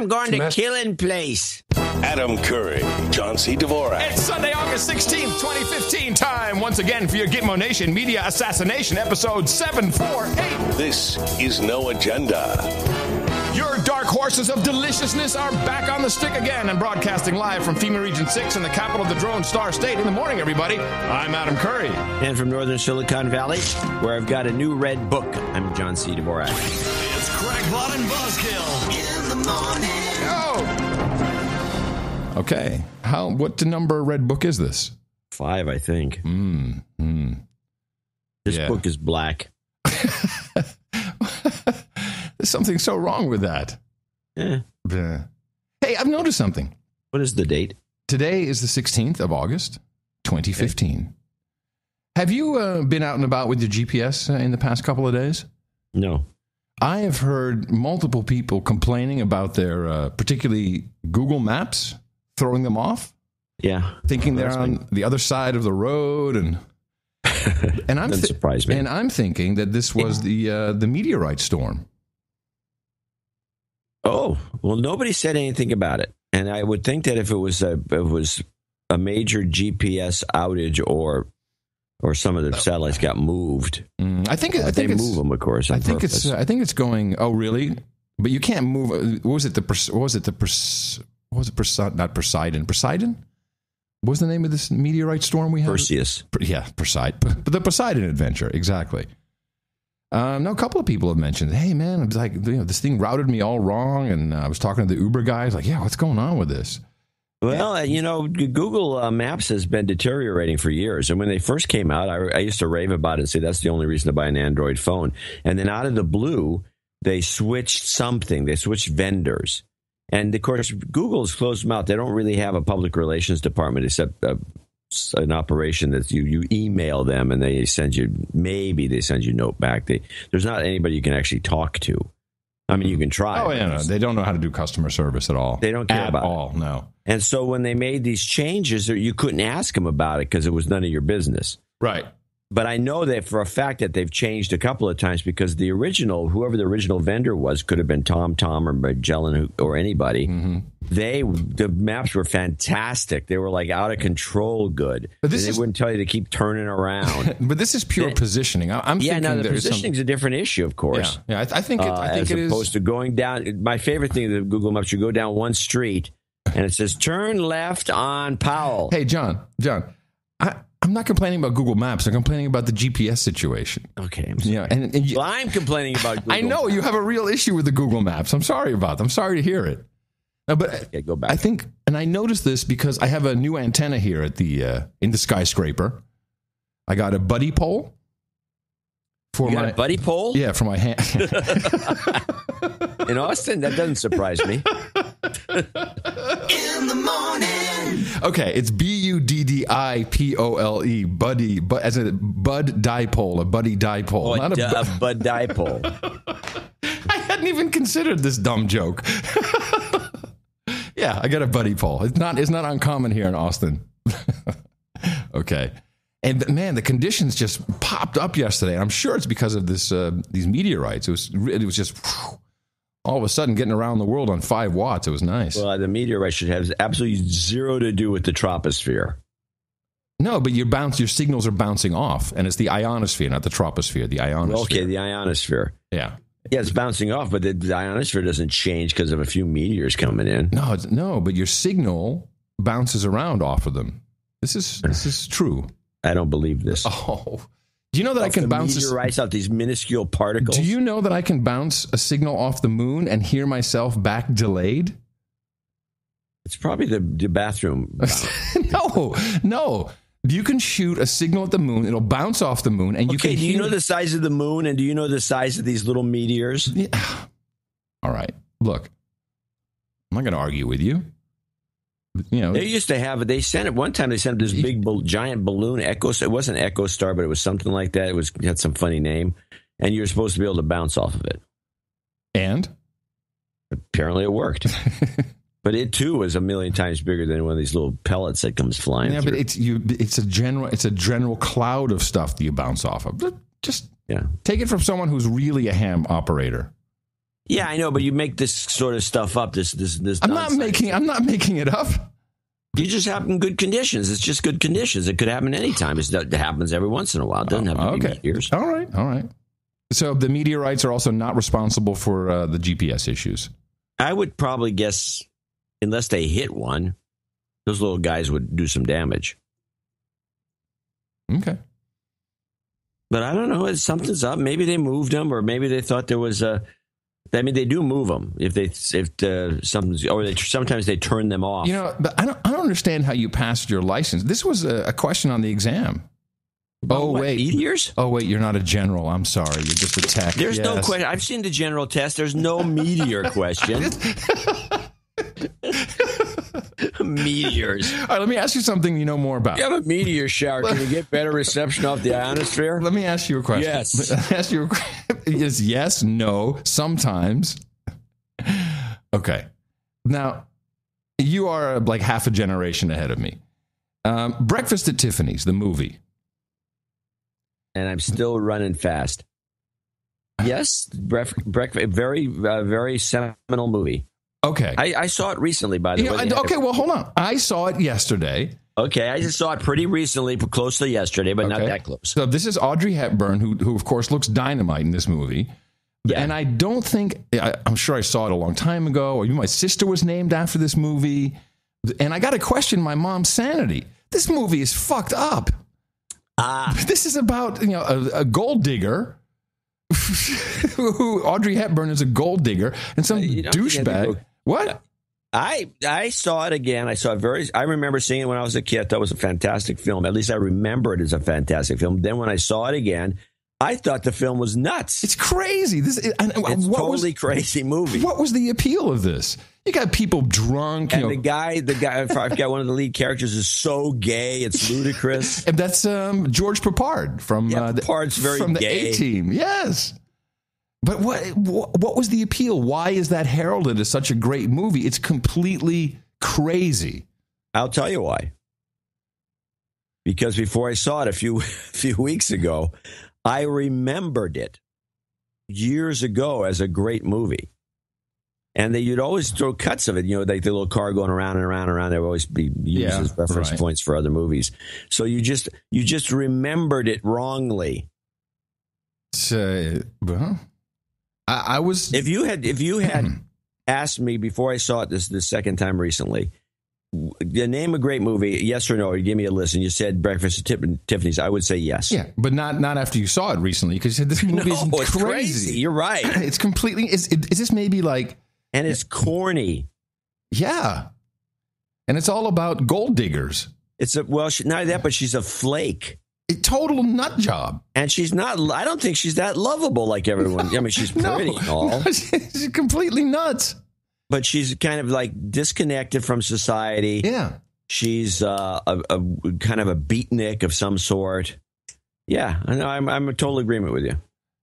I'm going to Killing Place. Adam Curry, John C. Dvorak. It's Sunday, August 16th, 2015. Time once again for your Gitmo Nation Media Assassination, episode 748. This is No Agenda. Your dark horses of deliciousness are back on the stick again and broadcasting live from FEMA Region 6 in the capital of the Drone Star State. In the morning, everybody. I'm Adam Curry. And from northern Silicon Valley, where I've got a new red book, I'm John C. Dvorak. It's Crackpot and Buzzkill in the morning. Oh! Okay. What number red book is this? 5, I think. This book is black. There's something so wrong with that. Yeah. Hey, I've noticed something. What is the date? Today is the 16th of August, 2015. Okay. Have you been out and about with your GPS in the past couple of days? No. I have heard multiple people complaining about their, particularly Google Maps, throwing them off. Yeah. Thinking they're on the other side of the road. And I'm Doesn't surprise me. And I'm thinking that this was the meteorite storm. Oh, well, nobody said anything about it. And I would think that if it was a major GPS outage or some of the satellites got moved. I think they move them, of course. I think it's going. Oh, really? But you can't move. What was it? Not Poseidon. Poseidon? What was the name of this meteorite storm we had? Perseus. Yeah, Poseidon. But the Poseidon adventure, exactly. Now, a couple of people have mentioned, hey, man, it's like, this thing routed me all wrong. And I was talking to the Uber guys, like, yeah, what's going on with this? Well, Google Maps has been deteriorating for years. And when they first came out, I used to rave about it and say that's the only reason to buy an Android phone. And then out of the blue, they switched something. They switched vendors. And, of course, Google's closed them out. They don't really have a public relations department except an operation that you email them and they send you note back. There's not anybody you can actually talk to. I mean, you can try. Oh, yeah, no, they don't know how to do customer service at all. They don't care about it. At all, no. And so when they made these changes, you couldn't ask them about it because it was none of your business. Right. But I know that for a fact that they've changed a couple of times because whoever the original vendor was, could have been TomTom or Magellan or anybody. Mm-hmm. The maps were fantastic. They were like out of control good. But they wouldn't tell you to keep turning around. But this is pure positioning. I'm thinking the positioning's a different issue, of course. Yeah, I think it is. As opposed to going down. My favorite thing with Google Maps, you go down one street and it says turn left on Powell. Hey, John. I'm not complaining about Google Maps. I'm complaining about the GPS situation. Okay. I'm complaining about Google I know Maps. You have a real issue with the Google Maps. I'm sorry about that. I'm sorry to hear it. No, but okay, go back. I think, and I noticed this because I have a new antenna here at in the skyscraper. I got a buddy pole. Got a buddy pole? Yeah, for my hand. In Austin? That doesn't surprise me. In the morning. Okay, it's BUDDIPOLE, buddy, but as a bud dipole, a buddy dipole, not a bud dipole. I hadn't even considered this dumb joke. Yeah, I got a buddy pole. It's not uncommon here in Austin. Okay. And man, the conditions just popped up yesterday. I'm sure it's because of these meteorites. It was just all of a sudden getting around the world on 5 watts. It was nice. Well, the meteorite should have absolutely zero to do with the troposphere. No, but your signals are bouncing off, and it's the ionosphere, not the troposphere. The ionosphere. Okay, the ionosphere. Yeah. Yeah, it's bouncing off, but the ionosphere doesn't change because of a few meteors coming in. No, but your signal bounces around off of them. This is true. I don't believe this. Oh, do you know that I can bounce meteorites out these minuscule particles? Do you know that I can bounce a signal off the moon and hear myself back delayed? It's probably the bathroom. No. You can shoot a signal at the moon. It'll bounce off the moon, and you can. Do you know the size of the moon, and do you know the size of these little meteors? Yeah. All right. Look, I'm not going to argue with you. They used to have it. They sent it one time. They sent this big giant balloon Echo. It wasn't Echo Star, but it was something like that. It had some funny name, and you were supposed to be able to bounce off of it. And apparently, it worked. But it too was a million times bigger than one of these little pellets that comes flying. Yeah, through. But it's a general cloud of stuff that you bounce off of. Just take it from someone who's really a ham operator. Yeah, I know, but you make this sort of stuff up. This. I'm not making it up. You just happen good conditions. It's just good conditions. It could happen anytime. It happens every once in a while. It doesn't have to be meteors. All right. So the meteorites are also not responsible for the GPS issues. I would probably guess, unless they hit one, those little guys would do some damage. Okay. But I don't know. Something's up. Maybe they moved them, or maybe they thought there was a. I mean, they do move them something's, or sometimes they turn them off. You know, but I don't understand how you passed your license. This was a question on the exam. Wait, meteors? Oh wait, you're not a general. I'm sorry, you're just a tech. There's no question. I've seen the general test. There's no meteor question. Meteors. All right, let me ask you something you know more about. You have a meteor shower. Can you get better reception off the ionosphere? Let me ask you a question. Yes. Let me ask you a question. Yes, no, sometimes. Okay. Now, you are like half a generation ahead of me. Breakfast at Tiffany's, the movie. And I'm still running fast. Yes, breakfast, very seminal movie. Okay. I saw it recently, by the way. Okay, well, hold on. I saw it yesterday. Okay, I just saw it pretty recently, close to yesterday, but not that close. So this is Audrey Hepburn, who of course looks dynamite in this movie. Yeah. And I don't think, I'm sure I saw it a long time ago, or my sister was named after this movie. And I got to question my mom's sanity. This movie is fucked up. This is about a gold digger. Audrey Hepburn is a gold digger, and some douchebag. What? I saw it again. I remember seeing it when I was a kid. That was a fantastic film. At least I remember it as a fantastic film. Then when I saw it again, I thought the film was nuts. It's crazy. It's totally crazy movie. What was the appeal of this? You got people drunk. And the guy, I forgot one of the lead characters is so gay, it's ludicrous. And that's George Peppard from Peppard's from the gay. A-Team. Yes. But what was the appeal? Why is that heralded as such a great movie? It's completely crazy. I'll tell you why. Because before I saw it a few weeks ago, I remembered it years ago as a great movie. And you'd always throw cuts of it, like the little car going around and around and around. There would always be used as reference points for other movies. So you just remembered it wrongly. I was. If you had asked me before I saw it the second time recently, name a great movie, yes or no, or you give me a list, and you said Breakfast at Tiffany's, I would say yes. Yeah, but not after you saw it recently, because you said this movie is crazy. You're right. It's completely. Is this maybe like? And it's corny. Yeah. And it's all about gold diggers. Not that, but she's a flake. A total nut job. And she's not, I don't think she's that lovable like everyone. I mean, she's pretty and all. No, she's completely nuts. But she's kind of like disconnected from society. Yeah. She's a kind of a beatnik of some sort. Yeah, I know. I'm in total agreement with you.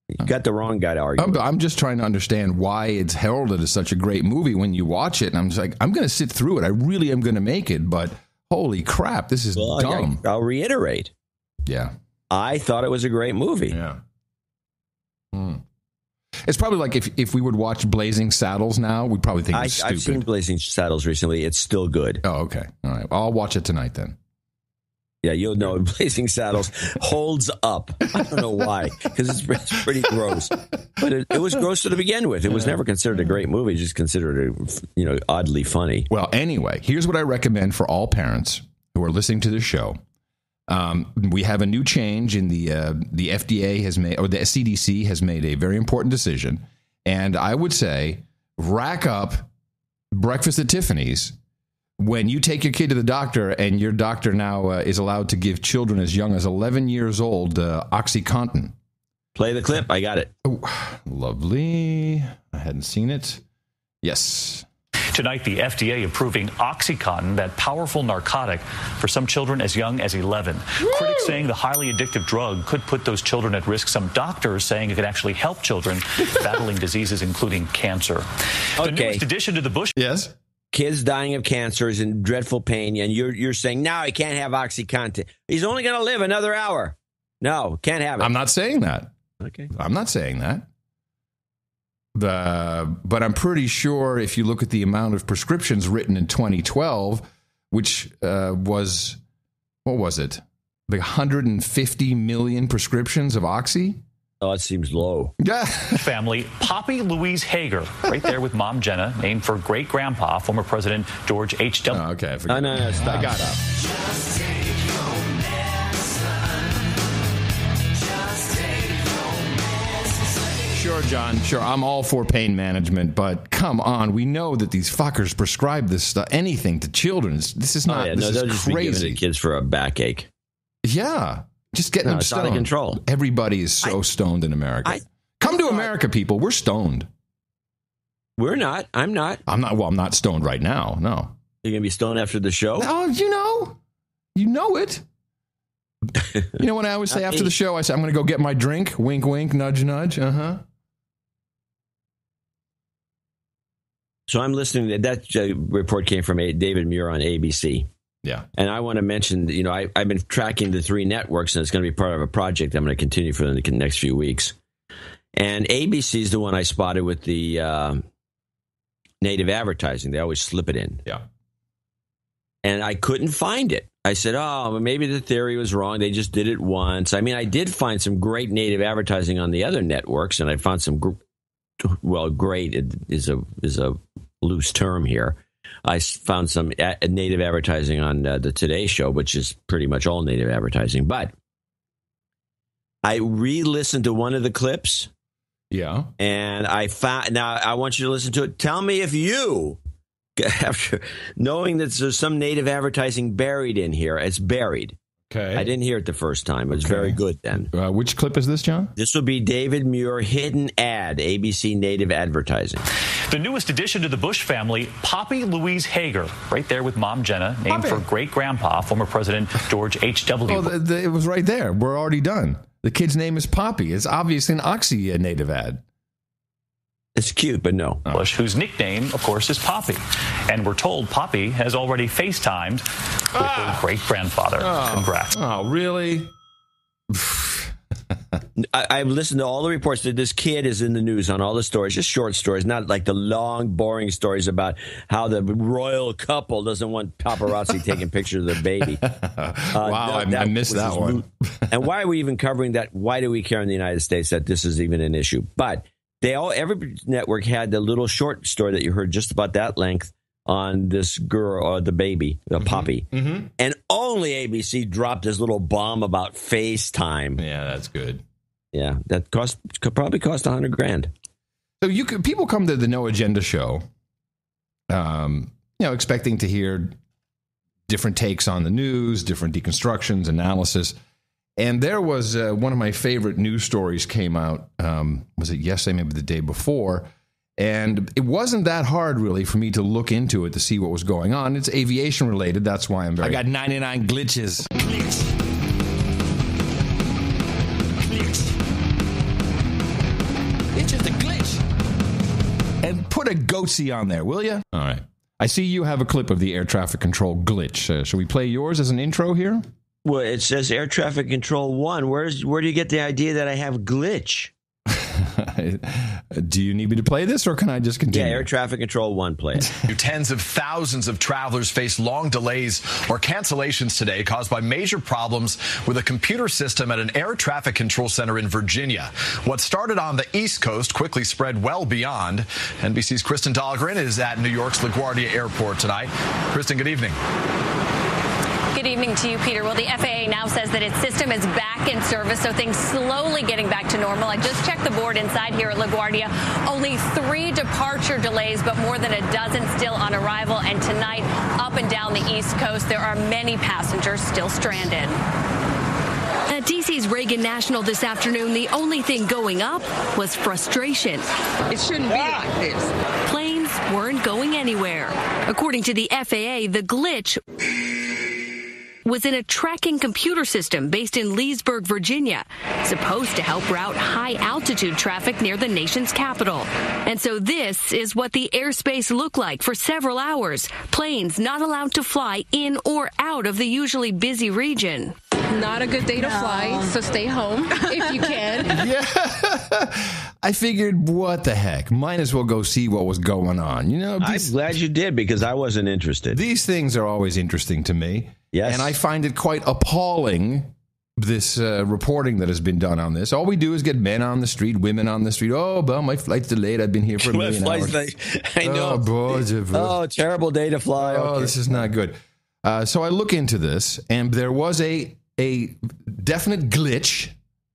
You got the wrong guy to argue. I'm just trying to understand why it's heralded as such a great movie when you watch it. And I'm just like, I'm going to sit through it. I really am going to make it. But holy crap, this is dumb. I'll reiterate. Yeah. I thought it was a great movie. Yeah. It's probably like if we would watch Blazing Saddles now, we'd probably think it's stupid. I've seen Blazing Saddles recently. It's still good. Oh, okay. All right. I'll watch it tonight then. Yeah, you'll know Blazing Saddles holds up. I don't know why, because it's pretty gross. But it was gross to begin with. It was never considered a great movie, just considered oddly funny. Well, anyway, here's what I recommend for all parents who are listening to this show. We have a new change in the FDA has made, or the CDC has made a very important decision. And I would say rack up Breakfast at Tiffany's. When you take your kid to the doctor and your doctor now is allowed to give children as young as 11 years old OxyContin. Play the clip. I got it. Oh, lovely. I hadn't seen it. Yes. Tonight, the FDA approving OxyContin, that powerful narcotic, for some children as young as 11. Woo! Critics saying the highly addictive drug could put those children at risk. Some doctors saying it could actually help children battling diseases, including cancer. The newest addition to the Bush. Yes. Kids dying of cancer is in dreadful pain, and you're saying, no, he can't have OxyContin. He's only going to live another hour. No, can't have it. I'm not saying that. Okay. I'm not saying that. But I'm pretty sure if you look at the amount of prescriptions written in 2012, which was, what was it? Like 150 million prescriptions of Oxy? Oh, it seems low. Yeah. Family, Poppy Louise Hager, right there with Mom Jenna, named for great-grandpa, former President George H.W. Oh, okay. No, stop. I got up. Sure, John. Sure, I'm all for pain management, but come on. We know that these fuckers prescribe this stuff, anything to children. This is not. This they'll is just be giving crazy. it to kids for a backache. Yeah, just getting them it's stoned. out of control. Everybody is so stoned in America. Come to America, people. We're stoned. We're not. I'm not. I'm not. Well, I'm not stoned right now. No. You're gonna be stoned after the show. Oh, you know it. You know what I always say after the show? I say I'm going to go get my drink. Wink, wink. Nudge, nudge. So I'm listening to that report came from David Muir on ABC. Yeah. And I want to mention, I've been tracking the 3 networks, and it's going to be part of a project I'm going to continue for the next few weeks. And ABC is the one I spotted with the native advertising. They always slip it in. Yeah. And I couldn't find it. I said, well, maybe the theory was wrong. They just did it once. I mean, I did find some great native advertising on the other networks, and I found some great is a loose term here. I found some native advertising on the Today Show, which is pretty much all native advertising. But I re-listened to one of the clips. Yeah. And I found, now I want you to listen to it. Tell me if you, after knowing that there's some native advertising buried in here, it's buried. Okay. I didn't hear it the first time. It was very good then. Which clip is this, John? This will be David Muir, hidden ad, ABC native advertising. The newest addition to the Bush family, Poppy Louise Hager, right there with Mom Jenna, named for great-grandpa, former President George H.W. Oh, it was right there. We're already done. The kid's name is Poppy. It's obviously an Oxy native ad. It's cute, but no. Bush, whose nickname, of course, is Poppy. And we're told Poppy has already FaceTimed with her great-grandfather. Congrats. Oh, really? I've listened to all the reports that this kid is in the news on all the stories, just short stories, not like the long, boring stories about how the royal couple doesn't want paparazzi taking pictures of their baby. Wow, I missed that one. And why are we even covering that? Why do we care in the United States that this is even an issue? But every network had the little short story that you heard just about that length on this girl or the baby, Poppy. Mm-hmm. And only ABC dropped this little bomb about FaceTime. Yeah, that's good. Yeah, that could probably cost $100,000. So people come to the No Agenda show, expecting to hear different takes on the news, different deconstructions, analysis. And there was one of my favorite news stories came out. Was it yesterday, maybe the day before? And it wasn't that hard, really, for me to look into it to see what was going on. It's aviation related. That's why I got 99 glitches. It's just a glitch. And put a goatsy on there, will you? All right. I see you have a clip of the air traffic control glitch. Should we play yours as an intro here? Well, it says air traffic control 1. Where do you get the idea that I have glitch? Do you need me to play this, or can I just continue? Yeah, air traffic control 1, play it. Tens of thousands of travelers face long delays or cancellations today caused by major problems with a computer system at an air traffic control center in Virginia. What started on the East Coast quickly spread well beyond. NBC's Kristen Dahlgren is at New York's LaGuardia Airport tonight. Kristen, good evening. Good evening to you, Peter. Well, the FAA now says that its system is back in service, so things slowly getting back to normal. I just checked the board inside here at LaGuardia. Only 3 departure delays, but more than a dozen still on arrival. And tonight, up and down the East Coast, there are many passengers still stranded. At D.C.'s Reagan National this afternoon, the only thing going up was frustration. It shouldn't be like this. Planes weren't going anywhere. According to the FAA, the glitch was in a tracking computer system based in Leesburg, Virginia, supposed to help route high-altitude traffic near the nation's capital. And so this is what the airspace looked like for several hours. Planes not allowed to fly in or out of the usually busy region. Not a good day to fly, so stay home if you can. Yeah. I figured, what the heck? Might as well go see what was going on. You know, I'm glad you did, because I wasn't interested. These things are always interesting to me. Yes. And I find it quite appalling, this reporting that has been done on this. All we do is get men on the street, women on the street. Oh, well, my flight's delayed. I've been here for a million hours. I know. Oh, terrible day to fly. Oh, Okay. this is not good. So I look into this, and there was a definite glitch,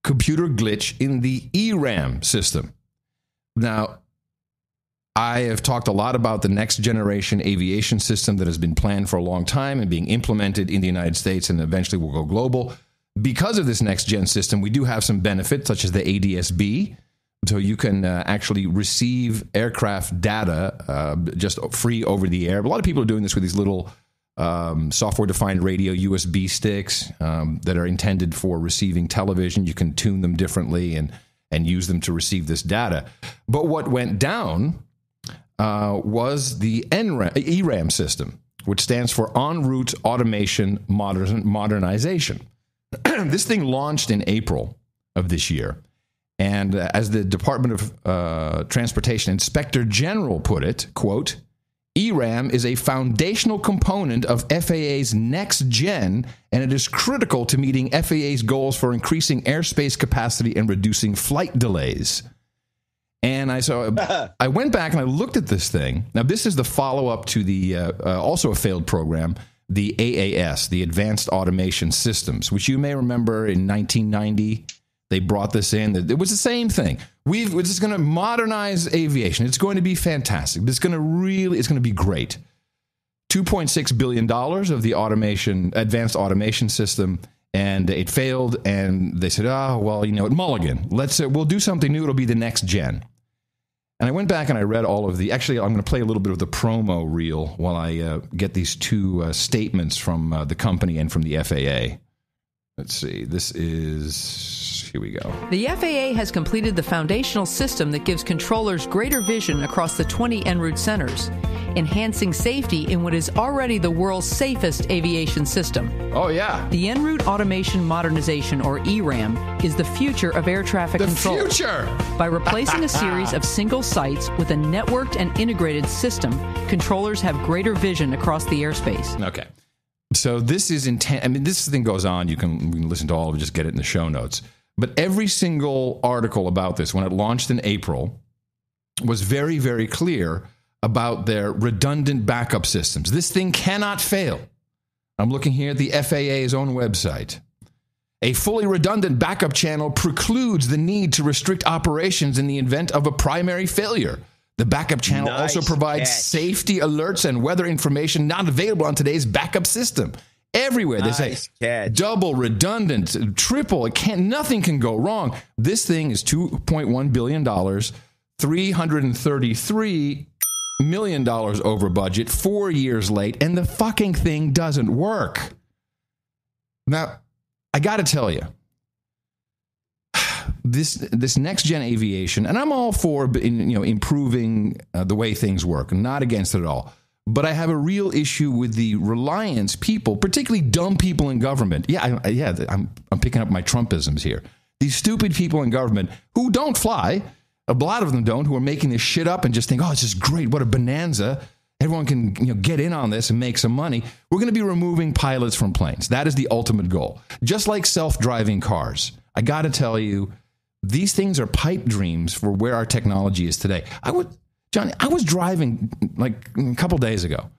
computer glitch, in the ERAM system. Now, I have talked a lot about the next generation aviation system that has been planned for a long time and being implemented in the United States and eventually will go global. Because of this next gen system, we do have some benefits, such as the ADS-B. So you can actually receive aircraft data just free over the air. But a lot of people are doing this with these little software-defined radio USB sticks that are intended for receiving television. You can tune them differently and use them to receive this data. But what went down was the ERAM system, which stands for En Route Automation Modernization. This thing launched in April of this year. And as the Department of Transportation Inspector General put it, quote, ERAM is a foundational component of FAA's next gen, and it is critical to meeting FAA's goals for increasing airspace capacity and reducing flight delays. And I went back and I looked at this thing. Now, this is the follow-up to the also a failed program, the AAS, the Advanced Automation Systems, which you may remember in 1990. They brought this in. It was the same thing. We're just going to modernize aviation. It's going to be fantastic. It's going to be great. $2.6 billion of the advanced automation system, and it failed. And they said, Mulligan, we'll do something new. It'll be the next gen. And I went back and I read all of actually, I'm going to play a little bit of the promo reel while I get these two statements from the company and from the FAA. Let's see. Here we go. The FAA has completed the foundational system that gives controllers greater vision across the 20 en route centers, enhancing safety in what is already the world's safest aviation system. Oh, yeah. The En Route Automation Modernization, or ERAM, is the future of air traffic control. The future! By replacing a series of single sites with a networked and integrated system, controllers have greater vision across the airspace. Okay. So this is intense. I mean, this thing goes on. We can listen to all of it, just get it in the show notes. But every single article about this, when it launched in April, was very, very clear about their redundant backup systems. This thing cannot fail. I'm looking here at the FAA's own website. A fully redundant backup channel precludes the need to restrict operations in the event of a primary failure. The backup channel also provides safety alerts and weather information not available on today's backup system. Everywhere they say double, redundant, triple. Nothing can go wrong. This thing is $2.1 billion, $333 million over budget, 4 years late, and the fucking thing doesn't work. Now, I got to tell you, this next gen aviation, and I'm all for improving the way things work. I'm not against it at all. But I have a real issue with the reliance people, particularly dumb people in government. I'm picking up my Trumpisms here. These stupid people in government who don't fly, a lot of them don't, who are making this shit up and just think, oh, this is great. What a bonanza. Everyone can get in on this and make some money. We're going to be removing pilots from planes. That is the ultimate goal. Just like self-driving cars. I got to tell you, these things are pipe dreams for where our technology is today. Johnny, I was driving like a couple days ago,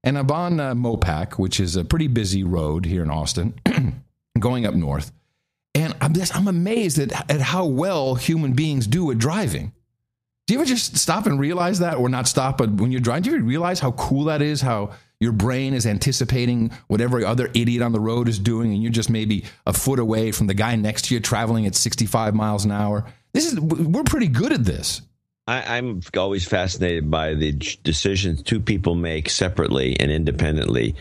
and I'm on Mopac, which is a pretty busy road here in Austin, going up north. And I'm amazed at how well human beings do at driving. Do you ever just stop and realize that? Or not stop, but when you're driving, do you ever realize how cool that is? How your brain is anticipating whatever other idiot on the road is doing, and you're just maybe a foot away from the guy next to you traveling at 65 miles an hour. We're pretty good at this. I'm always fascinated by the decisions two people make separately and independently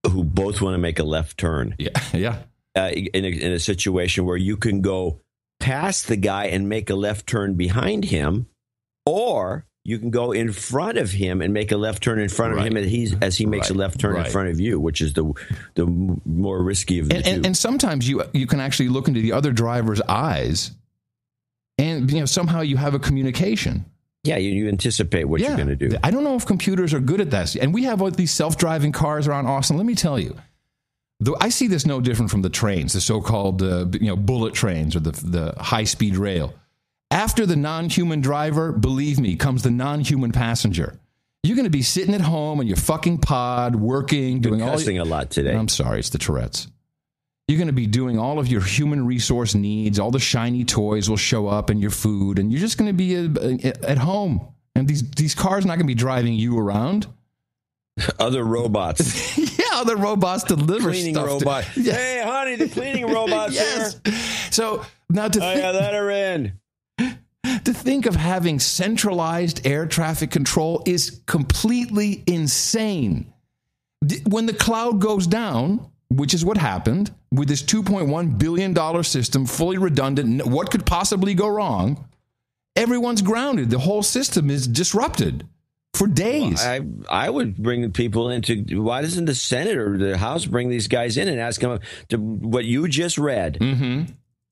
who both want to make a left turn. Yeah. In a situation where you can go past the guy and make a left turn behind him, or you can go in front of him and make a left turn in front of him as he makes a left turn in front of you, which is the more risky of the two. And sometimes you can actually look into the other driver's eyes, and somehow you have a communication. Yeah, you anticipate what you're going to do. I don't know if computers are good at that. And we have all these self-driving cars around Austin. Let me tell you, I see this no different from the trains, the so-called bullet trains or the high-speed rail. After the non-human driver, believe me, comes the non-human passenger. You're going to be sitting at home in your fucking pod, working, doing all. Cussing a lot today. I'm sorry, it's the Tourette's. You're going to be doing all of your human resource needs. All the shiny toys will show up and your food, and you're just going to be at home. And these cars are not going to be driving you around. Other robots. Other robots deliver cleaning stuff. Robot. Hey, honey, the cleaning robot's here. So now let her in. To think of having centralized air traffic control is completely insane. When the cloud goes down, which is what happened with this $2.1 billion system, fully redundant, what could possibly go wrong? Everyone's grounded. The whole system is disrupted for days. Well, I would bring people into, why doesn't the Senate or the House bring these guys in and ask them to what you just read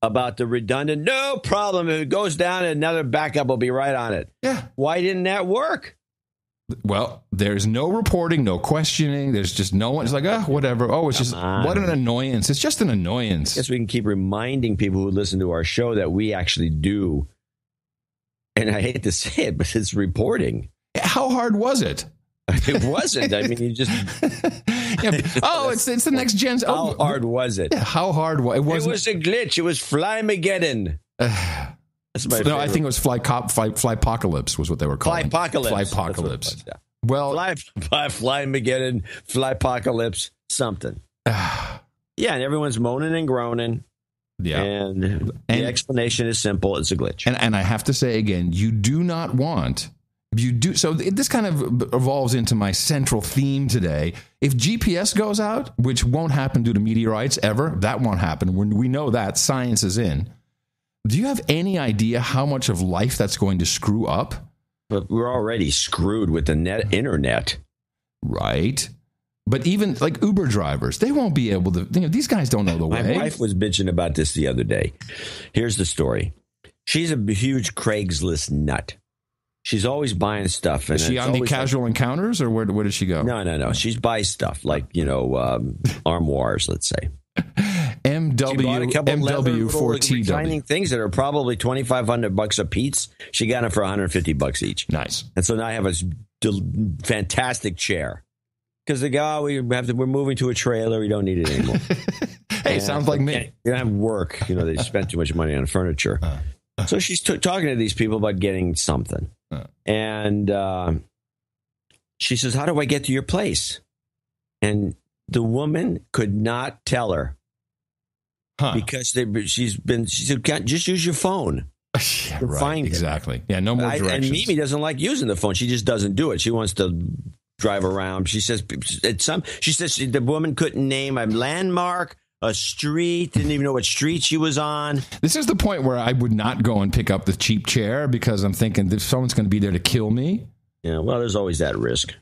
about the redundant, no problem. If it goes down, another backup will be right on it. Yeah. Why didn't that work? Well, there's no reporting, no questioning. There's just no one. It's like, whatever. Oh, it's what an annoyance. It's just an annoyance. I guess we can keep reminding people who listen to our show that we actually do. And I hate to say it, but it's reporting. How hard was it? It wasn't. I mean, you just. It's the next gen. How hard was it? How hard was it? It was a glitch. It was Flymageddon. That's my favorite. I think it was Flypocalypse was what they were calling. Flypocalypse. Yeah. Well, Flymageddon, Flypocalypse, something. Yeah, and everyone's moaning and groaning. Yeah. And the explanation is simple. It's a glitch. And I have to say again, you do not want. So this kind of evolves into my central theme today. If GPS goes out, which won't happen due to meteorites ever, that won't happen. We know that. Science is in. Do you have any idea how much of life that's going to screw up? But we're already screwed with the internet. Right. But even like Uber drivers, they won't be able to, these guys don't know the way. My wife was bitching about this the other day. Here's the story. She's a huge Craigslist nut. She's always buying stuff. And is she on the casual encounters, or where does she go? No. She buys stuff like, armoires, let's say. MW4TW. Reclining things that are probably $2,500 a piece. She got them for $150 each. Nice. And so now I have a fantastic chair. Because the guy, we're moving to a trailer. We don't need it anymore. Hey, sounds like me. You don't have work. They spend too much money on furniture. So she's talking to these people about getting something. And she says, how do I get to your place? And the woman could not tell her. Because she said, just use your phone. Yeah, right, find exactly. Yeah, no more directions. And Mimi doesn't like using the phone. She just doesn't do it. She wants to drive around. She says the woman couldn't name a landmark, a street, didn't even know what street she was on. This is the point where I would not go and pick up the cheap chair because I'm thinking that someone's going to be there to kill me. Yeah, well, there's always that risk.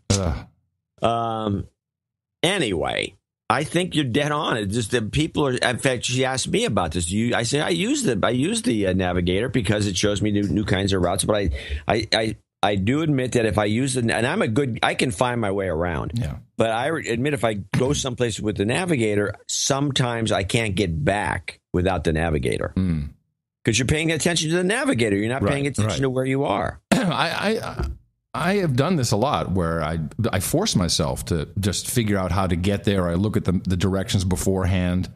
Anyway, I think you're dead on. It's just that people are. In fact, she asked me about this. I say I use the Navigator because it shows me new kinds of routes. But I do admit that if I use it, and I can find my way around. Yeah. But I admit if I go someplace with the Navigator, sometimes I can't get back without the Navigator. Because you're paying attention to the Navigator. You're not paying attention to where you are. I have done this a lot where I force myself to just figure out how to get there. I look at the directions beforehand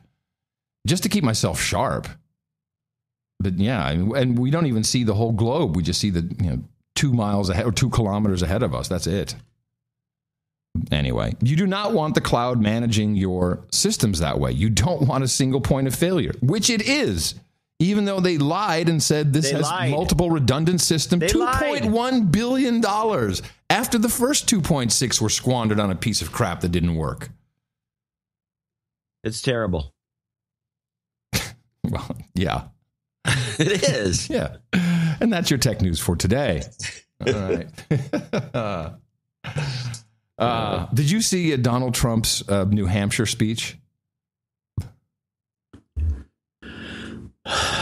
just to keep myself sharp. But yeah, and we don't even see the whole globe. We just see the 2 miles ahead or 2 kilometers ahead of us. That's it. Anyway, you do not want the cloud managing your systems that way. You don't want a single point of failure, which it is. Even though they lied and said this has multiple redundant system, $2.1 billion after the first 2.6 were squandered on a piece of crap that didn't work. It's terrible. Well, yeah. It is. Yeah. And that's your tech news for today. All right. Did you see Donald Trump's New Hampshire speech?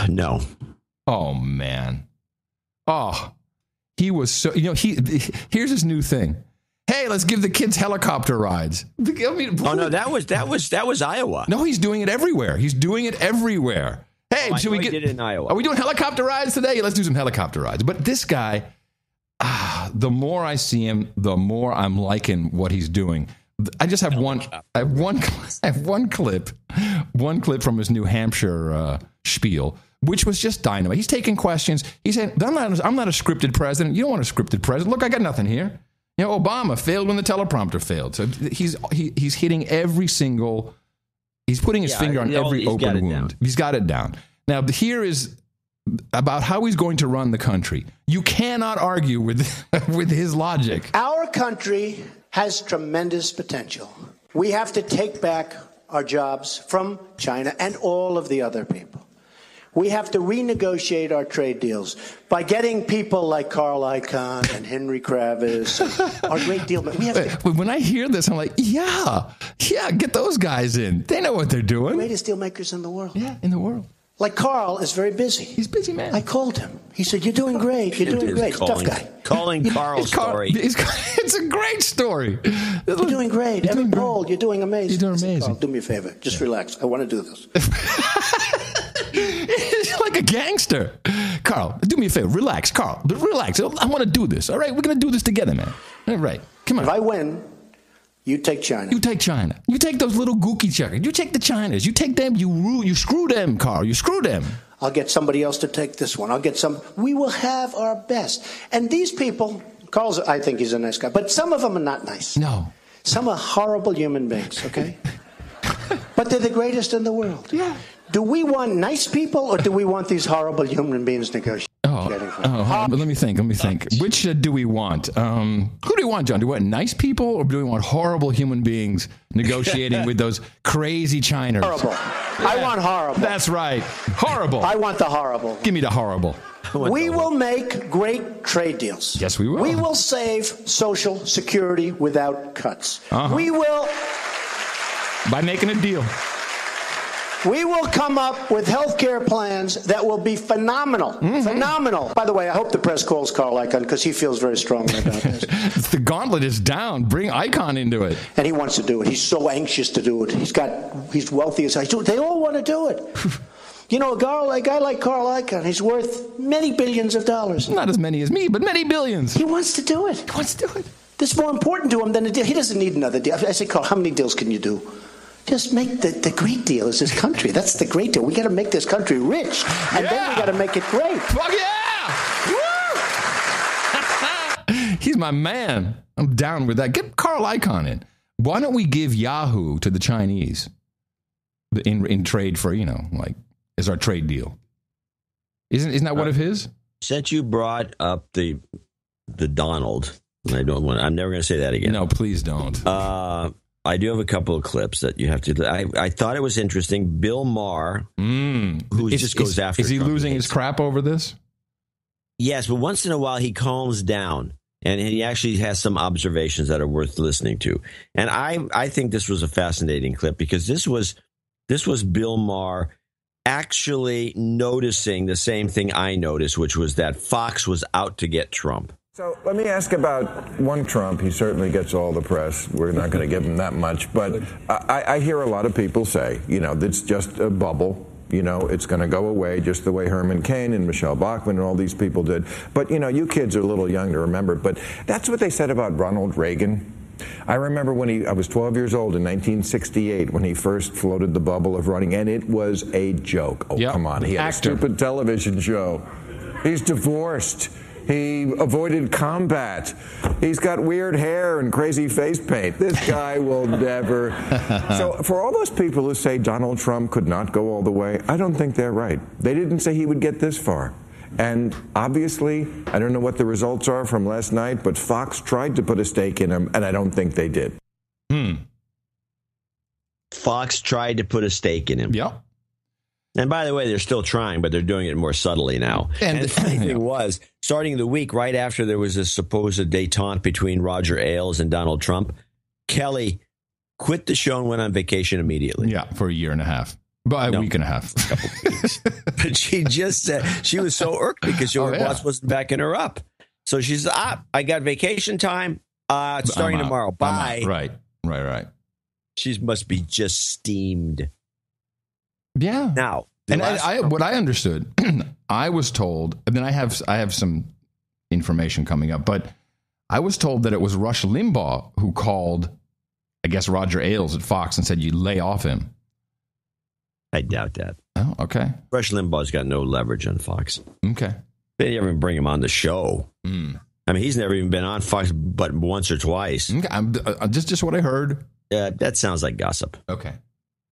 No. Oh, man. Oh, he was so, here's his new thing. Hey, let's give the kids helicopter rides. No, that was Iowa. No, he's doing it everywhere. Hey, should we get it in Iowa? Are we doing helicopter rides today? Let's do some helicopter rides. But this guy, the more I see him, the more I'm liking what he's doing. I just have one clip from his New Hampshire spiel, which was just dynamite. He's taking questions. He's saying, I'm not a scripted president. You don't want a scripted president. Look, I got nothing here. Obama failed when the teleprompter failed. So he's hitting every single. He's putting his finger on every open wound. He's got it down. Now, here is about how he's going to run the country. You cannot argue with his logic. Our country has tremendous potential. We have to take back our jobs from China and all of the other people. We have to renegotiate our trade deals by getting people like Carl Icahn and Henry Kravis, our great deal. We have to. When I hear this, I'm like, yeah, get those guys in. They know what they're doing. Greatest deal makers in the world. Yeah, in the world. Like Carl is very busy. He's busy, man. I called him. He said, "You're doing great. You're doing great." Tough guy. Calling Carl's story. It's a great story. You're doing great. Every poll, you're doing amazing. You're doing amazing. Carl, do me a favor. Just relax. I want to do this. He's like a gangster. Carl, do me a favor. Relax, Carl. Relax. I want to do this. All right, we're going to do this together, man. All right, come on. If I win, you take China. You take China. You take those little gookie checkers. You take the Chinas. You take them. You screw them, Carl. You screw them. I'll get somebody else to take this one. We will have our best. And these people, I think he's a nice guy, but some of them are not nice. No. Some are horrible human beings, okay? But they're the greatest in the world. Yeah. Do we want nice people or do we want these horrible human beings negotiating? But let me think. Which do we want? Who do we want, John? Do we want nice people or do we want horrible human beings negotiating with those crazy Chiners? Horrible. Yeah. I want horrible. That's right. Horrible. I want the horrible. Give me the horrible. We will make great trade deals. Yes, we will. We will save Social Security without cuts. We will... By making a deal. We will come up with health care plans that will be phenomenal. Mm-hmm. Phenomenal. By the way, I hope the press calls Carl Icahn because he feels very strongly about this. The gauntlet is down. Bring Icahn into it. And he wants to do it. He's so anxious to do it. He's wealthy as I do. They all want to do it. A guy like Carl Icahn, he's worth many billions of dollars. Not as many as me, but many billions. He wants to do it. This is more important to him than a deal. He doesn't need another deal. I say, Carl, how many deals can you do? Just make the great deal is this country. That's the great deal. We got to make this country rich, and then we got to make it great. Fuck yeah! He's my man. I'm down with that. Get Carl Icahn in. Why don't we give Yahoo to the Chinese in trade for, as our trade deal? Isn't that one of his? Since you brought up the Donald, I'm never going to say that again. No, please don't. I do have a couple of clips that you have to. I thought it was interesting. Bill Maher, who just goes after. Is he losing his crap over this? Yes, but once in a while he calms down, and he actually has some observations that are worth listening to. And I think this was a fascinating clip because this was Bill Maher actually noticing the same thing I noticed, which was that Fox was out to get Trump. So let me ask about one Trump. He certainly gets all the press. We're not going to give him that much. But I hear a lot of people say, it's just a bubble. It's going to go away just the way Herman Cain and Michelle Bachmann and all these people did. But, you kids are a little young to remember. But that's what they said about Ronald Reagan. I remember when I was 12 years old in 1968 when he first floated the bubble of running. And it was a joke. Oh, come on. He had a stupid television show. He's divorced. He avoided combat. He's got weird hair and crazy face paint. This guy will never. So for all those people who say Donald Trump could not go all the way, I don't think they're right. They didn't say he would get this far. And obviously, I don't know what the results are from last night, but Fox tried to put a stake in him, and I don't think they did. Fox tried to put a stake in him. Yep. And by the way, they're still trying, but they're doing it more subtly now. And the funny thing was, starting the week right after there was this supposed détente between Roger Ailes and Donald Trump, Kelly quit the show and went on vacation immediately. Yeah, for a year and a half. By a week and a half. A couple of weeks. But she just said she was so irked because her boss wasn't backing her up. So she said, I got vacation time. It's starting tomorrow. Bye. Right. She must be just steamed. Yeah. Now, and what I understood, I was told, and then I have some information coming up, but I was told that it was Rush Limbaugh who called, I guess, Roger Ailes at Fox and said, you lay off him. I doubt that. Oh, okay. Rush Limbaugh's got no leverage on Fox. Okay. They didn't even bring him on the show. I mean, he's never even been on Fox but once or twice. Okay. Just what I heard. That sounds like gossip. Okay.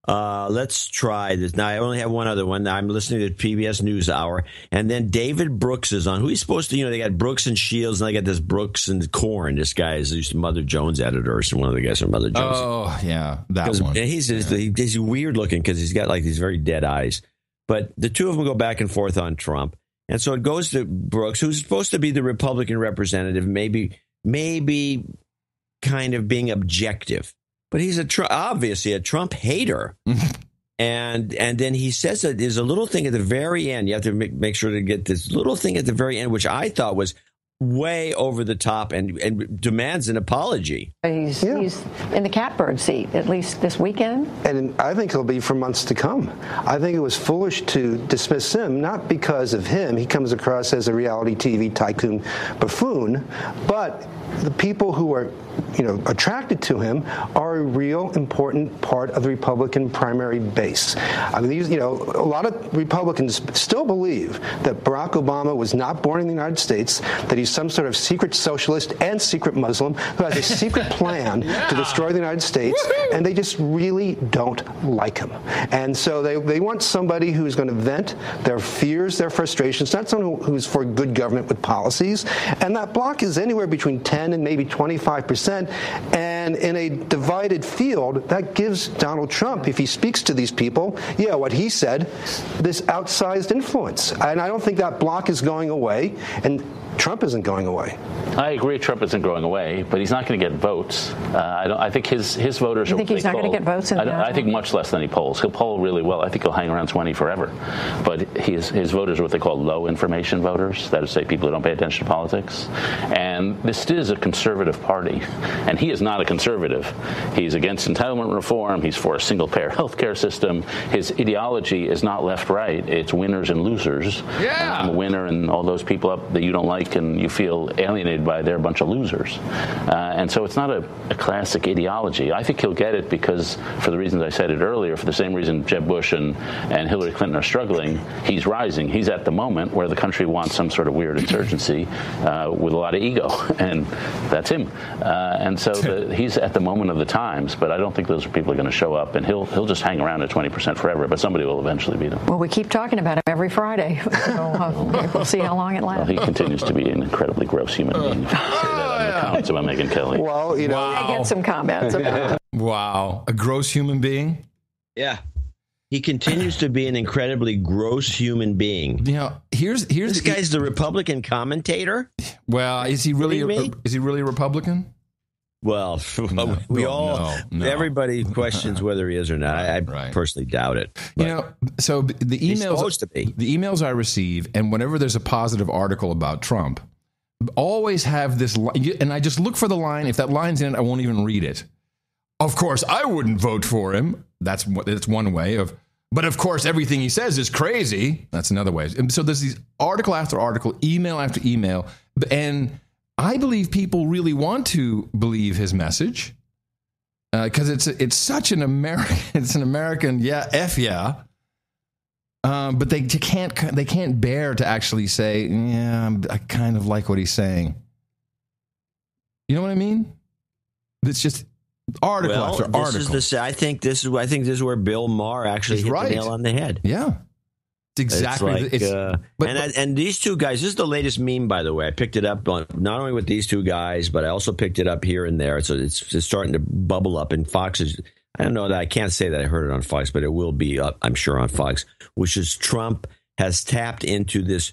Let's try this. Now, I only have one other one. I'm listening to PBS NewsHour. And then David Brooks is on. Who he's supposed to, they got Brooks and Shields, and they got this Brooks and Korn. This guy is Mother Jones editor, or one of the guys from Mother Jones. Oh, yeah. That one. He's weird looking because he's got like these very dead eyes. But the two of them go back and forth on Trump. And so it goes to Brooks, who's supposed to be the Republican representative, maybe kind of being objective. But he's obviously a Trump hater. and then he says that there's a little thing at the very end. You have to make sure to get this little thing at the very end, which I thought was way over the top and demands an apology. He's in the catbird seat, at least this weekend. And I think he'll be for months to come. I think it was foolish to dismiss him, not because of him. He comes across as a reality TV tycoon buffoon, but the people who are attracted to him are a real important part of the Republican primary base. I mean, a lot of Republicans still believe that Barack Obama was not born in the United States, that he's some sort of secret socialist and secret Muslim who has a secret plan to destroy the United States, and they just really don't like him. And so they want somebody who's going to vent their fears, their frustrations, not someone who's for good government with policies. And that block is anywhere between 10 and maybe 25%. And in a divided field, that gives Donald Trump, if he speaks to these people, what he said, this outsized influence. And I don't think that block is going away, and Trump isn't going away. I agree Trump isn't going away, but he's not going to get votes. I think his voters you think he's not going to get votes? I think much less than he polls. He'll poll really well. I think he'll hang around 20 forever. But his voters are what they call low information voters. That is, say, people who don't pay attention to politics. And this is a conservative party. And he is not a conservative. He's against entitlement reform. He's for a single-payer health care system. His ideology is not left-right. It's winners and losers. Yeah. I'm a winner, and all those people up that you don't like and you feel alienated by, they're a bunch of losers. And so it's not a classic ideology. I think he'll get it because, for the reasons I said it earlier, for the same reason Jeb Bush and Hillary Clinton are struggling, he's rising. He's at the moment where the country wants some sort of weird insurgency with a lot of ego, and that's him. And so he's at the moment of the times, but I don't think those people are going to show up, and he'll just hang around at 20% forever, but somebody will eventually beat him. Well, we keep talking about him every Friday, so we'll see how long it lasts. Well, he continues to be an incredibly gross human being. Say that on the comments about Megyn Kelly. Well, I get some comments about it. Wow. A gross human being? Yeah. He continues to be an incredibly gross human being. Here's this guy's the Republican commentator? Well, is he really a Republican? Well, everybody questions whether he is or not. I personally doubt it. So the emails, he's supposed to be. The emails I receive, and whenever there's a positive article about Trump, always have this, and I just look for the line. If that line's in it, I won't even read it. Of course, I wouldn't vote for him. That's one way of. But of course, everything he says is crazy. That's another way. And so there's these article after article, email after email, and I believe people really want to believe his message because it's such an American. It's an American, but they can't bear to actually say, I kind of like what he's saying. You know what I mean? It's just article after article. I think this is where Bill Maher actually hit the nail on the head. Yeah. It's exactly. And these two guys, this is the latest meme, by the way. I picked it up not only with these two guys, but I also picked it up here and there. So it's starting to bubble up. And Fox is I don't know that I can't say that I heard it on Fox, but it will be up, I'm sure, on Fox, which is Trump has tapped into this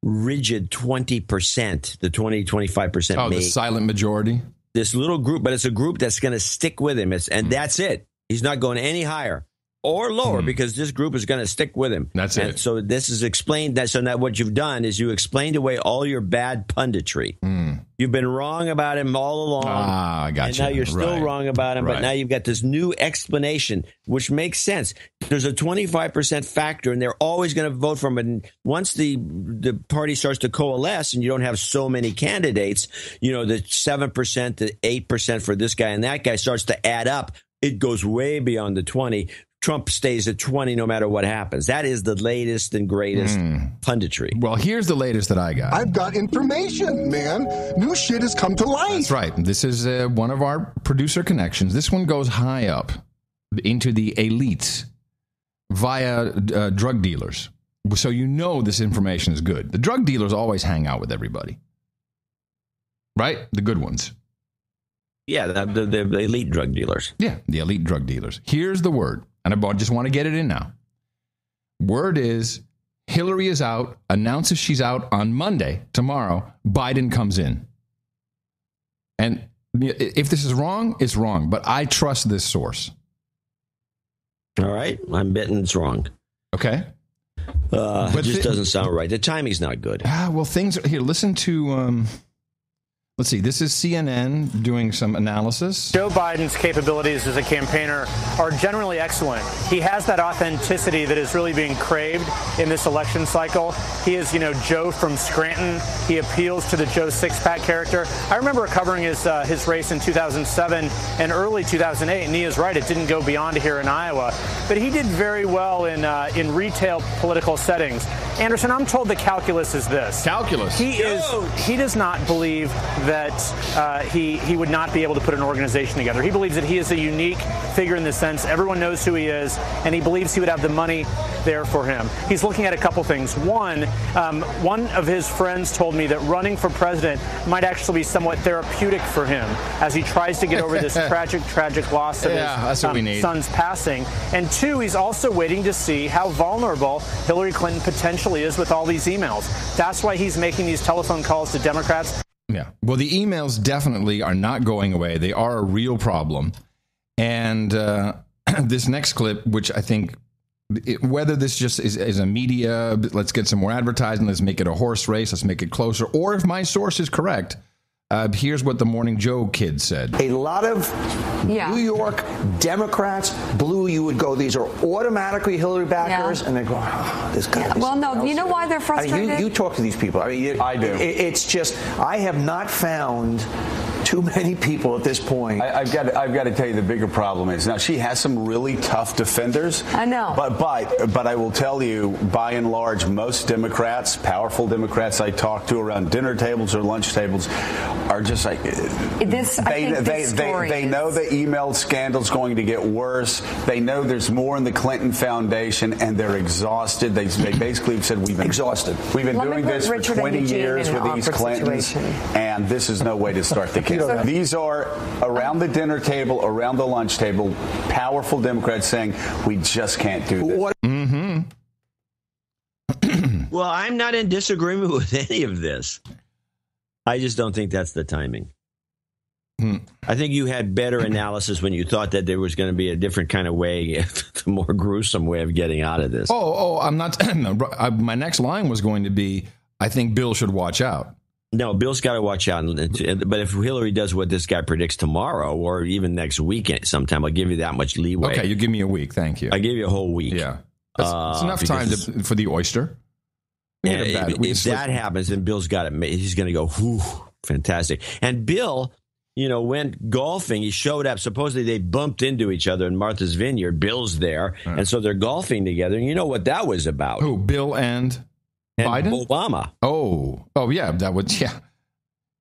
rigid 20%, the 20-25%. Oh, the silent majority. This little group, but it's a group that's going to stick with him. That's it. He's not going any higher or lower because this group is going to stick with him. That's it. So this is explained. So now what you've done is you explained away all your bad punditry. You've been wrong about him all along. I got and you. now you're still wrong about him, but Right. now you've got this new explanation, which makes sense. There's a 25% factor, and they're always going to vote for him. And once the party starts to coalesce and you don't have so many candidates, the 7%, the 8% for this guy and that guy starts to add up. It goes way beyond the 20. Trump stays at 20 no matter what happens. That is the latest and greatest punditry. Well, here's the latest that I got. I've got information, man. New shit has come to light. That's right. This is one of our producer connections. This one goes high up into the elites via drug dealers. So this information is good. The drug dealers always hang out with everybody. Right? The good ones. Yeah, the elite drug dealers. Yeah, the elite drug dealers. Here's the word. And I just want to get it in now. Word is Hillary is out, announces she's out on Monday, tomorrow. Biden comes in. And if this is wrong, it's wrong. But I trust this source. All right. I'm betting it's wrong. Okay. It just doesn't sound right. The timing's not good. Well, things here. Listen to. Let's see. This is CNN doing some analysis. Joe Biden's capabilities as a campaigner are generally excellent. He has that authenticity that is really being craved in this election cycle. He is, Joe from Scranton. He appeals to the Joe Sixpack character. I remember covering his race in 2007 and early 2008. And he is right; it didn't go beyond here in Iowa, but he did very well in retail political settings. Anderson, I'm told the calculus is this. Calculus. He does not believe that he would not be able to put an organization together. He believes that he is a unique figure in the sense everyone knows who he is, and he believes he would have the money there for him. He's looking at a couple things. One of his friends told me that running for president might actually be somewhat therapeutic for him as he tries to get over this tragic loss of his son's passing. And two, he's also waiting to see how vulnerable Hillary Clinton potentially is with all these emails. That's why he's making these telephone calls to Democrats. Yeah. Well, the emails definitely are not going away. They are a real problem. And this next clip, which I think, whether this just is a media, let's get some more advertising, let's make it a horse race, let's make it closer, or if my source is correct, here's what the Morning Joe kid said. A lot of New York Democrats, Blue, you would go, these are automatically Hillary backers, and they go, this guy. Well, no, you know why they're frustrated? You talk to these people. I do. It's just, I have not found too many people at this point. I've got to tell you the bigger problem is now she has some really tough defenders. I know. But I will tell you, by and large, most Democrats, powerful Democrats I talk to around dinner tables or lunch tables, are just like they know the email scandal's going to get worse. They know there's more in the Clinton Foundation, and they're exhausted. They basically said we've been exhausted. We've been doing this for 20 years with these Clintons, and this is no way to start the case. These are around the dinner table, around the lunch table, powerful Democrats saying we just can't do this. Well, I'm not in disagreement with any of this. I just don't think that's the timing. I think you had better analysis when you thought that there was going to be a different kind of way, a more gruesome way of getting out of this. I'm not. My next line was going to be, I think Bill should watch out. No, Bill's got to watch out. But if Hillary does what this guy predicts tomorrow or even next weekend sometime, I'll give you that much leeway. Okay, you give me a week. Thank you. I give you a whole week. Yeah. It's enough time for the oyster. If that happens, then Bill's got it. He's going to go, whew, fantastic. And Bill, went golfing. He showed up. Supposedly they bumped into each other in Martha's Vineyard. Bill's there. Right. And so they're golfing together. And you know what that was about? Who, Bill and Biden? Obama. Oh, yeah, that would, yeah.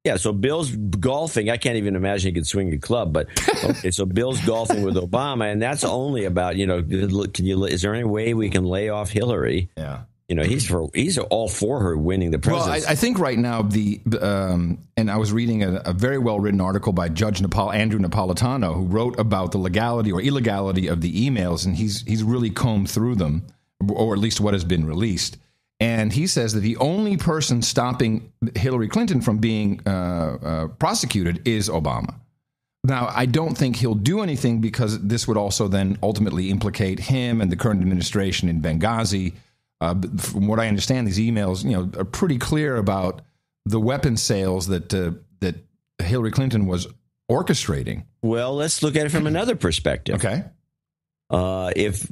Yeah, so Bill's golfing. I can't even imagine he could swing a club, but okay, so Bill's golfing with Obama, and that's only about, is there any way we can lay off Hillary? Yeah. he's all for her winning the presidency. Well, I think right now and I was reading a very well written article by Judge Andrew Napolitano, who wrote about the legality or illegality of the emails, and he's really combed through them, or at least what has been released. And he says that the only person stopping Hillary Clinton from being prosecuted is Obama. Now, I don't think he'll do anything because this would also then ultimately implicate him and the current administration in Benghazi. From what I understand, these emails, are pretty clear about the weapon sales that Hillary Clinton was orchestrating. Well, let's look at it from another perspective. Okay. If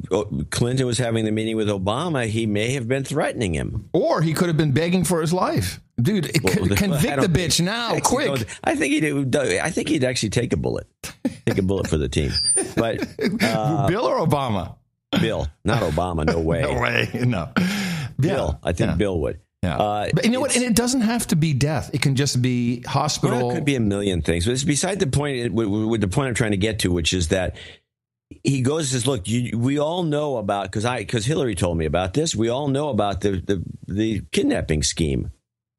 Clinton was having the meeting with Obama, he may have been threatening him. Or he could have been begging for his life. Dude, convict the bitch now, quick. I think he'd actually take a bullet. Take a bullet for the team. But Bill or Obama? Bill, not Obama. No way. No way. No. Bill. I think Bill would. Yeah. But you know what? And it doesn't have to be death. It can just be hospital. Well, it could be a million things. But it's beside the point. With the point I'm trying to get to, which is that he goes and says, "Look, we all know about because Hillary told me about this. We all know about the kidnapping scheme.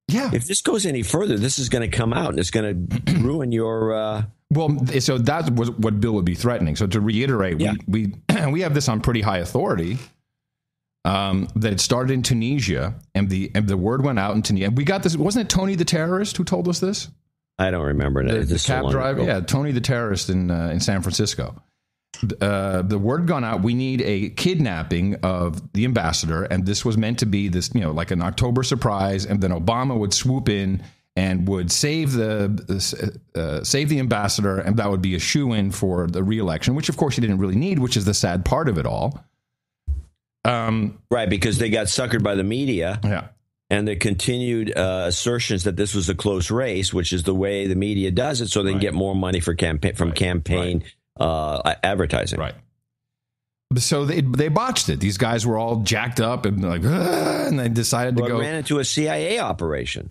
Yeah. If this goes any further, this is going to come out and it's going to ruin your." Well, so that was what Bill would be threatening. So to reiterate, we have this on pretty high authority that it started in Tunisia, and the word went out in Tunisia. We got this. Wasn't it Tony the terrorist who told us this? I don't remember. The cab driver. Yeah, Tony the terrorist in San Francisco. The word gone out. We need a kidnapping of the ambassador, and this was meant to be this, like an October surprise, and then Obama would swoop in and would save the ambassador, and that would be a shoo-in for the re-election, which of course he didn't really need, which is the sad part of it all. Right, because they got suckered by the media. Yeah. And the continued assertions that this was a close race, which is the way the media does it, so they can get more money for campaign advertising. Right. So they botched it. These guys were all jacked up and like, and they decided to go. Ran into a CIA operation.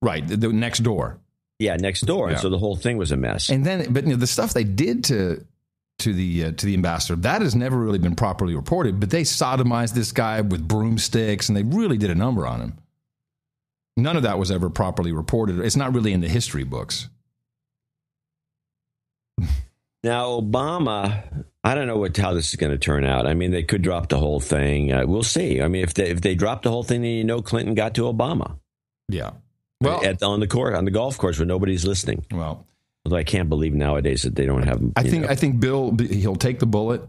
Right, the next door. Yeah, next door. Yeah. And so the whole thing was a mess. And then, but the stuff they did to the ambassador, that has never really been properly reported. But they sodomized this guy with broomsticks, and they really did a number on him. None of that was ever properly reported. It's not really in the history books. Now, Obama, I don't know how this is going to turn out. I mean, they could drop the whole thing. We'll see. I mean, if they drop the whole thing, then Clinton got to Obama. Yeah. Well, on the golf course where nobody's listening. Well, although I can't believe nowadays that they don't have. I think Bill, he'll take the bullet.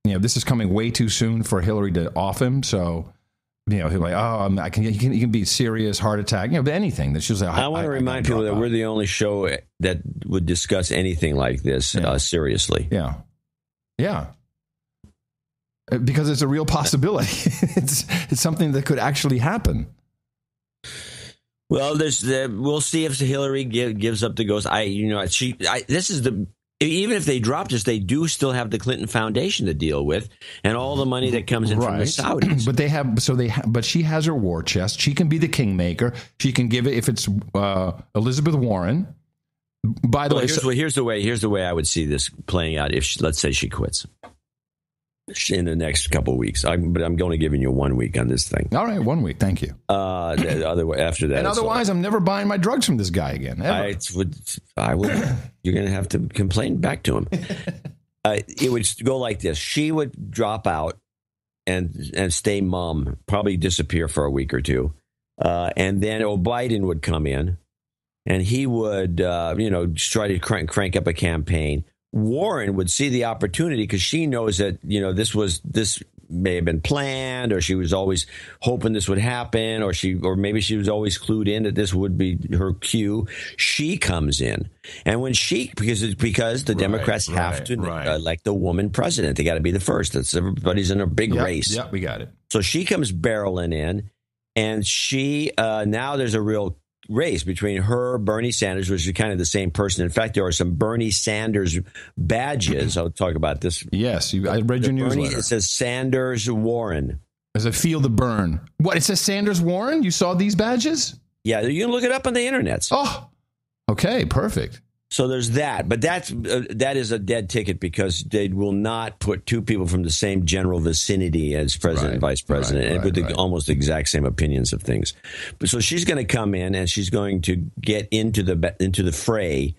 This is coming way too soon for Hillary to off him. So, he'll like, he can be serious heart attack. But anything that she's like. I want to remind people that we're the only show that would discuss anything like this seriously. Yeah. Yeah. Because it's a real possibility. It's something that could actually happen. Well, we'll see if Hillary gives up the ghost. Even if they drop this, they do still have the Clinton Foundation to deal with, and all the money that comes in from the Saudis. But she has her war chest. She can be the kingmaker. She can give it if it's Elizabeth Warren. By the way, here's the way I would see this playing out. If let's say she quits in the next couple of weeks, but I'm only giving you 1 week on this thing. All right, 1 week. Thank you. After that, and otherwise, I'm never buying my drugs from this guy again. Ever. I would. You're going to have to complain back to him. It would go like this: she would drop out and stay mum, probably disappear for a week or two, and then Biden would come in, and he would try to crank up a campaign. Warren would see the opportunity because she knows that, this may have been planned, or she was always hoping this would happen, or maybe she was always clued in that this would be her cue. She comes in, and when because the Democrats have to elect a woman president, they got to be the first. Everybody's in a big race. Yeah, we got it. So she comes barreling in, and she now there's a real race between her, Bernie Sanders, which is kind of the same person. In fact, there are some Bernie Sanders badges. I'll talk about this. Yes, I read your newsletter. It says Sanders Warren. Does it feel the burn? What, it says Sanders Warren? You saw these badges? Yeah, you can look it up on the internet. Oh, okay, perfect. So there's that, but that is a dead ticket because they will not put two people from the same general vicinity as president and vice president, with almost the exact same opinions of things. But so she's going to come in and she's going to get into the fray,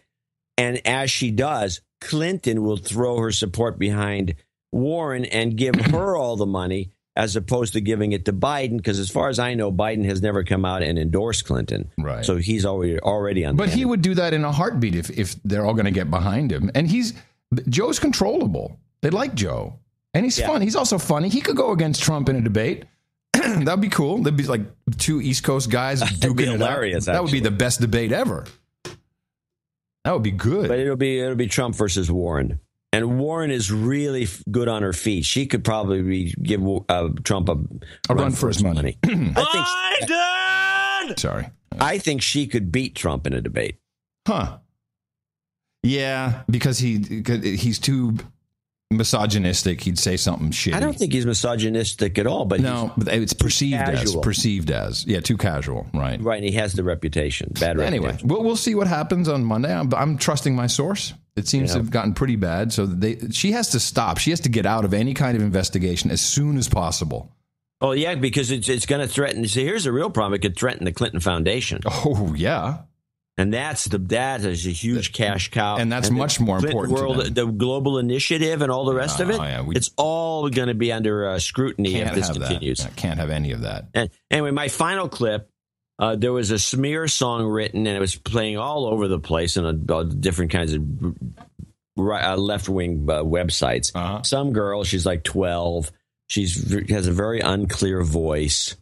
and as she does, Clinton will throw her support behind Warren and give her all the money, as opposed to giving it to Biden, because as far as I know, Biden has never come out and endorsed Clinton. Right. So he's already on. But he would do that in a heartbeat if they're all going to get behind him. And Joe's controllable. They like Joe. And he's fun. He's also funny. He could go against Trump in a debate. That'd be cool. There'd be like two East Coast guys duking it out. That would be the best debate ever. That would be good. But it'll be Trump versus Warren. And Warren is really good on her feet. She could probably give Trump a run for his money. Sorry. I think she could beat Trump in a debate. Huh. Yeah, because he's too misogynistic. He'd say something shitty. I don't think he's misogynistic at all. But it's perceived as. Yeah, too casual. Right. Right, and he has the reputation. Bad reputation. Anyway, we'll see what happens on Monday. I'm trusting my source. It seems to have gotten pretty bad. So she has to stop. She has to get out of any kind of investigation as soon as possible. Oh, yeah, because it's going to threaten. See, here's the real problem. It could threaten the Clinton Foundation. Oh, yeah. And that is a huge cash cow. And that's much more important to them. The global initiative and all the rest of it, it's all going to be under scrutiny if this continues. Can't have any of that. And anyway, my final clip. There was a smear song written, and it was playing all over the place on different kinds of left-wing websites. Uh-huh. Some girl, she's like 12. She has a very unclear voice,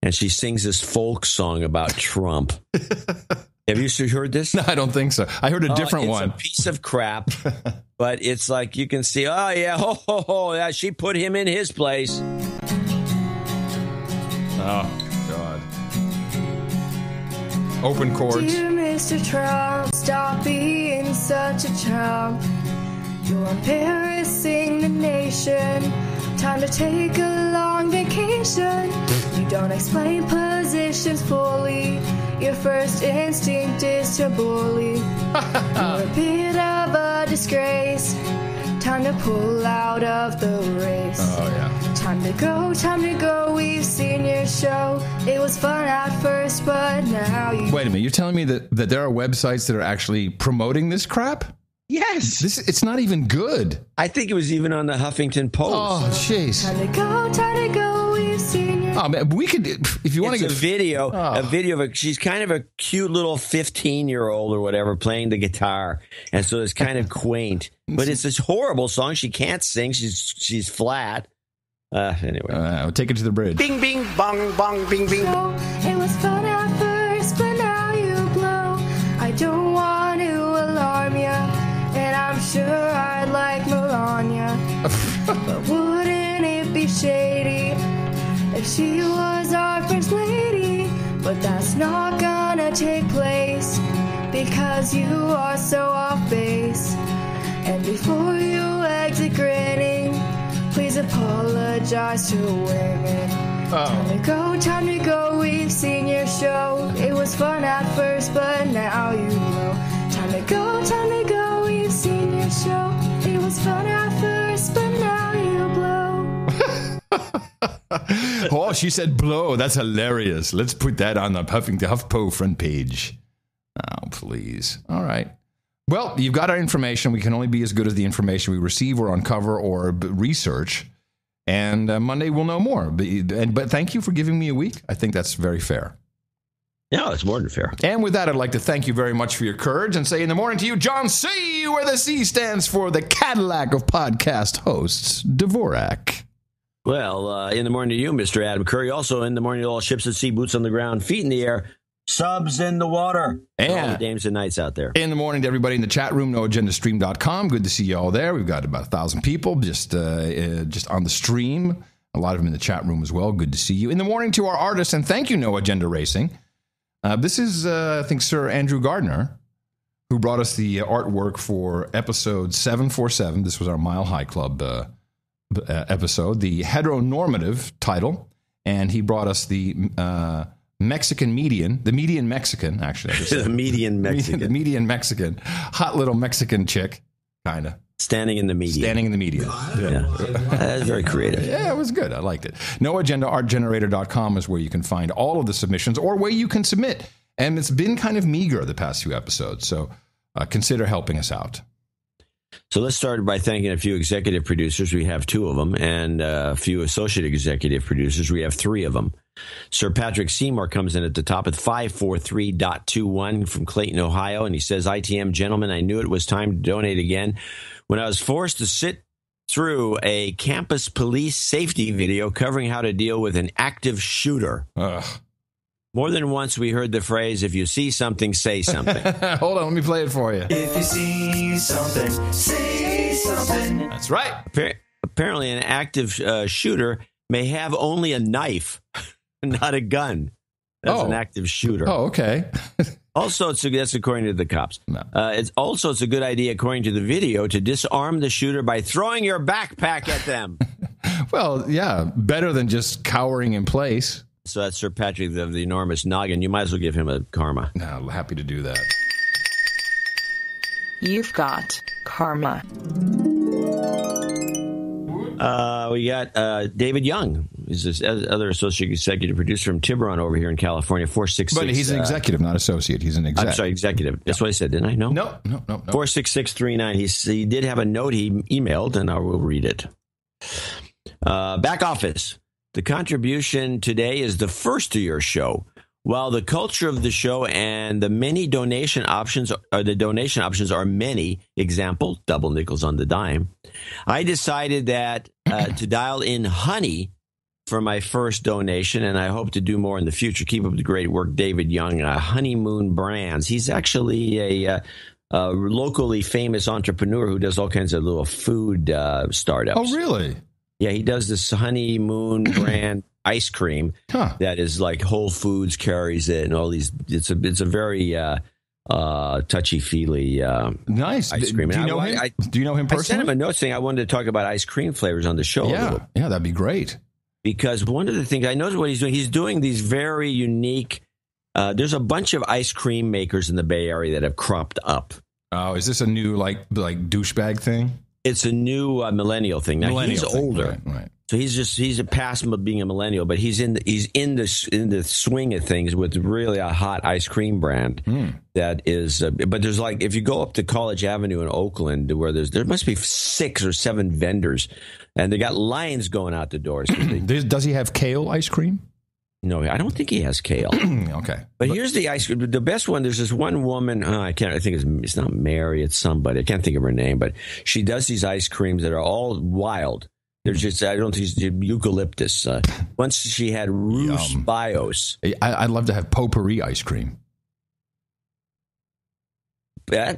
and she sings this folk song about Trump. Have you heard this? No, I don't think so. I heard a different one. It's a piece of crap, but it's like you can see, oh, yeah, yeah, she put him in his place. Oh. Open chords. Dear Mr. Trump, stop being such a chump. You're embarrassing the nation. Time to take a long vacation. You don't explain positions fully. Your first instinct is to bully. You're a bit of a disgrace. Time to pull out of the race. Oh, yeah. Time to go, we've seen your show. It was fun at first, but now you... Wait a minute, you're telling me that there are websites that are actually promoting this crap? Yes. It's not even good. I think it was even on the Huffington Post. Oh, jeez. Time to go, we've seen your... Oh, man, we could, if you want to get... a video of she's kind of a cute little 15-year-old or whatever playing the guitar. And so it's kind of quaint. But it's this horrible song. She can't sing. She's flat. Anyway. Take it to the bridge. Bing, bing, bong, bong, bing, bing. So, it was fun at first, but now you blow. I don't want to alarm you, and I'm sure I'd like Melania. But wouldn't it be shady if she was our first lady? But that's not gonna take place because you are so off base. And before you exit grinning, please apologize to women. Time to go, we've seen your show. It was fun at first, but now you blow. Time to go, we've seen your show. It was fun at first, but now you blow. Oh, she said blow. That's hilarious. Let's put that on the HuffPo front page. Oh, please. All right. Well, you've got our information. We can only be as good as the information we receive or uncover or research. And Monday we'll know more. But thank you for giving me a week. I think that's very fair. Yeah, it's more than fair. And with that, I'd like to thank you very much for your courage and say in the morning to you, John C., where the C stands for the Cadillac of podcast hosts, Dvorak. Well, in the morning to you, Mr. Adam Curry. Also in the morning to all ships at sea, boots on the ground, feet in the air, subs in the water. And all the dames and nights out there. In the morning to everybody in the chat room, noagendastream.com. Good to see you all there. We've got about 1,000 people just on the stream. A lot of them in the chat room as well. Good to see you. In the morning to our artists, and thank you, No Agenda Racing. This is, I think, Sir Andrew Gardner, who brought us the artwork for episode 747. This was our Mile High Club episode, the heteronormative title. And he brought us the Mexican median, the median Mexican, actually. The median Mexican. The median Mexican. Hot little Mexican chick, kind of. Standing in the median. Standing in the median. Yeah. That's very creative. Yeah, it was good. I liked it. NoAgendaArtGenerator.com is where you can find all of the submissions or where you can submit. And it's been kind of meager the past few episodes, so consider helping us out. So let's start by thanking a few executive producers. We have 2 of them, and a few associate executive producers. We have 3 of them. Sir Patrick Seymour comes in at the top at 543.21 from Clayton, Ohio, and he says, ITM, gentlemen, I knew it was time to donate again when I was forced to sit through a campus police safety video covering how to deal with an active shooter. Ugh. More than once, we heard the phrase, if you see something, say something. Hold on, let me play it for you. If you see something, say something. That's right. Apparently, an active shooter may have only a knife, not a gun. That's an active shooter. Oh, okay. Also, that's according to the cops. No. It's a good idea, according to the video, to disarm the shooter by throwing your backpack at them. Well, yeah, better than just cowering in place. So that's Sir Patrick of the enormous noggin. You might as well give him a karma. No, happy to do that. You've got karma. We got David Young. He's this other associate executive producer from Tiburon over here in California, 466. But he's an executive, not associate. He's an executive. I'm sorry, executive. That's what I said, didn't I? No? No. 46639. He did have a note he emailed, and I will read it. Back office. The contribution today is the first to your show. While the culture of the show and the many donation options are many, example, double nickels on the dime, I decided that to dial in honey for my first donation, and I hope to do more in the future. Keep up the great work, David Young, Honeymoon Brands. He's actually a locally famous entrepreneur who does all kinds of little food startups. Oh, really? Yeah, he does this Honeymoon brand ice cream that is like Whole Foods carries it and all these. It's a very touchy-feely nice ice cream. Do you know him? Do you know him personally? I sent him a note saying I wanted to talk about ice cream flavors on the show. Yeah, that'd be great. Because one of the things I noticed what he's doing these very unique. There's a bunch of ice cream makers in the Bay Area that have cropped up. Oh, is this a new like douchebag thing? It's a new millennial thing. Now he's older, right. So he's past being a millennial, but he's in the swing of things with really a hot ice cream brand that is. But there's like if you go up to College Avenue in Oakland, where there must be 6 or 7 vendors, and they got lines going out the doors. Does he have kale ice cream? No, I don't think he has kale. Okay. But here's the ice cream. The best one, there's this one woman, I think it's not Mary, it's somebody. I can't think of her name, but she does these ice creams that are all wild. They're just, I don't think it's eucalyptus. Once she had Rus Bios. I'd love to have potpourri ice cream.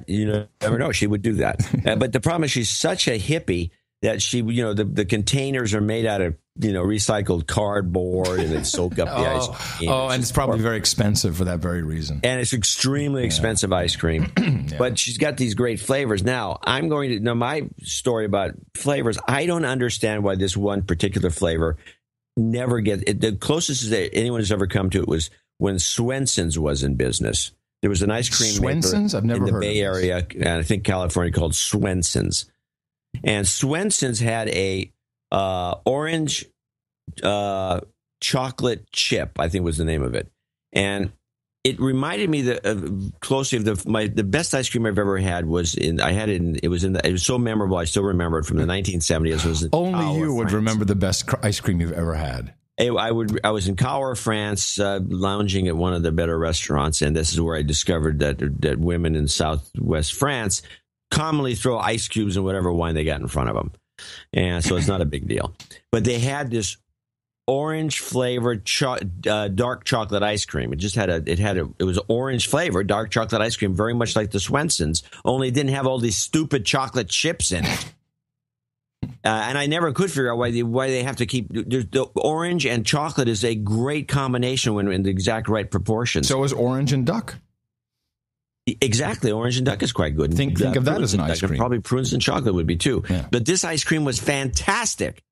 You never know. She would do that. But the problem is she's such a hippie that she, the containers are made out of, recycled cardboard and they soak up the ice cream. Oh, and it's probably very expensive for that very reason. And it's extremely expensive ice cream. Yeah. But she's got these great flavors. Now, I'm going to know my story about flavors. I don't understand why this one particular flavor never gets it. The closest that anyone has ever come to it was when Swenson's was in business. There was an ice cream Swenson's? I've never in the heard Bay Area, and I think California, called Swenson's. And Swenson's had a orange chocolate chip, I think was the name of it. And it reminded me closely of the best ice cream I've ever had was it was so memorable. I still remember it from the 1970s. It was Only you would remember the best ice cream you've ever had. I was in Cahors, France, lounging at one of the better restaurants, and this is where I discovered that women in Southwest France commonly throw ice cubes in whatever wine they got in front of them. And so it's not a big deal. But they had this orange flavored dark chocolate ice cream. It was orange flavored dark chocolate ice cream, very much like the Swenson's, only it didn't have all these stupid chocolate chips in it. And I never could figure out why they have to keep the orange and chocolate is a great combination when in the exact right proportions. So is orange and duck. Exactly. Orange and duck is quite good. Think of that as an ice cream. Probably prunes and chocolate would be too. Yeah. But this ice cream was fantastic.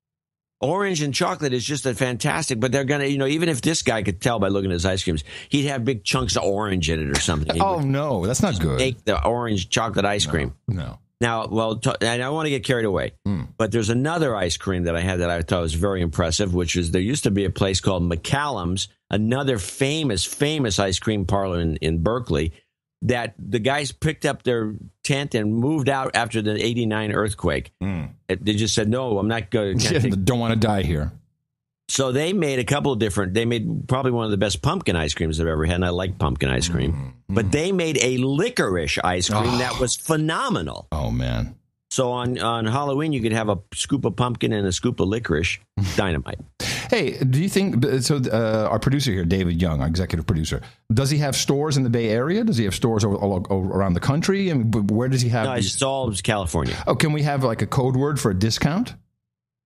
Orange and chocolate is just a fantastic, but they're going to, even if this guy could tell by looking at his ice creams, he'd have big chunks of orange in it or something. No, that's not good. Make the orange chocolate ice cream. No. Now, and I don't want to get carried away, but there's another ice cream that I had that I thought was very impressive, which is there used to be a place called McCallum's, another famous ice cream parlor in Berkeley, that the guys picked up their tent and moved out after the 89 earthquake. They just said, no, I'm not going to. Don't want to die here. So they made they made probably one of the best pumpkin ice creams I've ever had, and I like pumpkin ice cream. But they made a licorice ice cream that was phenomenal. Oh, man. So on Halloween, you could have a scoop of pumpkin and a scoop of licorice. Dynamite. Hey, do you think, our producer here, David Young, our executive producer, does he have stores in the Bay Area? Does he have stores all around the country? And where does he have? No, it's all California. Oh, can we have like a code word for a discount?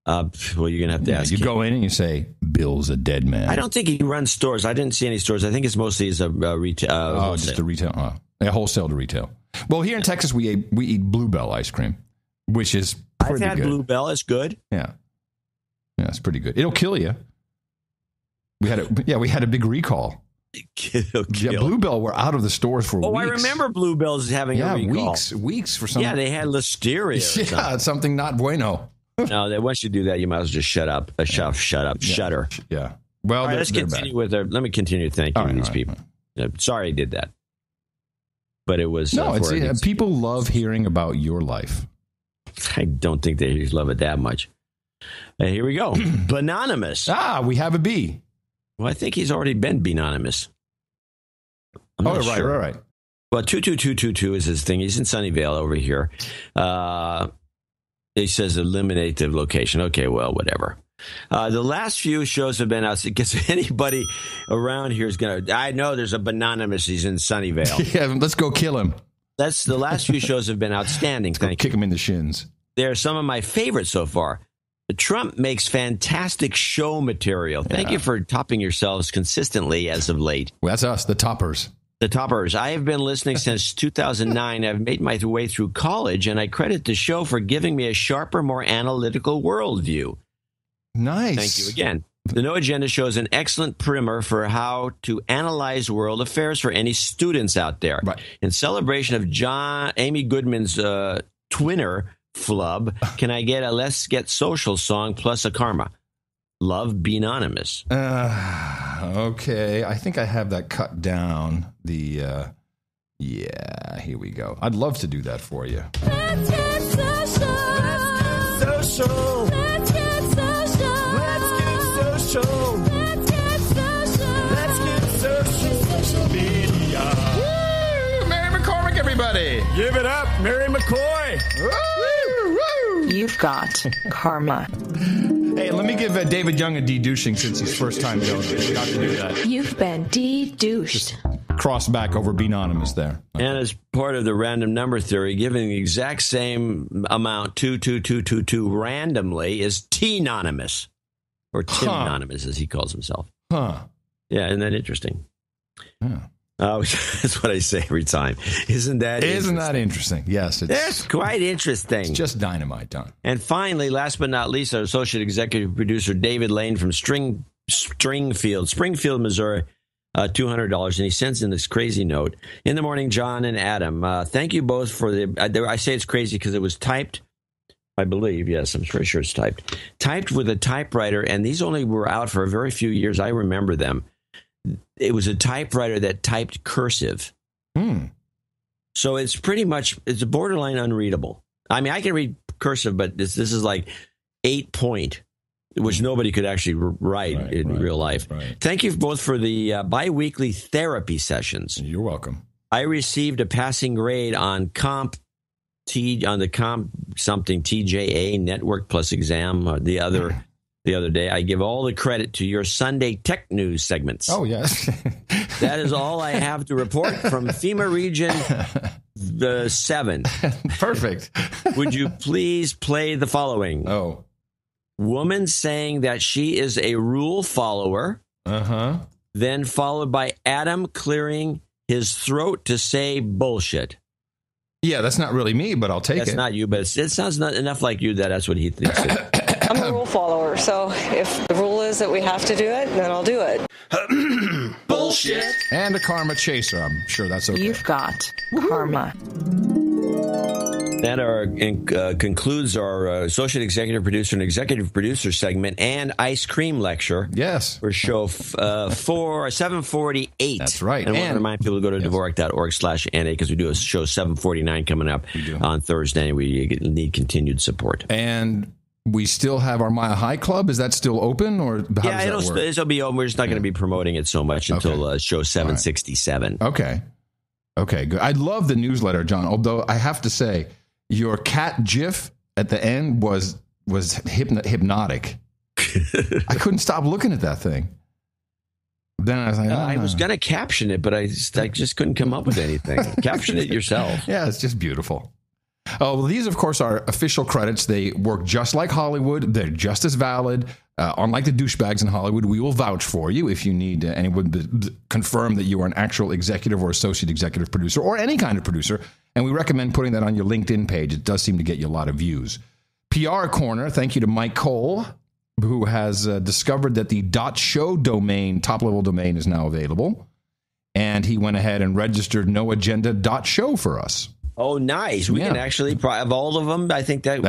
Well, you're going to have to ask. You go in and you say, Bill's a dead man. I don't think he runs stores. I didn't see any stores. I think it's mostly a retail. Just a retail. Wholesale to retail. Well, here in Texas, we eat Bluebell ice cream, which is pretty good. I've had Bluebell. It's good. Yeah, it's pretty good. It'll kill you. We had a big recall. Bluebell were out of the stores for weeks. Oh, I remember Bluebell's having a recall. Weeks for something. Yeah, they had listeria. Yeah, something not bueno. No, once you do that, you might as well just shut up. Shutter. Yeah. Well, let's continue with let me continue thanking these people. Sorry I did that. But it was... people love hearing about your life. I don't think they love it that much. Here we go. Benonymous. We have a B. Well, I think he's already been Benonymous. Right. Well, 22222 is his thing. He's in Sunnyvale over here. He says eliminate the location. Okay, well, whatever. The last few shows have been out. Because anybody around here is going to... I know there's a Benonymous. He's in Sunnyvale. Yeah, let's go kill him. The last few shows have been outstanding. Thank you. Kick him in the shins. They're some of my favorites so far. Trump makes fantastic show material. Thank you for topping yourselves consistently as of late. Well, that's us, the toppers. The toppers. I have been listening since 2009. I've made my way through college, and I credit the show for giving me a sharper, more analytical worldview. Nice. Thank you again. The No Agenda shows an excellent primer for how to analyze world affairs for any students out there. Right. In celebration of Amy Goodman's twinner flub, can I get a Let's Get Social song plus a karma? Love, Benonymous. Okay. I think I have that cut down. Here we go. I'd love to do that for you. Let's get social. Let's get social. Let's get social. Let's get social. Let's get social. Let's get social. Social media. Woo! Mary McCormick, everybody. Give it up, Mary McCoy. Woo! Woo! You've got karma. Hey, let me give David Young a de-douching since he's first time going. Got to do that. You've been de-douched. Cross back over Benonymous there. Okay. And as part of the random number theory, giving the exact same amount, 22222 randomly, is T-nonymous. Or Tim-nonymous, as he calls himself. Huh. Yeah, isn't that interesting? Yeah. That's what I say every time. Isn't that interesting? Yes. It's quite interesting. It's just dynamite, Don. And finally, last but not least, our associate executive producer, David Lane from Springfield, Missouri, $200. And he sends in this crazy note. In the morning, John and Adam, thank you both for I say it's crazy because it was typed, I believe. Yes, I'm pretty sure it's typed. Typed with a typewriter. And these only were out for a very few years. I remember them. It was a typewriter that typed cursive. So it's it's borderline unreadable. I mean, I can read cursive, but this is like 8-point, which nobody could actually write in real life. Right. Thank you both for the biweekly therapy sessions. You're welcome. I received a passing grade on the TJA Network Plus exam the other day. I give all the credit to your Sunday tech news segments. Oh, yes. That is all I have to report from FEMA Region 7. Perfect. Would you please play the following? Oh. Woman saying that she is a rule follower. Uh-huh. Then followed by Adam clearing his throat to say bullshit. Yeah, that's not really me, but I'll take it. That's not you, but it sounds not enough like you that that's what he thinks. I'm a rule follower, so if the rule is that we have to do it, then I'll do it. Bullshit. And a karma chaser. I'm sure that's okay. You've got karma. That concludes our associate executive producer and executive producer segment and ice cream lecture. Yes. For show 748. That's right. And I want to remind people to go to Dvorak.org/NA because we do a show 749 coming up on Thursday. And we need continued support. And we still have our Mile High Club. Is that still open? Or how does that work? It'll be open. We're just not going to be promoting it so much until show 767. Okay, good. I love the newsletter, John, although I have to say, your cat GIF at the end was hypnotic. I couldn't stop looking at that thing. Then I was like, I was going to caption it, but I just couldn't come up with anything. Caption it yourself. Yeah, it's just beautiful. Oh, well, these, of course, are official credits. They work just like Hollywood. They're just as valid. Unlike the douchebags in Hollywood, we will vouch for you if you need anyone to confirm that you are an actual executive or associate executive producer or any kind of producer. And we recommend putting that on your LinkedIn page. It does seem to get you a lot of views. PR Corner, thank you to Mike Cole, who has discovered that the .show domain, top-level domain, is now available. And he went ahead and registered noagenda.show for us. Oh, nice. We can actually, of all of them, I think that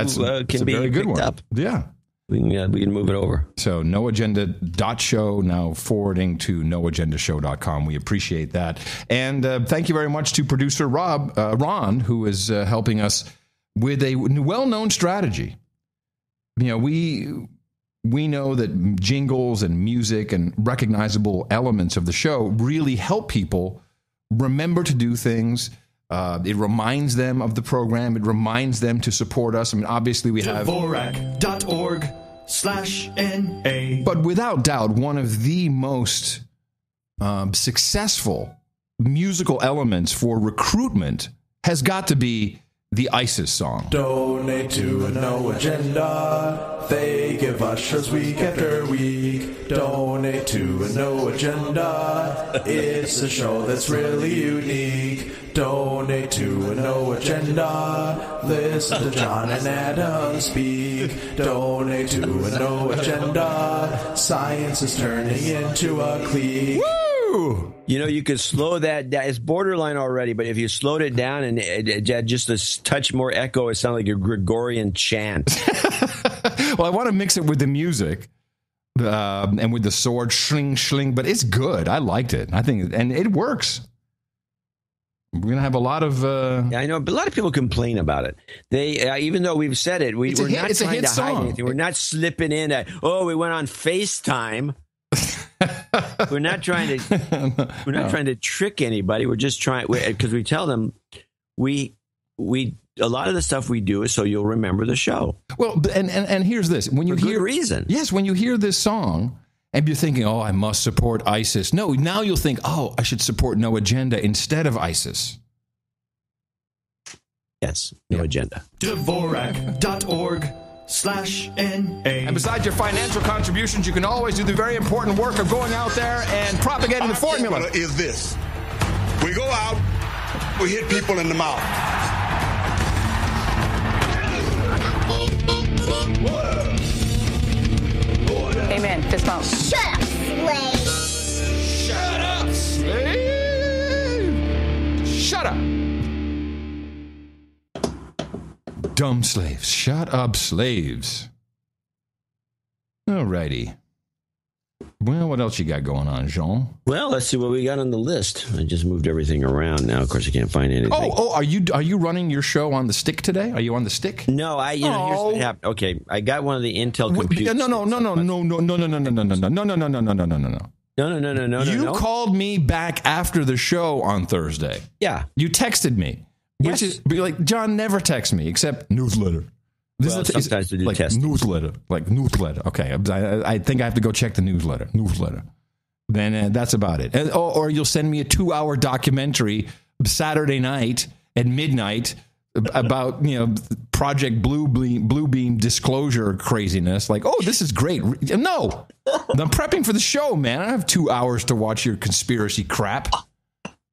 can be picked up. Yeah. We can move it over. So noagenda.show, now forwarding to noagendashow.com. We appreciate that. And thank you very much to producer Ron, who is helping us with a well-known strategy. You know, we know that jingles and music and recognizable elements of the show really help people remember to do things. It reminds them of the program. It reminds them to support us. I mean, obviously we have Dvorak.org/NA. But without doubt, one of the most successful musical elements for recruitment has got to be the ISIS song. Donate to a No Agenda. They give us shows week after week. Donate to a No Agenda. It's a show that's really unique. Donate to a No Agenda. Listen to John and Adam speak. Donate to a No Agenda. Science is turning into a clique. Woo! You know, you could slow that down. It's borderline already, but if you slowed it down and just a touch more echo, it sounded like a Gregorian chant. Well, I want to mix it with the music and with the sword, shling, shling, but it's good. I liked it. I think, and it works. We're going to have a lot of... Yeah, I know, but a lot of people complain about it. They, even though we've said it, we're not trying to hide anything. We're not slipping in at, we went on FaceTime. We're not trying to trick anybody. We're just trying, because we tell them a lot of the stuff we do is so you'll remember the show. Well, and here's this: when you hear reason, yes, when you hear this song and you're thinking, I must support ISIS. No, now you'll think, I should support No Agenda instead of ISIS. Yes, No Agenda. Dvorak.org/NA. And besides your financial contributions, you can always do the very important work of going out there and propagating the formula. Is this: we go out, we hit people in the mouth. Amen. Fist bump. Shut up, slave. Shut up, slave. Shut up. Dumb slaves. Shut up, slaves. All righty. Well, what else you got going on, Jean? Well, let's see what we got on the list. I just moved everything around now. Of course, I can't find anything. Are you running your show on the stick today? Are you on the stick? No, here's what happened. Okay, I got one of the Intel computers. No. You called me back after the show on Thursday. Yeah. You texted me. Which is like, John never texts me except newsletter. Sometimes we do like newsletter. Okay, I think I have to go check the newsletter. Then that's about it. Or you'll send me a 2-hour documentary Saturday night at midnight about Project Blue Beam disclosure craziness. Like, this is great. No, I'm prepping for the show, man. I don't have 2 hours to watch your conspiracy crap.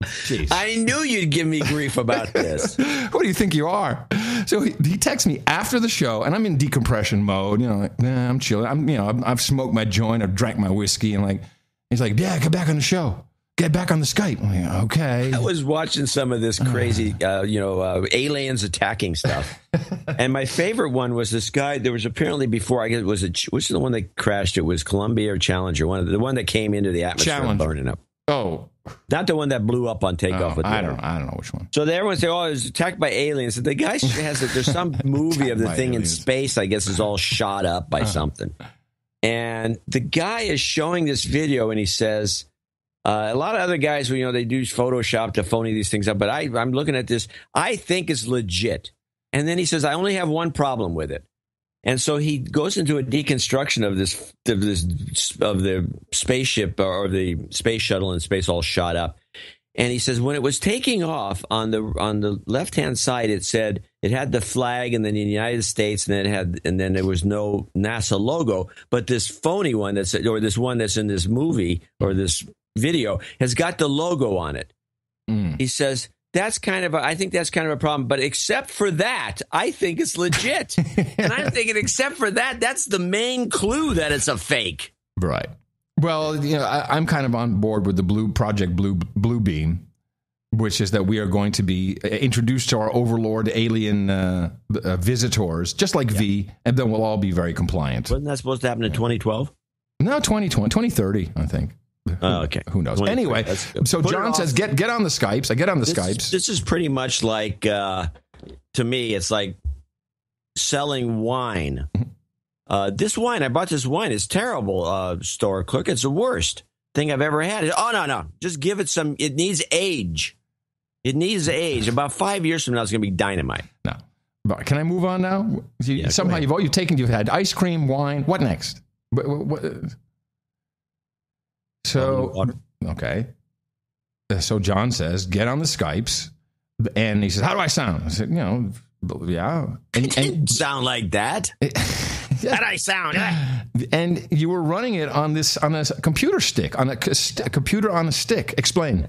Jeez. I knew you'd give me grief about this. What do you think you are? So he texts me after the show, and I'm in decompression mode. You know, like, nah, I'm chilling. I've smoked my joint, I've drank my whiskey, and like he's like, yeah, get back on the show. Get back on the Skype. I'm like, okay. I was watching some of this crazy, aliens attacking stuff. And my favorite one was this guy. There was apparently before, I guess, which was the one that crashed? It was Columbia or Challenger, the one that came into the atmosphere and burning up. Oh. Not the one that blew up on takeoff. I don't know which one. So everyone say, it was attacked by aliens. The guy there's some movie of the thing in space, I guess, is all shot up by something. And the guy is showing this video, and he says, a lot of other guys, they do Photoshop to phony these things up, but I'm looking at this. I think it's legit. And then he says, I only have one problem with it. And so he goes into a deconstruction of the spaceship or the space shuttle and space all shot up. And he says, when it was taking off on the left-hand side, it said it had the flag and then the United States, and then there was no NASA logo. But this phony one this one that's in this movie or this video has got the logo on it. He says, I think that's kind of a problem. But except for that, I think it's legit. And I'm thinking, except for that, that's the main clue that it's a fake. Right. Well, I'm kind of on board with the Project Blue Beam, which is that we are going to be introduced to our overlord alien visitors, just like V, and then we'll all be very compliant. Wasn't that supposed to happen in 2012? No, 2030, I think. Okay. Who knows? Anyway, so John says, get on the Skypes. I get on the Skypes. This is pretty much like, to me, it's like selling wine. This wine, I bought this wine. It's terrible, store clerk. It's the worst thing I've ever had. Oh, no. Just give it some. It needs age. It needs age. About 5 years from now, it's going to be dynamite. No. But can I move on now? Somehow you've had ice cream, wine. What next? What? So, okay. So John says, get on the Skypes. And he says, how do I sound? I said, yeah. And it didn't sound like that. How do I sound? And you were running it on a computer stick, on a computer on a stick. Explain.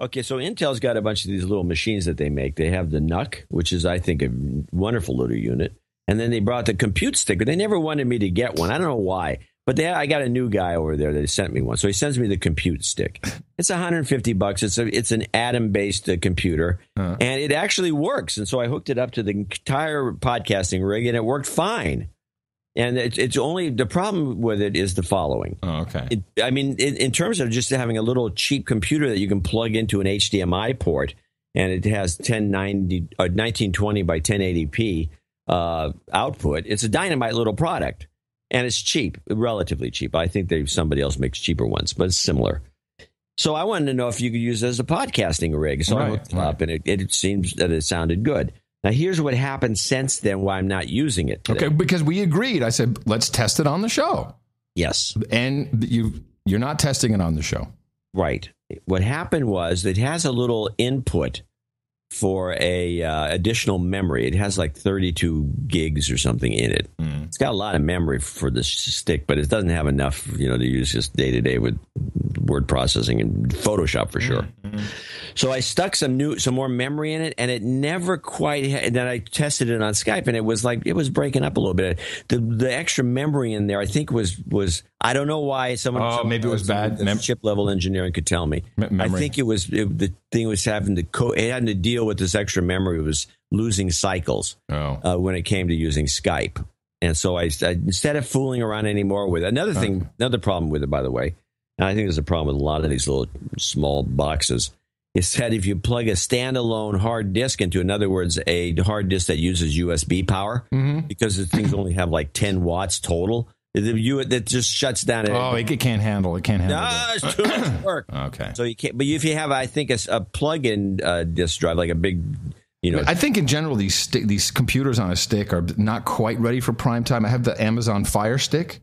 Okay, so Intel's got a bunch of these little machines that they make. They have the NUC, which is, I think, a wonderful little unit. And then they brought the compute stick, but they never wanted me to get one. I don't know why. But I got a new guy over there that sent me one. So he sends me the compute stick. It's $150. It's an Atom-based computer, and it actually works. And so I hooked it up to the entire podcasting rig, and it worked fine. And it's only the problem with it is the following. Oh, okay. In terms of just having a little cheap computer that you can plug into an HDMI port, and it has 1920 by 1080p output, it's a dynamite little product. And it's cheap, relatively cheap. I think somebody else makes cheaper ones, but it's similar. So I wanted to know if you could use it as a podcasting rig. So I looked it up, and it seems that it sounded good. Now, here's what happened since then why I'm not using it today. Okay, because we agreed. I said, let's test it on the show. Yes. And you're not testing it on the show. Right. What happened was it has a little input for a additional memory. It has like 32 gigs or something in it. It's got a lot of memory for the stick, but it doesn't have enough, to use just day to day with word processing and Photoshop for sure. So I stuck some more memory in it, and it never quite. And then I tested it on Skype, and it was breaking up a little bit. The extra memory in there, I think was I don't know why someone. Maybe it was bad. Chip level engineering could tell me. I think the thing was having to deal with this extra memory. Was losing cycles when it came to using Skype. And so I instead of fooling around anymore with another problem with it, by the way, and I think there's a problem with a lot of these little small boxes, is that if you plug a standalone hard disk into, in other words, a hard disk that uses USB power, because the things only have like 10 watts total, that just shuts down. It can't handle it. It's too much work. Okay. So you can't. But if you have, I think, a plug-in disk drive, like a big. I think in general these computers on a stick are not quite ready for prime time. I have the Amazon Fire Stick,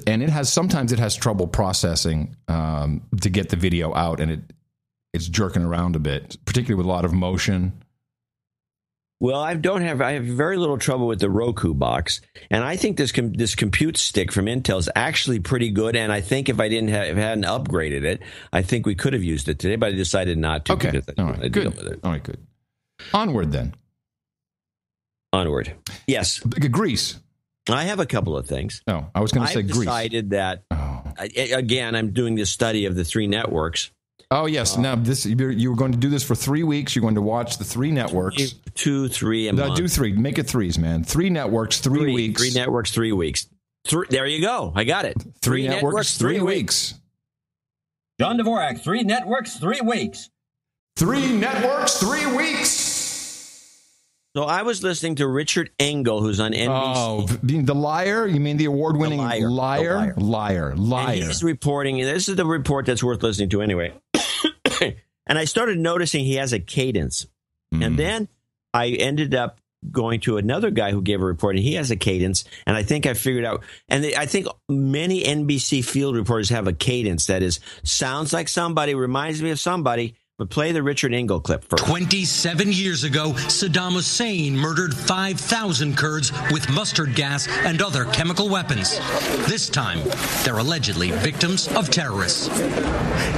and sometimes it has trouble processing to get the video out, and it's jerking around a bit, particularly with a lot of motion. Well, I have very little trouble with the Roku box, and I think this compute stick from Intel is actually pretty good. And I think if I hadn't upgraded it, I think we could have used it today, but I decided not to. Okay, all right, good. All right, good. Onward then. Onward. Yes. Greece. I have a couple of things. No, I was going to say Greece. I decided that, again, I'm doing this study of the 3 networks. Oh, yes. Now, you were going to do this for 3 weeks. You're going to watch the 3 networks. 2, 3 a month. Do 3. Make it 3s, man. 3 networks, 3 weeks. 3 networks, 3 weeks. There you go. I got it. 3 networks, 3 weeks. John Dvorak, 3 networks, 3 weeks. 3 networks, 3 weeks. So I was listening to Richard Engel, who's on NBC. Oh, the liar? You mean the award-winning liar? Liar. And he's reporting, and this is the report that's worth listening to anyway. And I started noticing he has a cadence. And then I ended up going to another guy who gave a report, and he has a cadence. And I think I figured out, and I think many NBC field reporters have a cadence that sounds like somebody, reminds me of somebody. But play the Richard Engel clip first. 27 years ago, Saddam Hussein murdered 5,000 Kurds with mustard gas and other chemical weapons. This time, they're allegedly victims of terrorists.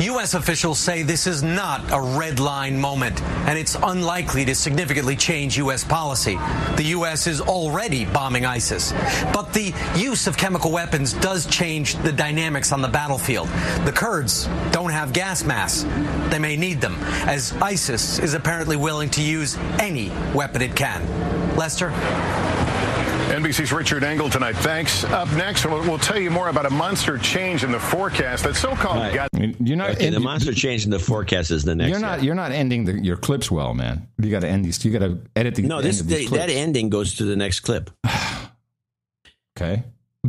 U.S. officials say this is not a red line moment, and it's unlikely to significantly change U.S. policy. The U.S. is already bombing ISIS. But the use of chemical weapons does change the dynamics on the battlefield. The Kurds don't have gas masks. They may need them, as ISIS is apparently willing to use any weapon it can. Lester? NBC's Richard Engel tonight. Thanks. Up next, we'll tell you more about a monster change in the forecast. That so-called the monster change in the forecast is the next. You're not ending your clips well, man. You got to end these. You got to edit the. No, that ending goes to the next clip. Okay,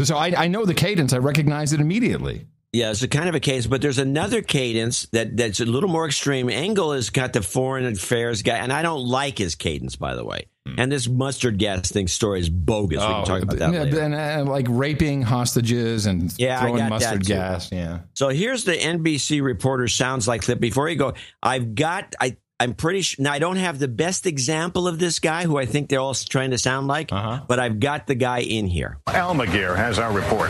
so I know the cadence. I recognize it immediately. Yeah, it's a kind of a case, but there's another cadence that's a little more extreme. Engel has got the foreign affairs guy, and I don't like his cadence, by the way. And this mustard gas thing story is bogus. We can talk about that later. And like raping hostages and throwing mustard gas. Yeah. So here's the NBC reporter sounds like clip. Before you go, I'm pretty sure. Now, I don't have the best example of this guy who I think they're all trying to sound like, but I've got the guy in here. Almaguer has our report.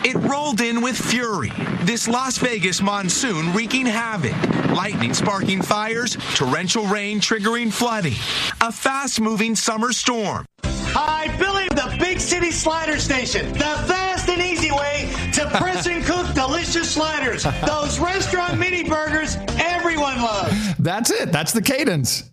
It rolled in with fury. This Las Vegas monsoon wreaking havoc. Lightning sparking fires, torrential rain triggering flooding. A fast-moving summer storm. Hi, Billy, the Big City Slider Station. The fast and easy way to press and cook delicious sliders. Those restaurant mini burgers everyone loves. That's it. That's the cadence.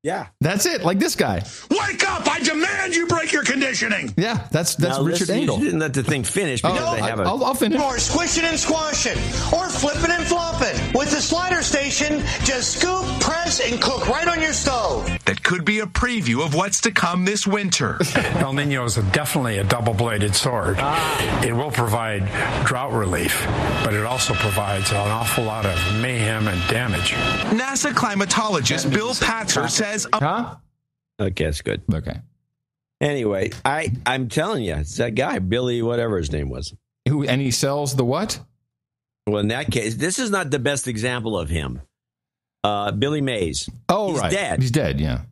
Yeah. That's it. Like this guy. Wake up! I demand you break your conditioning. Yeah, that's Richard Engel. You didn't let the thing finish because they have I'll finish. Or squishing and squashing. Or flipping and flopping. With the Slider Station, just scoop, press, and cook right on your stove. That could be a preview of what's to come this winter. El Nino is definitely a double-bladed sword. It will provide drought relief, but it also provides an awful lot of mayhem and damage. NASA climatologist Bill Patzer says... Okay, that's good. Okay. Anyway, I'm telling you, it's that guy, Billy, whatever his name was. And he sells the what? Well, in that case, this is not the best example of him. Billy Mays. Oh, He's right. dead. He's dead, yeah.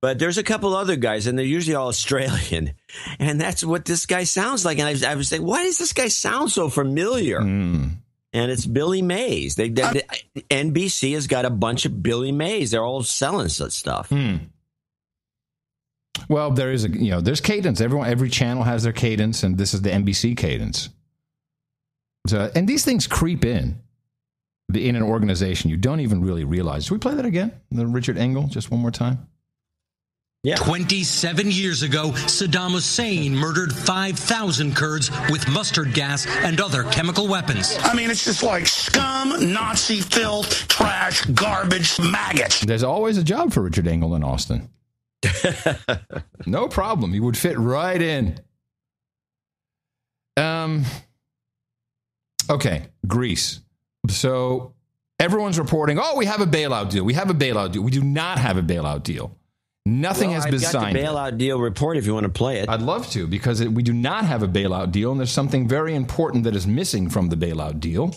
But there's a couple other guys, and they're usually all Australian. And that's what this guy sounds like. And I was saying, why does this guy sound so familiar? And it's Billy Mays. NBC has got a bunch of Billy Mays. They're all selling such stuff. Well, there's cadence. Every channel has their cadence, and this is the NBC cadence. So, and these things creep in an organization. You don't even really realize. Should we play that again? The Richard Engel, just one more time. Yeah. 27 years ago, Saddam Hussein murdered 5,000 Kurds with mustard gas and other chemical weapons. I mean, it's just like scum, Nazi filth, trash, garbage, maggots. There's always a job for Richard Engel in Austin. No problem. He would fit right in. Okay, Greece. So everyone's reporting, we have a bailout deal. We have a bailout deal. We do not have a bailout deal. Nothing has been signed. I've got the bailout deal report if you want to play it. I'd love to, because we do not have a bailout deal, and there's something very important that is missing from the bailout deal.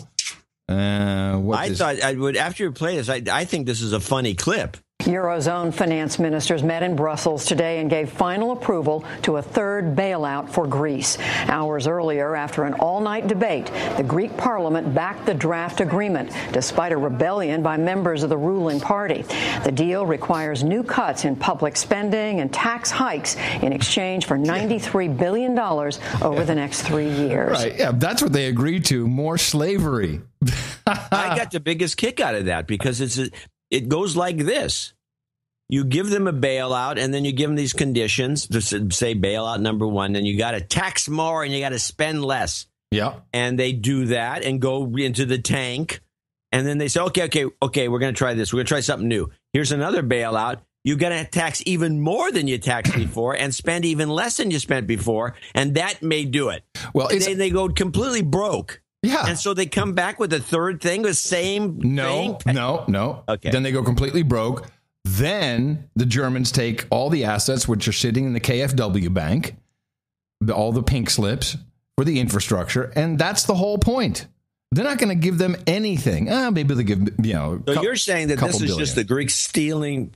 I thought I would, after you play this, I think this is a funny clip. Eurozone finance ministers met in Brussels today and gave final approval to a third bailout for Greece. Hours earlier, after an all-night debate, the Greek parliament backed the draft agreement, despite a rebellion by members of the ruling party. The deal requires new cuts in public spending and tax hikes in exchange for $93 billion over the next 3 years. Right, yeah, that's what they agreed to, more slavery. I got the biggest kick out of that because it goes like this. You give them a bailout, and then you give them these conditions to say bailout number one, and you got to tax more and you got to spend less. Yeah. And they do that and go into the tank. And then they say, okay, we're going to try this. We're going to try something new. Here's another bailout. You're going to tax even more than you taxed before and spend even less than you spent before. And that may do it. Well, they go completely broke. Yeah. And so they come back with a third thing, the same thing. No. Okay. Then they go completely broke. Then the Germans take all the assets which are sitting in the KfW bank, all the pink slips for the infrastructure, and that's the whole point. They're not going to give them anything. Maybe they'll give, So you're saying that this is just the Greeks stealing,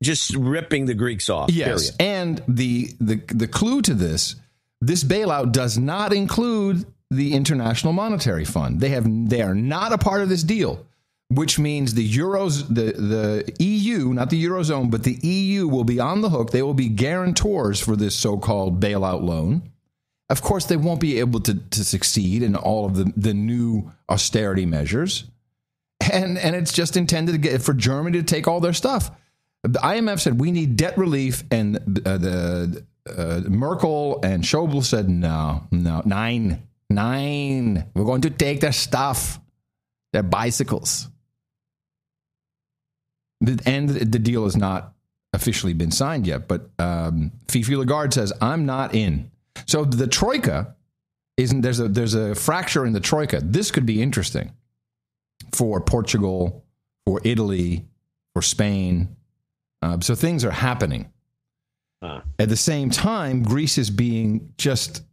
just ripping the Greeks off. Yes. Period. And the clue to this bailout does not include the International Monetary Fund. They are not a part of this deal, which means the EU, not the Eurozone, but the EU will be on the hook. They will be guarantors for this so-called bailout loan. Of course, they won't be able to succeed in all of the new austerity measures. And it's just intended for Germany to take all their stuff. The IMF said we need debt relief, and Merkel and Schäuble said no, nine. We're going to take their stuff, their bicycles. And the deal has not officially been signed yet, but Fifi Lagarde says, I'm not in. So the Troika there's a fracture in the Troika. This could be interesting for Portugal, for Italy, for Spain. So things are happening. At the same time, Greece is being just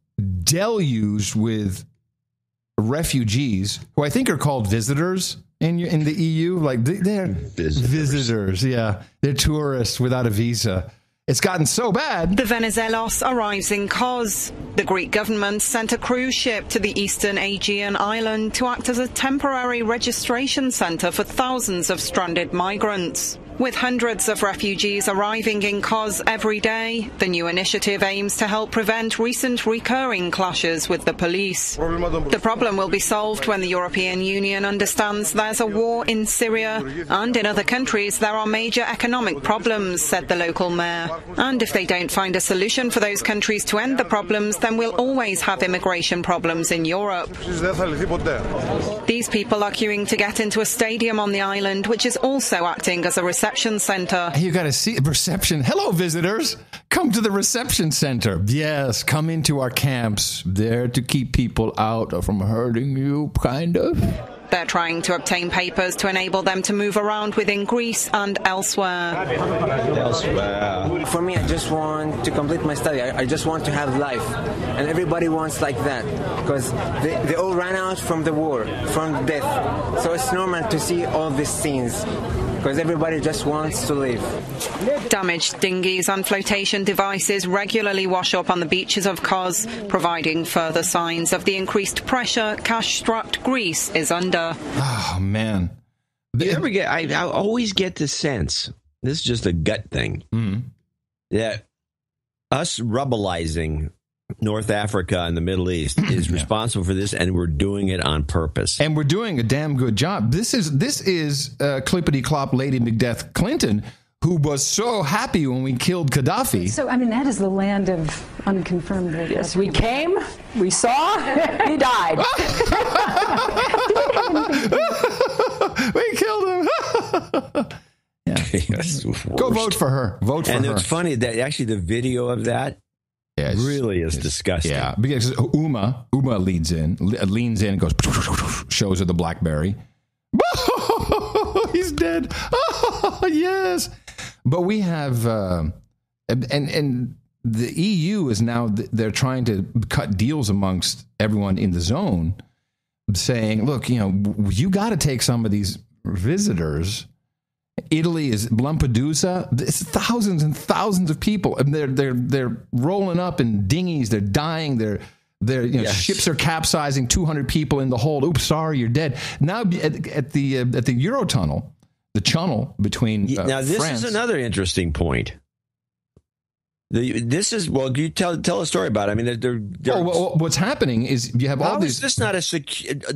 deluged with refugees who I think are called visitors in the EU. Like they're visitors. Yeah, they're tourists without a visa. It's gotten so bad. The Venizelos arrives in Kos. The Greek government sent a cruise ship to the eastern Aegean island to act as a temporary registration centre for thousands of stranded migrants. With hundreds of refugees arriving in Kos every day, the new initiative aims to help prevent recent recurring clashes with the police. The problem will be solved when the European Union understands there's a war in Syria, and in other countries there are major economic problems, said the local mayor. And if they don't find a solution for those countries to end the problems, then we'll always have immigration problems in Europe. These people are queuing to get into a stadium on the island, which is also acting as a reception center. You got to see reception. Hello, visitors. Come to the reception center. Yes, come into our camps. There to keep people out from hurting you, kind of. They're trying to obtain papers to enable them to move around within Greece and elsewhere. For me, I just want to complete my study. I just want to have life. And everybody wants like that. Because they all ran out from the war, from death. So it's normal to see all these scenes. Because everybody just wants to live. Damaged dinghies and flotation devices regularly wash up on the beaches of Kos, providing further signs of the increased pressure cash-strapped Greece is under. Oh, man. You ever get? I always get the sense, this is just a gut thing, that us rubbleizing North Africa and the Middle East is responsible for this, and we're doing it on purpose. And we're doing a damn good job. This is clippity-clop Lady Macbeth Clinton, who was so happy when we killed Gaddafi. So, I mean, that is the land of unconfirmed. Yes, we came, we saw, he died. We killed him. Go vote for her. Vote for her. And it's funny that actually the video of that really is disgusting. Yeah, because Uma leans in and goes, shows her the BlackBerry. He's dead. Oh, yes. But we have, and the EU is now, they're trying to cut deals amongst everyone in the zone, saying, look, you got to take some of these visitors Italy is Lampedusa. It's thousands and thousands of people, and they're rolling up in dinghies. They're dying. Ships are capsizing. 200 people in the hold. Oops, sorry, you're dead. Now at the Eurotunnel, the channel between now this France. is another interesting point. You tell a story about it. I mean, what's happening is you have all these. How is this not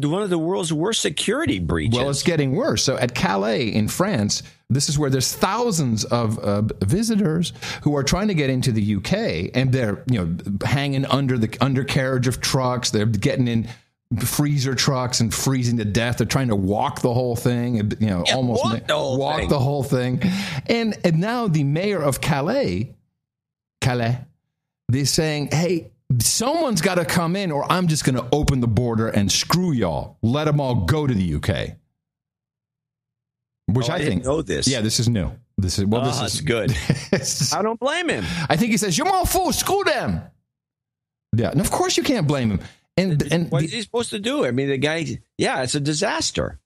one of the world's worst security breaches? Well, it's getting worse. So at Calais in France, this is where there's thousands of visitors who are trying to get into the UK, and they're hanging under the undercarriage of trucks. They're getting in freezer trucks and freezing to death. They're trying to walk the whole thing, walk the whole thing. And now the mayor of Calais, they're saying, hey, someone's got to come in or I'm just going to open the border and screw y'all. Let them all go to the UK. Which I think, didn't know this. Yeah, this is new. This is good. I don't blame him. I think he says, you're all fools, screw them. Yeah, and of course you can't blame him. And what is he supposed to do? I mean, the guy, it's a disaster.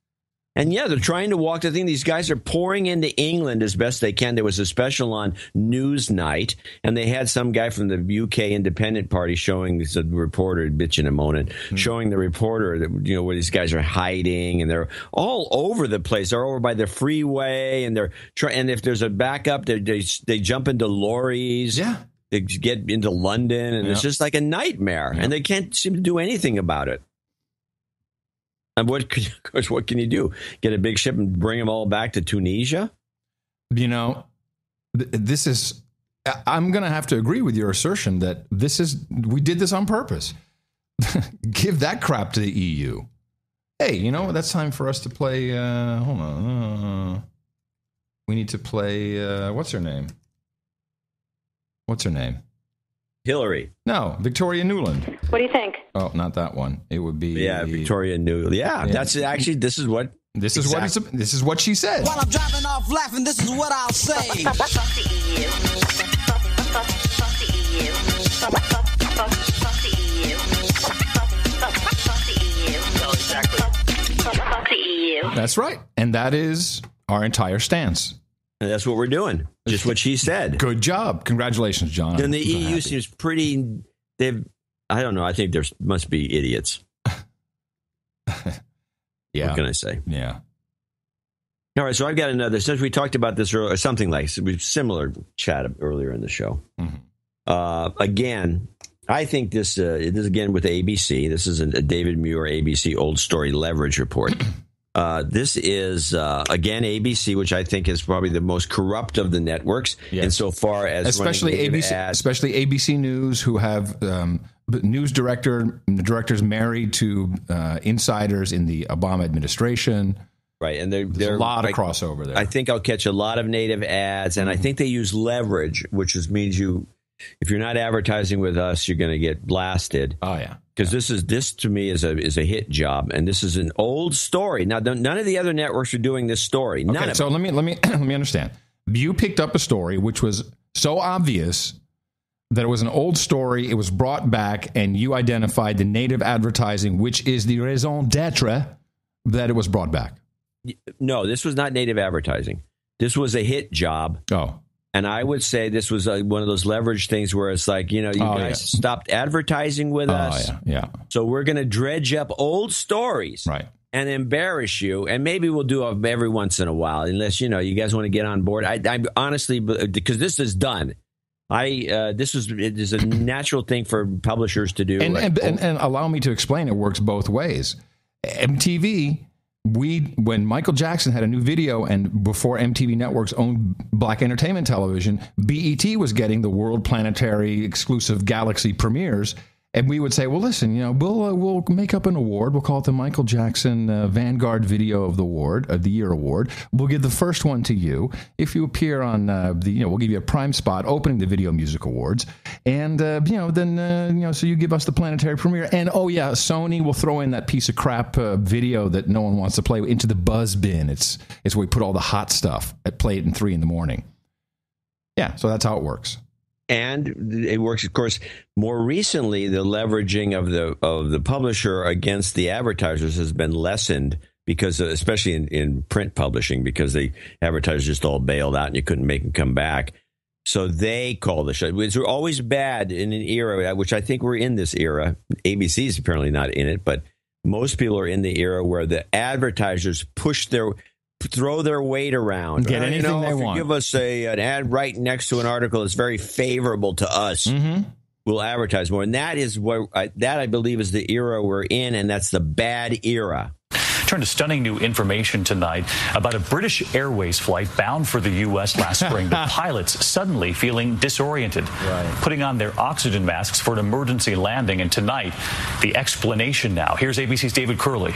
And they're trying to walk the thing. These guys are pouring into England as best they can. There was a special on Newsnight, and they had some guy from the UK Independent Party showing the reporter, bitching and moaning, showing the reporter that where these guys are hiding, and they're all over the place. They're over by the freeway, and and if there's a backup, they jump into lorries. Yeah. They get into London, and it's just like a nightmare, and they can't seem to do anything about it. And what can you do? Get a big ship and bring them all back to Tunisia? This is. I'm going to have to agree with your assertion that we did this on purpose. Give that crap to the EU. Hey, that's time for us to play. Hold on. We need to play. What's her name? Hillary. No, Victoria Nuland. What do you think? Oh, not that one. It would be Victoria Nuland. Yeah, that's actually this is what she said. While I'm driving off laughing, this is what I'll say. Fuck the EU. Fuck the EU. Fuck the EU. Fuck the EU. No, exactly. Fuck the EU. That's right, and that is our entire stance. And that's what we're doing. Just what she said. Good job. Congratulations, John. And the EU seems pretty. I don't know. I think there must be idiots. Yeah. What can I say? Yeah. All right. So I've got another. Since we talked about this earlier, something like similar chat earlier in the show. Mm-hmm. Again, I think this again with ABC. This is a David Muir ABC old story leverage report. This is, again, ABC, which I think is probably the most corrupt of the networks insofar as especially ABC News, who have news directors married to insiders in the Obama administration. Right, and there's a lot of crossover there. I think I'll catch a lot of native ads, and I think they use leverage, which means if you're not advertising with us, you're going to get blasted. Oh yeah. Because this to me is a hit job, and this is an old story. Now, none of the other networks are doing this story. None of them. let me understand. You picked up a story which was so obvious that it was an old story. It was brought back, and you identified the native advertising, which is the raison d'être that it was brought back. No, this was not native advertising. This was a hit job. Oh. And I would say this was one of those leverage things where it's like, you guys stopped advertising with us. Yeah. So we're going to dredge up old stories and embarrass you. And maybe we'll do it every once in a while, unless, you guys want to get on board. I honestly, because this is done. It is a natural thing for publishers to do. And allow me to explain, it works both ways. MTV... when Michael Jackson had a new video, and before MTV Networks owned Black Entertainment Television, BET was getting the World Planetary exclusive Galaxy premieres. And we would say, well, listen, we'll make up an award. We'll call it the Michael Jackson Vanguard Video of the Year Award. We'll give the first one to you. If you appear on we'll give you a prime spot opening the Video Music Awards. And, so you give us the planetary premiere. And, Sony will throw in that piece of crap video that no one wants to play into the buzz bin. It's where we put all the hot stuff at play it in 3 a.m. Yeah, so that's how it works. And it works, of course, more recently, the leveraging of the publisher against the advertisers has been lessened because especially in print publishing, because the advertisers just all bailed out and you couldn't make them come back. So they call the show. It was always bad in an era, which I think we're in this era. ABC is apparently not in it, but most people are in the era where the advertisers throw their weight around. Get anything they want. Give us an ad right next to an article that's very favorable to us. We'll advertise more. And that is I believe is the era we're in, and that's the bad era. Turn to stunning new information tonight about a British Airways flight bound for the U.S. last spring. The pilots suddenly feeling disoriented, putting on their oxygen masks for an emergency landing. And tonight, the explanation now. Here's ABC's David Curley.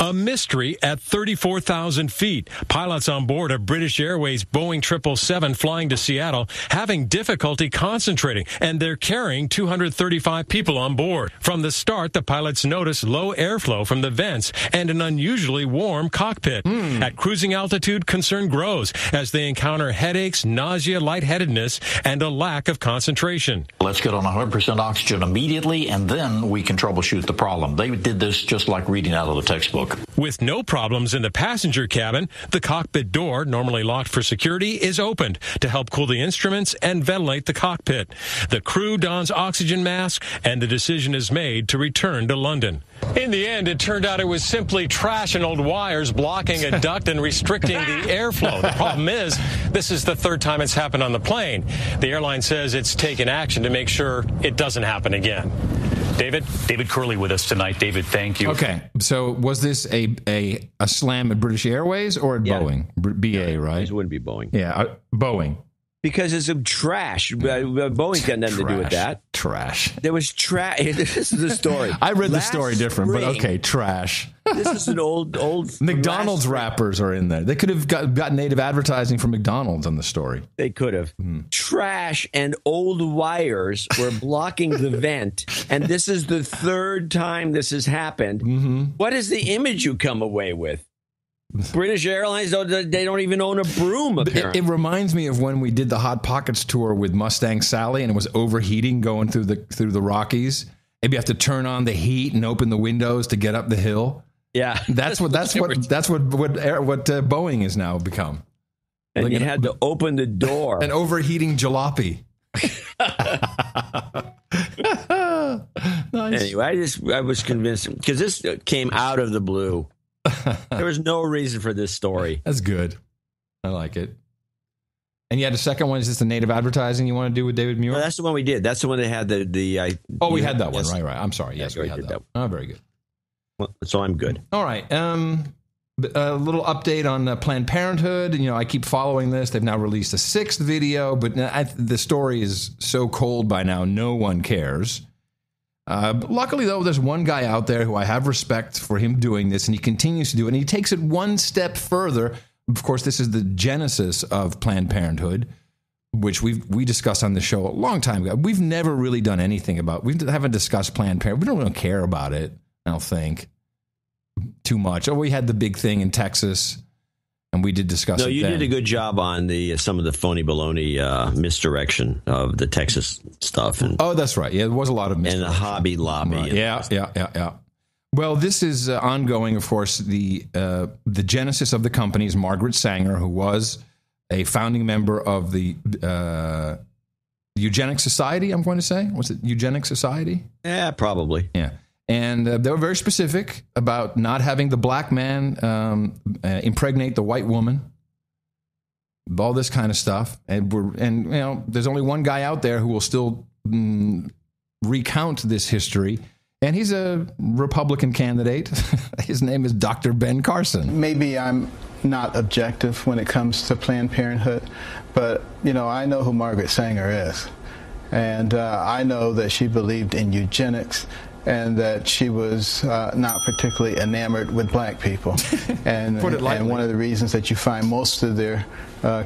A mystery at 34,000 feet. Pilots on board a British Airways Boeing 777 flying to Seattle having difficulty concentrating, and they're carrying 235 people on board. From the start, the pilots noticed low airflow from the vents and an unusually warm cockpit. At cruising altitude, concern grows as they encounter headaches, nausea, lightheadedness, and a lack of concentration. Let's get on 100% oxygen immediately, and then we can troubleshoot the problem. They did this just like reading out of the textbook. With no problems in the passenger cabin, the cockpit door, normally locked for security, is opened to help cool the instruments and ventilate the cockpit. The crew dons oxygen masks, and the decision is made to return to London. In the end, it turned out it was simply trash and old wires blocking a duct and restricting the airflow. The problem is, this is the third time it's happened on the plane. The airline says it's taken action to make sure it doesn't happen again. David Curley with us tonight. David, thank you. Okay, so was this a slam at British Airways or at Boeing? BA, right? It wouldn't be Boeing. Yeah, Boeing. Because it's a trash. Boeing's got nothing to do with that. Trash. There was trash. This is the story. I read the story different, but okay, trash. This is an old McDonald's wrappers are in there. They could have got native advertising from McDonald's on the story. They could have. Trash and old wires were blocking the vent, and this is the third time this has happened. What is the image you come away with? British Airlines, they don't even own a broom, apparently. It reminds me of when we did the Hot Pockets tour with Mustang Sally, and it was overheating going through the Rockies. Maybe you have to turn on the heat and open the windows to get up the hill. Yeah, that's what Boeing has now become. And you had to open the door. An overheating jalopy. Nice. Anyway, I was convinced because this came out of the blue. There was no reason for this story. That's good. I like it. And you had a second one. Is this the native advertising you want to do with David Muir? No, that's the one we did. That's the one that had the we had that one. Right. I'm sorry. Yes, we had that. Oh, very good. Well, so I'm good. All right. A little update on Planned Parenthood. You know, I keep following this. They've now released a 6th video, but the story is so cold by now, no one cares. Luckily, though, there's one guy out there who I have respect for him doing this, and he continues to do it, and he takes it one step further. Of course, this is the genesis of Planned Parenthood, which we discussed on the show a long time ago. We've never really done anything about it. We haven't discussed Planned Parenthood. We don't really care about it, I don't think, too much. Oh, we had the big thing in Texas, and we did discuss it then. No, you did a good job on some of the phony baloney misdirection of the Texas stuff. That's right. Yeah, there was a lot of misdirection. And the Hobby Lobby. Right. Yeah. Well, this is ongoing, of course. The genesis of the company is Margaret Sanger, who was a founding member of the Eugenics Society, I'm going to say. Was it Eugenics Society? Yeah, probably. Yeah. And they were very specific about not having the black man impregnate the white woman, all this kind of stuff. And you know, there's only one guy out there who will still recount this history, and he's a Republican candidate. His name is Dr. Ben Carson. Maybe I'm not objective when it comes to Planned Parenthood, but you know, I know who Margaret Sanger is, and I know that she believed in eugenics, and that she was not particularly enamored with black people. And one of the reasons that you find most of their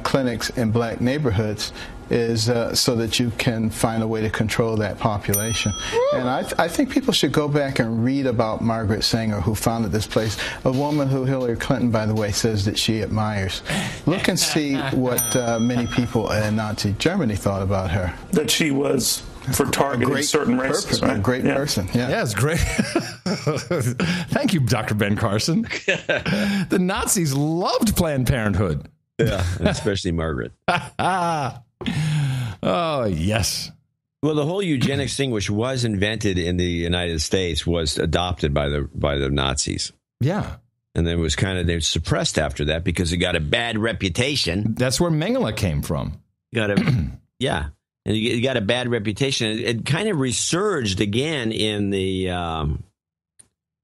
clinics in black neighborhoods is so that you can find a way to control that population. And I think people should go back and read about Margaret Sanger, who founded this place, a woman who Hillary Clinton, by the way, says that she admires. Look and see what many people in Nazi Germany thought about her. That she was for targeting certain races. Right? A great person. Yeah, it's great. Thank you, Dr. Ben Carson. The Nazis loved Planned Parenthood. Yeah, especially Margaret. Oh, yes. Well, the whole eugenics thing, which was invented in the United States, was adopted by the Nazis. Yeah. And then it was they were suppressed after that because it got a bad reputation. That's where Mengele came from. Yeah. And you got a bad reputation. It kind of resurged again in the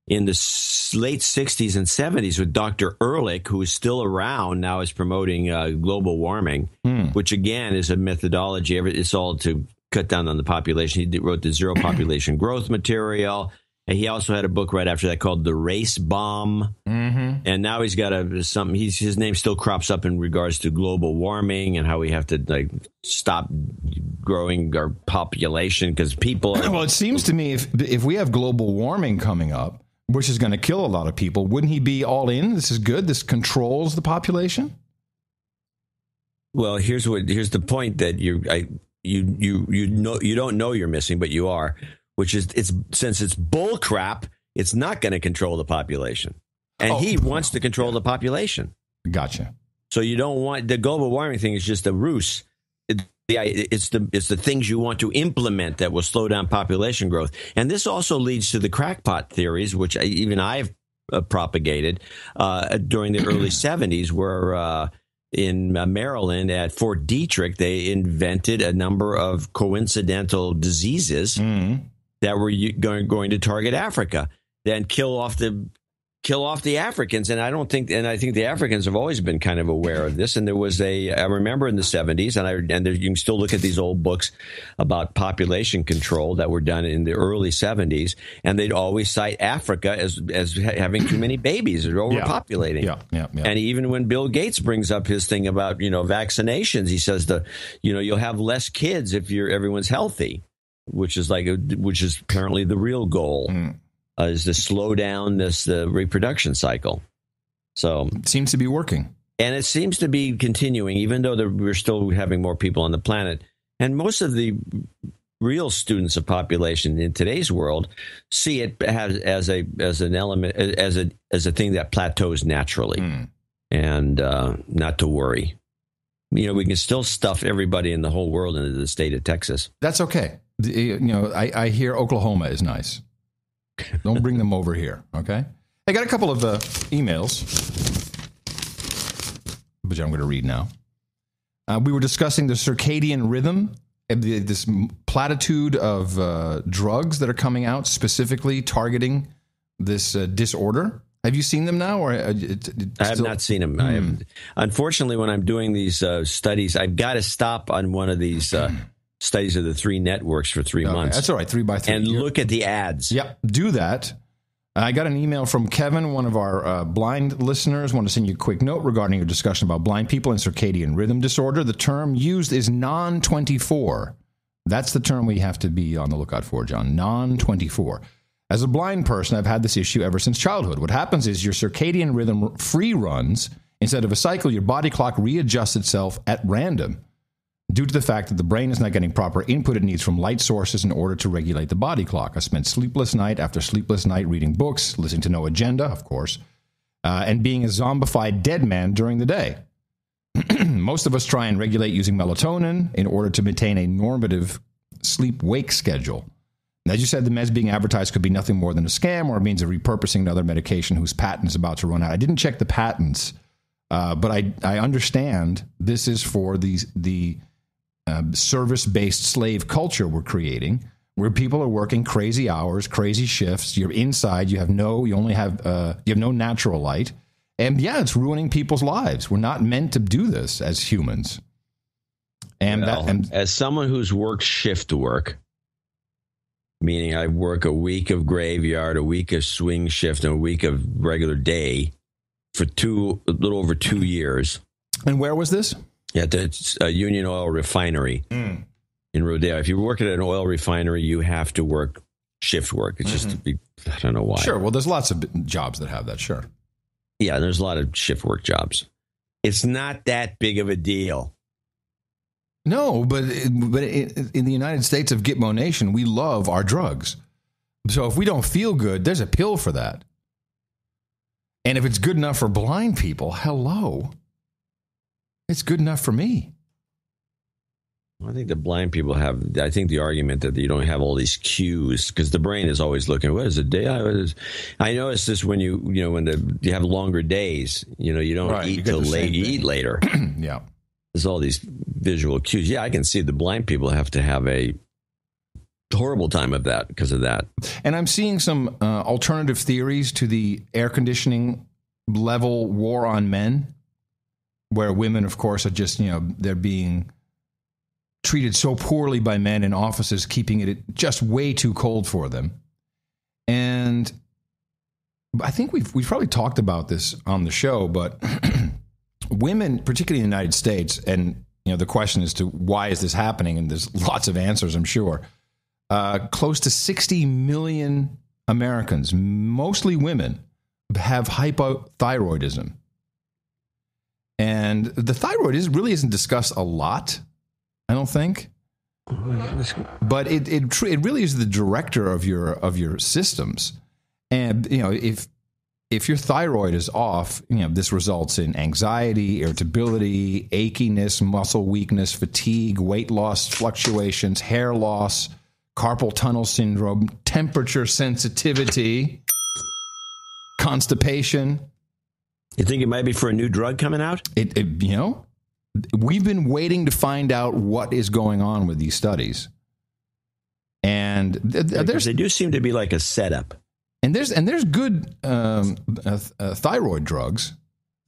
late 60s and 70s with Dr. Ehrlich, who is still around now, is promoting global warming, which again is a methodology. It's all to cut down on the population. He wrote the Zero Population Growth material. And he also had a book right after that called The Race Bomb. Mm-hmm. And now he's got something. His name still crops up in regards to global warming and how we have to stop growing our population because people are. Well, it seems to me if we have global warming coming up, which is going to kill a lot of people, wouldn't he be all in? This is good. This controls the population. Well, here's the point that you don't know you're missing, but you are. Which is, since it's bull crap, it's not going to control the population. And he wants to control the population. Gotcha. So you don't want, the global warming thing is just a ruse. It's the things you want to implement that will slow down population growth. And this also leads to the crackpot theories, which even I've propagated during the early 70s, where in Maryland at Fort Detrick, they invented a number of coincidental diseases that were going to target Africa, then kill off the Africans. And I think the Africans have always been kind of aware of this. And there was I remember in the 70s, and you can still look at these old books about population control that were done in the early 70s, and they'd always cite Africa as having too many babies or overpopulating. Yeah. And even when Bill Gates brings up his thing about vaccinations, he says you'll have less kids if everyone's healthy, which is apparently the real goal. Is to slow down the reproduction cycle. So it seems to be working. And it seems to be continuing, even though we're still having more people on the planet. And most of the real students of population in today's world see it as an element, as a thing that plateaus naturally, and not to worry. We can still stuff everybody in the whole world into the state of Texas. That's okay. I hear Oklahoma is nice. Don't bring them over here, okay? I got a couple of emails, which I'm going to read now. We were discussing the circadian rhythm, this platitude of drugs that are coming out specifically targeting this disorder. Have you seen them now? Or I have not seen them. Unfortunately, when I'm doing these studies, I've got to stop on one of these studies of the 3 networks for 3 months. That's all right, 3x3. And look at the ads. Yep, do that. I got an email from Kevin, one of our blind listeners. I want to send you a quick note regarding your discussion about blind people and circadian rhythm disorder. The term used is non-24. That's the term we have to be on the lookout for, John. Non-24. As a blind person, I've had this issue ever since childhood. What happens is your circadian rhythm free runs. Instead of a cycle, your body clock readjusts itself at random, due to the fact that the brain is not getting proper input it needs from light sources in order to regulate the body clock. I spent sleepless night after sleepless night reading books, listening to No Agenda, of course, and being a zombified dead man during the day. Most of us try and regulate using melatonin in order to maintain a normative sleep-wake schedule. And as you said, the meds being advertised could be nothing more than a scam or a means of repurposing another medication whose patent is about to run out. I didn't check the patents, but I understand this is for the service-based slave culture we're creating, where people are working crazy hours, crazy shifts. You're inside. You have no natural light, and it's ruining people's lives. We're not meant to do this as humans. And as someone who's worked shift work, meaning I work a week of graveyard, a week of swing shift, and a week of regular day for a little over 2 years. And where was this? At the Union Oil Refinery in Rodeo. If you work at an oil refinery, you have to work shift work. It's just, I don't know why. Sure. Well, there's lots of jobs that have that. Sure. Yeah, there's a lot of shift work jobs. It's not that big of a deal. No, but in the United States of Gitmo Nation, we love our drugs. So if we don't feel good, there's a pill for that. And if it's good enough for blind people, hello, it's good enough for me. I think the blind people have, I think the argument that you don't have all these cues because the brain is always looking, what is a day? I noticed this when you have longer days, you don't eat till late, you eat later. Yeah. There's all these visual cues. Yeah, I can see the blind people have to have a horrible time of that because of that. And I'm seeing some alternative theories to the air conditioning level war on men, where women, of course, are just, they're being treated so poorly by men in offices, keeping it just way too cold for them. And I think we've probably talked about this on the show, but women, particularly in the United States, and the question as to why is this happening, and there's lots of answers, I'm sure. Close to 60 million Americans, mostly women, have hypothyroidism. And the thyroid really isn't discussed a lot, I don't think. But it really is the director of your systems. And if your thyroid is off, this results in anxiety, irritability, achiness, muscle weakness, fatigue, weight loss fluctuations, hair loss, carpal tunnel syndrome, temperature sensitivity, constipation. You think it might be for a new drug coming out? We've been waiting to find out what is going on with these studies. And they do seem to be like a setup. And there's good thyroid drugs,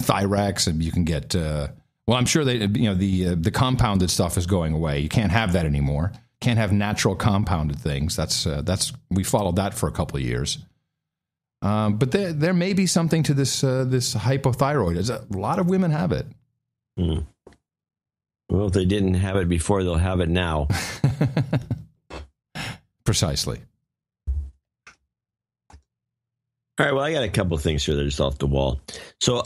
Thyrex, and you can get. I'm sure the compounded stuff is going away. You can't have that anymore. Can't have natural compounded things. That's we followed that for a couple of years. But there may be something to this hypothyroid. A lot of women have it. Mm. Well, if they didn't have it before, they'll have it now. Precisely. All right, well, I got a couple of things here that are just off the wall. So,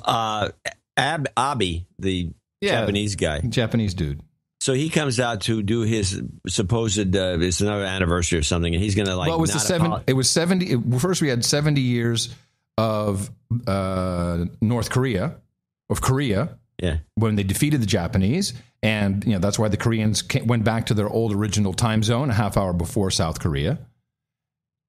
Abe, the Japanese guy. Japanese dude. So he comes out to do his supposed, it's another anniversary or something, and he's going to Well, it was 70. First, we had 70 years of Korea, when they defeated the Japanese. And, that's why the Koreans went back to their old original time zone a half hour before South Korea.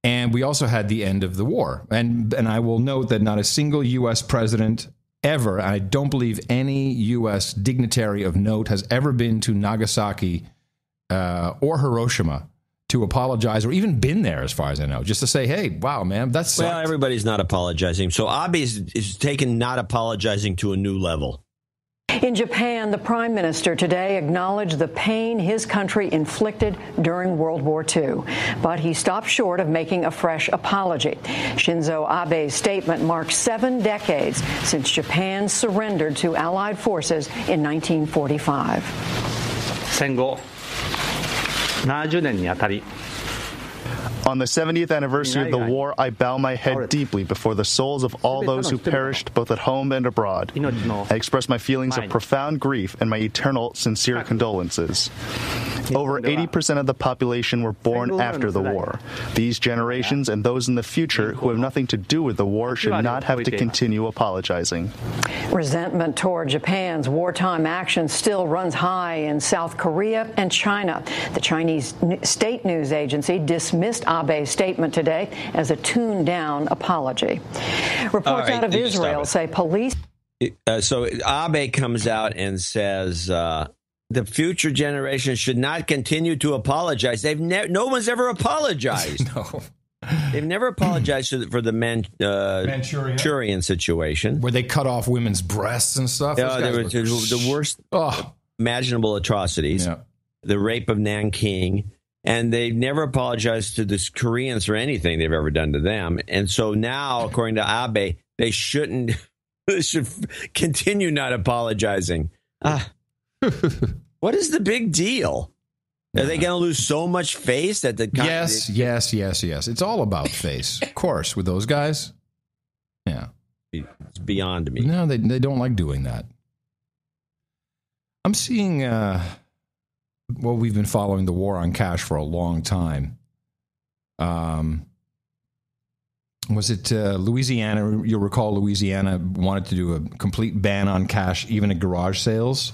And we also had the end of the war. And I will note that not a single U.S. president ever, and I don't believe any U.S. dignitary of note has ever been to Nagasaki or Hiroshima to apologize, or even been there, as far as I know, just to say, hey, wow, man, that's... Well, everybody's not apologizing. So Abe is taking not apologizing to a new level. In Japan, the prime minister today acknowledged the pain his country inflicted during World War II, but he stopped short of making a fresh apology. Shinzo Abe's statement marks 7 decades since Japan surrendered to Allied forces in 1945. 戦後70年にあたり On the 70th anniversary of the war, I bow my head deeply before the souls of all those who perished both at home and abroad. I express my feelings of profound grief and my eternal, sincere condolences. Over 80% of the population were born after the war. These generations and those in the future who have nothing to do with the war should not have to continue apologizing. Resentment toward Japan's wartime action still runs high in South Korea and China. The Chinese state news agency dismissed Abe's statement today as a tuned-down apology. Reports out of Israel say police... So Abe comes out and says the future generation should not continue to apologize. No one's ever apologized. No. They've never apologized for the Manchurian situation. Where they cut off women's breasts and stuff. They were the worst imaginable atrocities. Yeah. The rape of Nanking. And they never apologized to the Koreans for anything they've ever done to them. And so now, according to Abe, they should continue not apologizing. What is the big deal? Are they going to lose so much face that the... Yes. It's all about face, of course, with those guys. Yeah. It's beyond me. No, they don't like doing that. I'm seeing... well, we've been following the war on cash for a long time. Was it Louisiana? You'll recall Louisiana wanted to do a complete ban on cash, even at garage sales.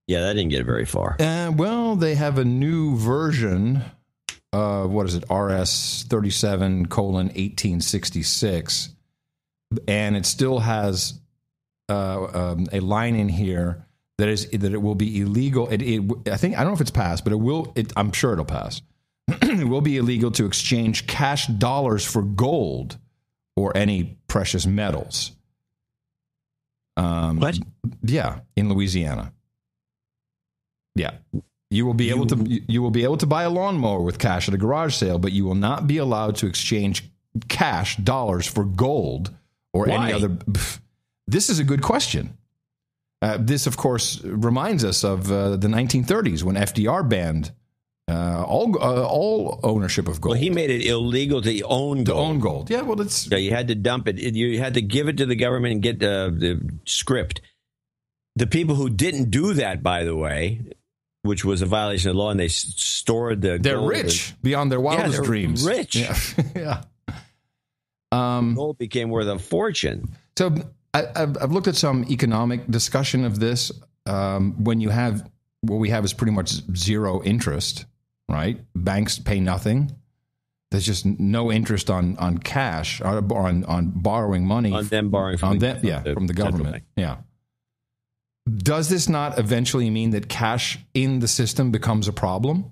Yeah, that didn't get very far. Well, they have a new version. What is it? RS 37:1866, and it still has a line in here that it will be illegal. I don't know if it's passed, but it will. I'm sure it'll pass. It will be illegal to exchange cash dollars for gold or any precious metals. What? Yeah, in Louisiana. Yeah, you will be able to buy a lawnmower with cash at a garage sale, but you will not be allowed to exchange cash dollars for gold or any other. This is a good question. This, of course, reminds us of the 1930s when FDR banned all ownership of gold. Well, he made it illegal to own gold. To own gold. Yeah, well, it's... So you had to dump it. You had to give it to the government and get the script. The people who didn't do that, by the way, which was a violation of law, and they stored the They're gold rich beyond their wildest dreams. Rich. Yeah. Yeah. Gold became worth a fortune. So I've looked at some economic discussion of this. When you have... What we have is pretty much zero interest, right? Banks pay nothing. There's just no interest on cash or on borrowing money. On them borrowing from from the government. Yeah. Does this not eventually mean that cash in the system becomes a problem?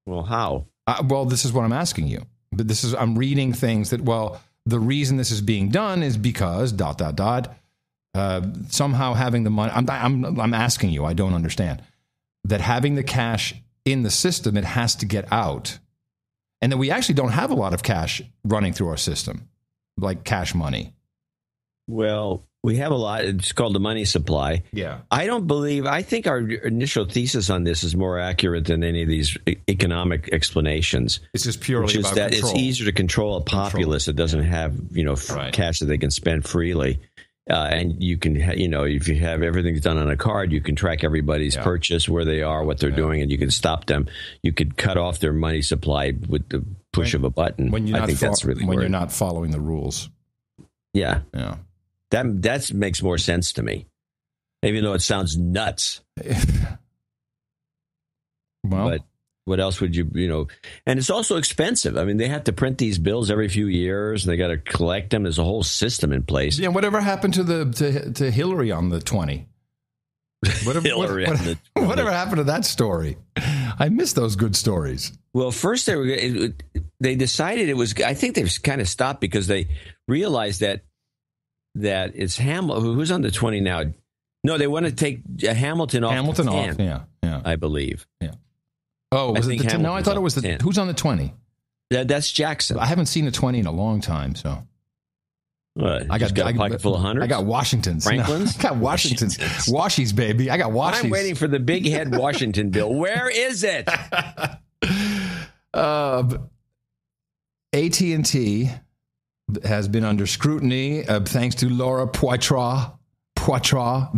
Well, how? Well, this is what I'm asking you. But I'm reading things that, well, the reason this is being done is because ... somehow having the money, I'm asking you, I don't understand, that having the cash in the system, it has to get out. And that we actually don't have a lot of cash running through our system, like cash money. Well, we have a lot. It's called the money supply. Yeah. I think our initial thesis on this is more accurate than any of these economic explations. It's just purely about that control. It's easier to control a populace that doesn't have, cash that they can spend freely. And you can, if you have everything's done on a card, you can track everybody's purchase, where they are, what they're doing, and you can stop them. You could cut off their money supply with the push of a button. I think that's really when you're not following the rules. Yeah, yeah, that makes more sense to me, even though it sounds nuts. But what else would you, and it's also expensive. I mean, they have to print these bills every few years, and they got to collect them. There's a whole system in place. Yeah, whatever happened to Hillary on the 20? Whatever happened to that story? I miss those good stories. Well, first they decided it was. I think they've kind of stopped because they realized that it's Hamilton. Who's on the 20 now? No, they want to take Hamilton off. Hamilton off. Yeah, I believe. Yeah. Oh, was it the 10? No, I thought it was the... Who's on the 20? That's Jackson. I haven't seen the 20 in a long time, so... What? I got a pocket full of hundreds? I got Washingtons. Franklins? No, I got Washingtons. Washies, baby. I got Washies. I'm waiting for the big head Washington bill. Where is it? AT&T has been under scrutiny thanks to Laura Poitras,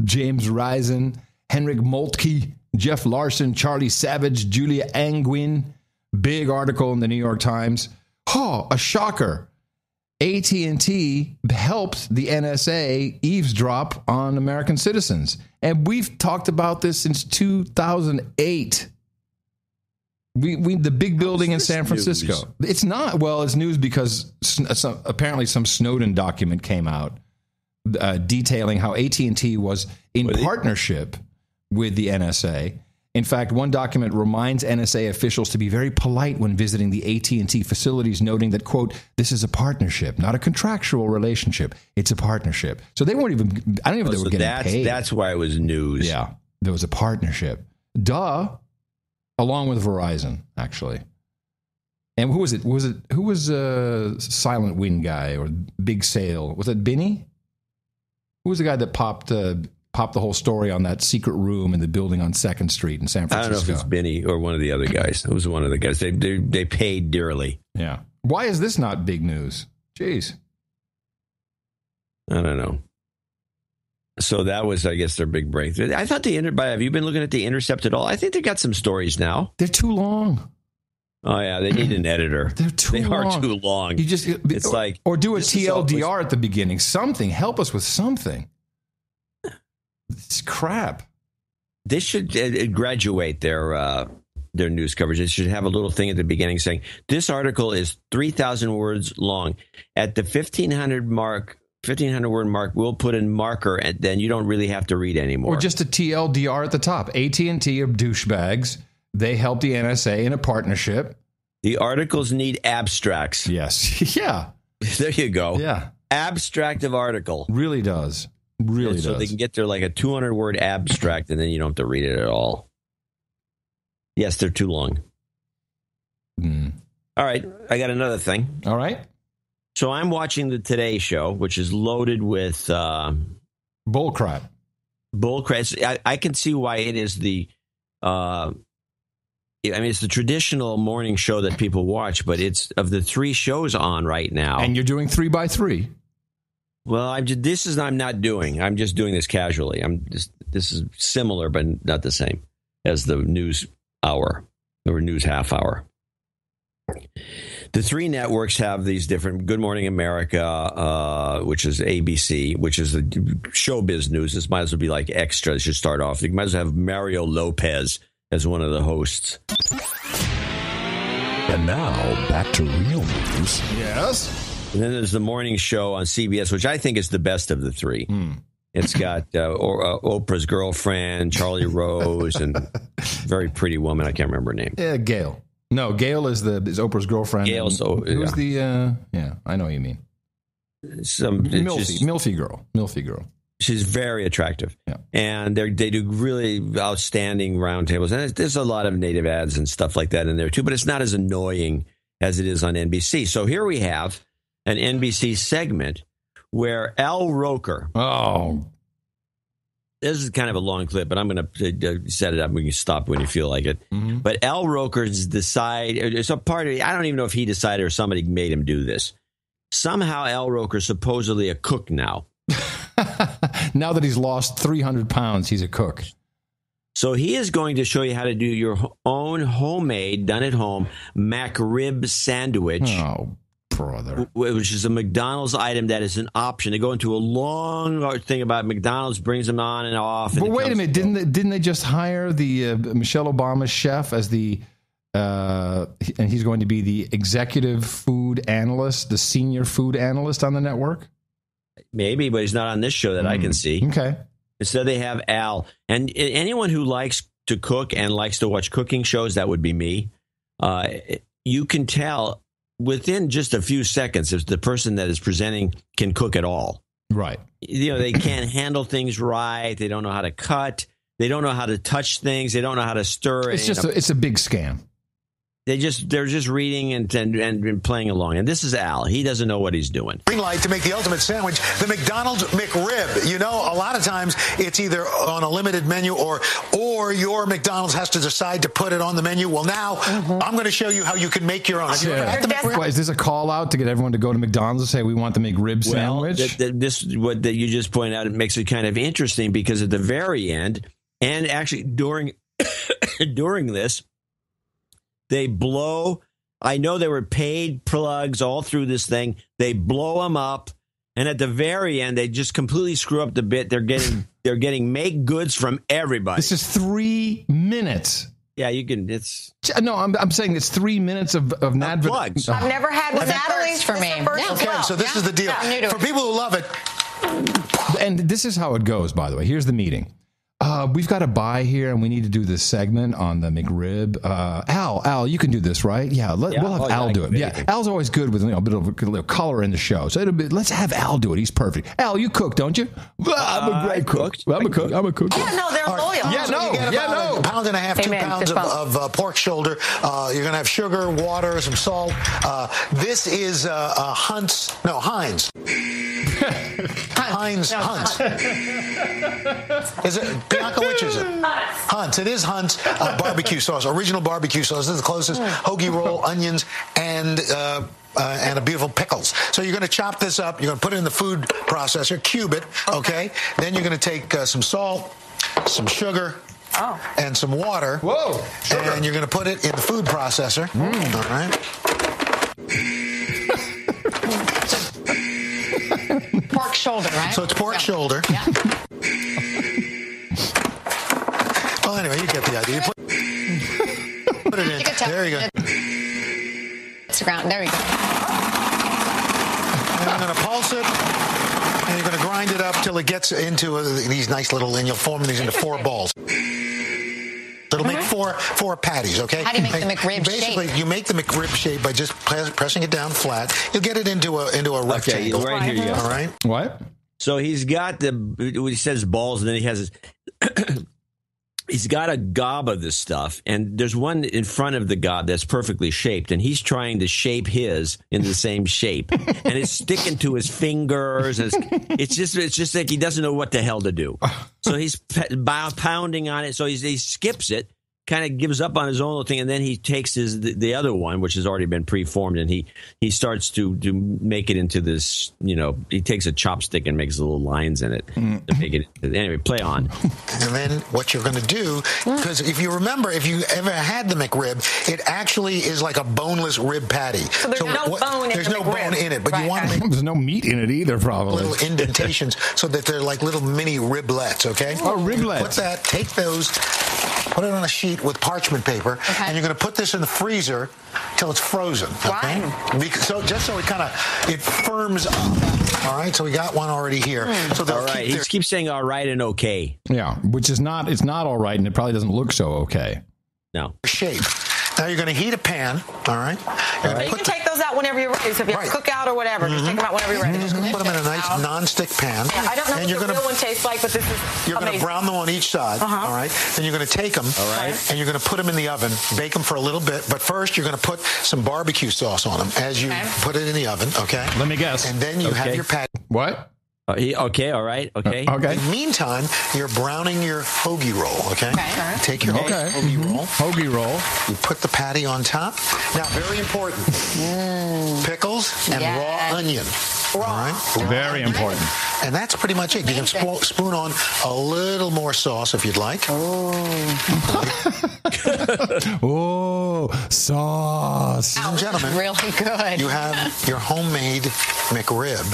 James Risen, Henrik Moltke, Jeff Larson, Charlie Savage, Julia Angwin. Big article in the New York Times. Oh, a shocker. AT&T helped the NSA eavesdrop on American citizens. And we've talked about this since 2008. The big building in San Francisco. News? It's not. Well, it's news because apparently some Snowden document came out detailing how AT&T was in partnership with the NSA. In fact, one document reminds NSA officials to be very polite when visiting the AT&T facilities, noting that, quote, this is a partnership, not a contractual relationship. It's a partnership. So they weren't even, I don't even know if they were getting paid. That's why it was news. Yeah, there was a partnership. Duh. Along with Verizon, actually. And who was it? Who was Silent Wind guy or Big Sale? Was it Binny? Who was the guy that popped the whole story on that secret room in the building on 2nd Street in San Francisco? I don't know if it's Binny or one of the other guys. It was one of the guys. They paid dearly. Yeah. Why is this not big news? Jeez. I don't know. So that was, I guess, their big breakthrough. I thought have you been looking at The Intercept at all? I think they got some stories now. They're too long. Oh, yeah, they need an editor. They are too long. You just it's like or do a TLDR at the beginning. Something. Help us with something. It's crap. They should graduate their news coverage. They should have a little thing at the beginning saying, this article is 3,000 words long. At the 1,500 word mark, we'll put in marker, and then you don't really have to read anymore. Or just a TLDR at the top. AT&T are douchebags. They help the NSA in a partnership. The articles need abstracts. Yes. Yeah. There you go. Yeah. Abstractive article. Really does. Really does. So they can get there like a 200-word abstract, and then you don't have to read it at all. Yes, they're too long. All right. I got another thing. All right. So I'm watching the Today Show, which is loaded with bullcrap. Bullcrap. I can see why it is the it's the traditional morning show that people watch, but it's of the 3 shows on right now. And you're doing 3 by 3. Well, I'm not doing. I'm just doing this casually. This is similar, but not the same as the news hour or news half hour. The 3 networks have these different Good Morning America, which is ABC, which is the showbiz news. This might as well be like extra. It should start off. You might as well have Mario Lopez as one of the hosts. And now back to real news. Yes. And then there's the morning show on CBS, which I think is the best of the 3. It's got Oprah's girlfriend, Charlie Rose, and a very pretty woman. I can't remember her name. Yeah, Gail. No, Gail is Oprah's girlfriend. Gail, who's the? I know what you mean. Milfy girl. She's very attractive, and they do really outstanding roundtables. And there's a lot of native ads and stuff like that in there too. But it's not as annoying as it is on NBC. So here we have an NBC segment where Al Roker. Oh. This is kind of a long clip, but I'm going to set it up. We can stop when you feel like it. Mm-hmm. But Al Roker's it's a part of it. I don't even know if he decided or somebody made him do this. Somehow Al Roker's supposedly a cook now. Now that he's lost 300 pounds, he's a cook. So he is going to show you how to do your own homemade, done at home, McRib sandwich. Oh, brother. Which is a McDonald's item that is an option. They go into a long thing about McDonald's brings them on and off. But wait a minute, didn't they just hire the Michelle Obama's chef as the and he's going to be the executive food analyst, the senior food analyst on the network? Maybe, but he's not on this show that I can see. Okay. Instead, they have Al. And anyone who likes to cook and likes to watch cooking shows, that would be me. You can tell within just a few seconds if the person that is presenting can cook at all. Right. They can't handle things right. They don't know how to cut. They don't know how to touch things. They don't know how to stir. It's a big scam. They're just reading and playing along. And this is Al. He doesn't know what he's doing. Green light to make the ultimate sandwich, the McDonald's McRib. A lot of times it's either on a limited menu or your McDonald's has to decide to put it on the menu. Well, now I'm going to show you how you can make your own. Why, is this a call out to get everyone to go to McDonald's and say we want the McRib sandwich? This what you just pointed out. It makes it kind of interesting because at the very end, and actually during this, they blow. I know there were paid plugs all through this thing. They blow them up, and at the very end, they just completely screw up the bit. They're getting make goods from everybody. This is 3 minutes. Yeah, you can. It's no. I'm saying it's 3 minutes of plugs. I've never had one. Natalie's for me. Okay, so this is the deal. For people who love it. And this is how it goes. By the way, here's the meeting. We've got a buy here, and we need to do this segment on the McRib. Al, you can do this, right? Yeah, we'll have Al do it. Yeah, Al's always good with a bit of a little color in the show. So let's have Al do it. He's perfect. Al, you cook, don't you? I'm a great cook. I'm a cook. Yeah, no, they're loyal. Yeah, no. A pound and a half, 2 pounds of pork shoulder. You're going to have sugar, water, some salt. This is Heinz. Heinz. Is it Bianca? Which is it? Hunt's. It is Hunt's barbecue sauce, original barbecue sauce. This is the closest. Hoagie roll, onions, and and a beautiful pickles. So you're going to chop this up. You're going to put it in the food processor, cube it, okay? Then you're going to take some salt, some sugar, and some water. Whoa! Sugar. And you're going to put it in the food processor. All right. Pork shoulder, right? So it's pork shoulder. Yeah. Well, anyway, you get the idea. Put it in. There you go. It's the ground. There you go. And I'm going to pulse it, and you're going to grind it up till it gets into these nice little, and you'll form these into 4 balls. It'll make four patties, okay? How do you make the McRib Basically, shape? you make the McRib shape by just pressing it down flat. You'll get it into a rectangle. Okay, right here you go. All right. What? So he's got he says balls, and then he has his, he's got a gob of this stuff, and there's one in front of the gob that's perfectly shaped, and he's trying to shape his in the same shape, and it's sticking to his fingers. And it's just like he doesn't know what the hell to do. So he's pounding on it. So he skips it, kind of gives up on his own little thing, and then he takes the other one, which has already been preformed, and he starts to make it into this. He takes a chopstick and makes little lines in it to make it. Anyway, play on. And then what you're going to do, because if you remember, if you ever had the McRib, it actually is like a boneless rib patty. So there's no bone in it. There's no bone in it, but you want to make There's no meat in it either, probably. little indentations so that they're like little mini riblets, okay? Oh, riblets. Take those, put it on a sheet with parchment paper, and you're going to put this in the freezer till it's frozen. Okay? Just so it firms up. All right, so we got one already here. So all right, he keeps saying all right and okay. Yeah, which is not. It's not all right, and it probably doesn't look so okay. No. Shape. Now you're going to heat a pan. All right. You can take those out whenever you're ready. So if you have to cook out or whatever, just take them out whenever you're ready. Just put them in a nice non-stick pan. Yeah, I don't know what the real one tastes like, but this is You're going to brown them on each side, all right? Then you're going to take them, all right, and you're going to put them in the oven, bake them for a little bit. But first, you're going to put some barbecue sauce on them as you put it in the oven, okay? Let me guess. And then you have your patty. What? Okay, all right, okay. Okay. In the meantime, you're browning your hoagie roll, okay? Take your hoagie roll. Hoagie roll. You put the patty on top. Now, very important, pickles and raw onion. All right? Very important. And that's pretty much it. You can spoon on a little more sauce if you'd like. Oh, sauce. Ladies and gentlemen, really good. You have your homemade McRib.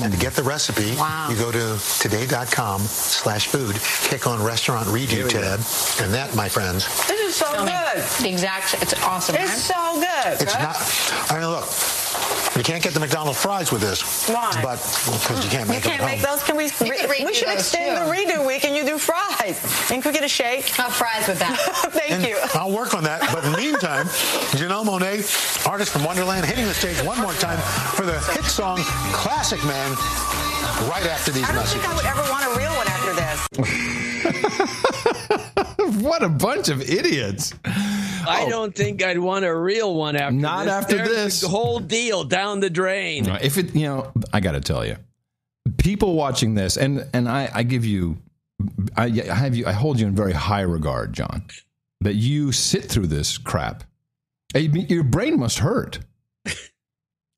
And to get the recipe, you go to today.com/food, click on Restaurant Redo tab, and that, my friends, This is so good. It's awesome. It's so good. it's not. I mean, look, you can't get the McDonald's fries with this. Why? But because you can't make them at home. those. Can we should those extend too. the redo week and you do fries. And can we get a shake? I'll fries with that. Thank you. I'll work on that. But in the meantime, Janelle Monáe, artist from Wonderland, hitting the stage one more time for the hit song Classic Man right after these messages. I don't think I would ever want a real one after this. What a bunch of idiots. I don't think I'd want a real one after this. Not after There's this. The whole deal down the drain. If it, I got to tell you, people watching this, and I give you, I hold you in very high regard, John, that you sit through this crap. Your brain must hurt,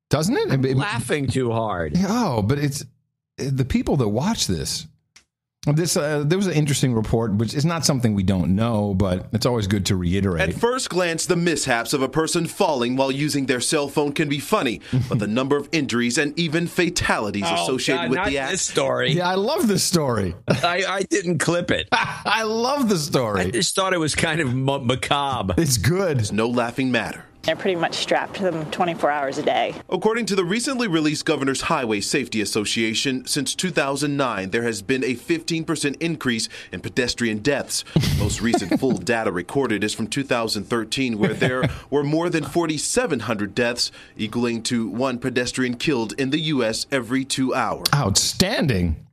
doesn't it? Laughing too hard. Oh, but it's the people that watch this. There was an interesting report, which is not something we don't know, but it's always good to reiterate. At first glance, the mishaps of a person falling while using their cell phone can be funny, but the number of injuries and even fatalities associated with the act. This story. Yeah, I love this story. I didn't clip it. I love the story. I just thought it was kind of macabre. It's good. It's no laughing matter. They're pretty much strapped to them 24 hours a day. According to the recently released Governor's Highway Safety Association, since 2009, there has been a 15% increase in pedestrian deaths. The most recent full data recorded is from 2013, where there were more than 4,700 deaths, equaling to one pedestrian killed in the U.S. every 2 hours. Outstanding.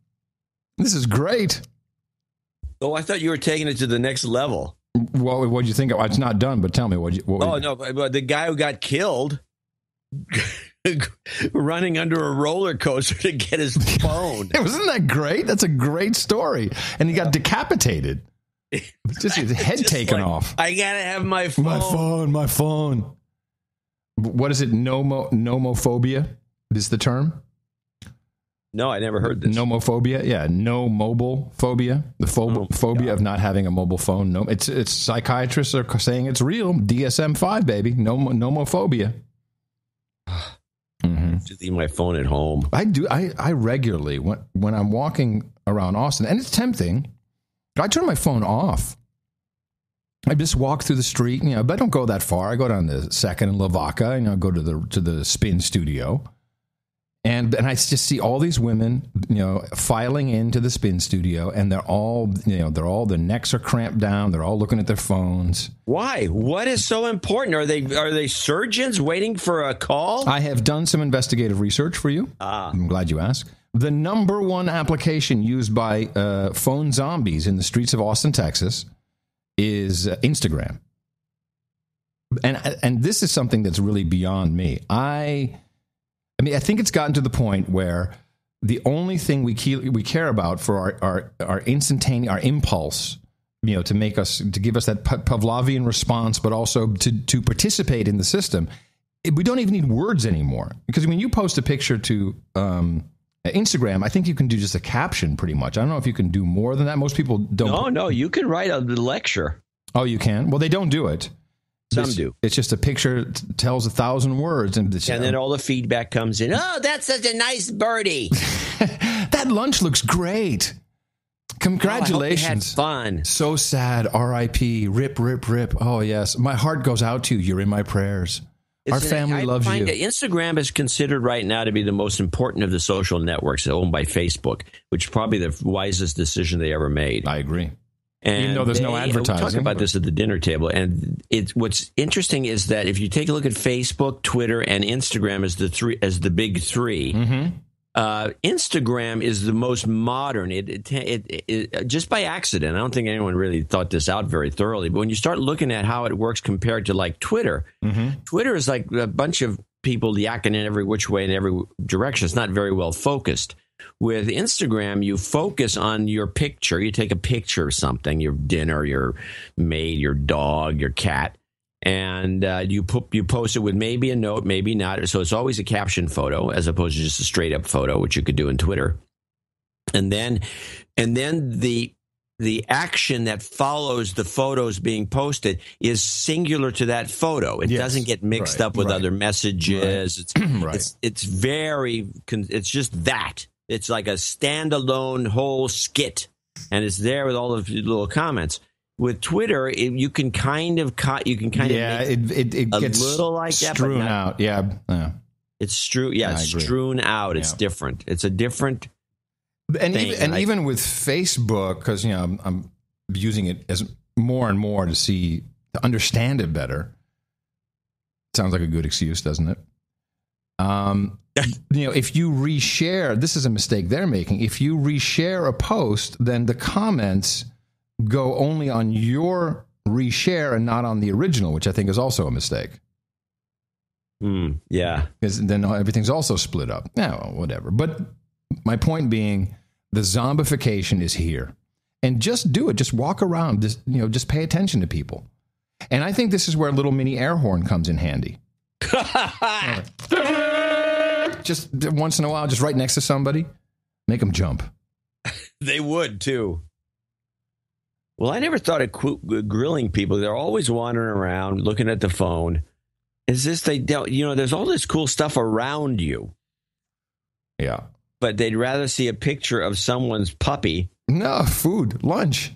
This is great. Oh, I thought you were taking it to the next level. What did you think? It's not done, but tell me what. No, but the guy who got killed running under a roller coaster to get his phone. Wasn't that great? That's a great story. And he got decapitated. Just his head taken off. I gotta have my phone. My phone. What is it? Nomophobia is the term? No, I never heard this. Nomophobia? Yeah, no mobile phobia. The phobia of not having a mobile phone. No, it's psychiatrists are saying it's real. DSM-5, baby. Nomophobia. Just leave my phone at home. I do. I regularly, when I'm walking around Austin, and it's tempting, I turn my phone off. I just walk through the street, but I don't go that far. I go down the 2nd and Lavaca, and I go to the spin studio. And I just see all these women, filing into the spin studio, and they're all their necks are cramped down. They're all looking at their phones. Why? What is so important? Are they surgeons waiting for a call? I have done some investigative research for you. I'm glad you asked. The number one application used by phone zombies in the streets of Austin, Texas, is Instagram. And this is something that's really beyond me. I mean, I think it's gotten to the point where the only thing we care about for our instantaneous, our impulse, to give us that Pavlovian response, but also to participate in the system, we don't even need words anymore. Because when you post a picture to Instagram, I think you can do just a caption pretty much. I don't know if you can do more than that. Most people don't. No, you can write a lecture. Oh, you can? Well, they don't do it. Some do. It's just a picture tells 1,000 words. And then all the feedback comes in. Oh, that's such a nice birdie. That lunch looks great. Congratulations. Oh, I hope you had fun. So sad. R.I.P. Rip, rip, rip. Oh, yes. My heart goes out to you. You're in my prayers. Our family loves you. Instagram is considered right now to be the most important of the social networks owned by Facebook, which is probably the wisest decision they ever made. I agree. And even though there's no advertising. We're talking about this at the dinner table. And what's interesting is that if you take a look at Facebook, Twitter, and Instagram as the big three, Instagram is the most modern. It just by accident. I don't think anyone really thought this out very thoroughly. But when you start looking at how it works compared to like Twitter, Twitter is like a bunch of people yakking in every which way in every direction. It's not very well focused. With Instagram, you focus on your picture. You take a picture of something, your dinner, your maid, your dog, your cat, and you post it with maybe a note, maybe not. So it's always a caption photo as opposed to just a straight up photo, which you could do in Twitter. And then the action that follows the photos being posted is singular to that photo. It doesn't get mixed up with other messages. It's just that. It's like a standalone whole skit, and it's there with all of the little comments. With Twitter, you can kind of make it gets a little like that, strewn out. Yeah, it's strewn. Yeah, it's strewn out. It's different. It's a different. And even with Facebook, because I'm using it as more and more to understand it better. Sounds like a good excuse, doesn't it? If you reshare, this is a mistake they're making. If you reshare a post, then the comments go only on your reshare and not on the original, which I think is also a mistake. Yeah. Because then everything's also split up. No, whatever. But my point being, the zombification is here. And just do it. Just walk around. Just pay attention to people. And I think this is where a little mini air horn comes in handy. Just once in a while, just right next to somebody, make them jump. They would, too. Well, I never thought of grilling people. They're always wandering around, looking at the phone. Is this they don't, there's all this cool stuff around you. Yeah. But they'd rather see a picture of someone's puppy. No, food, lunch.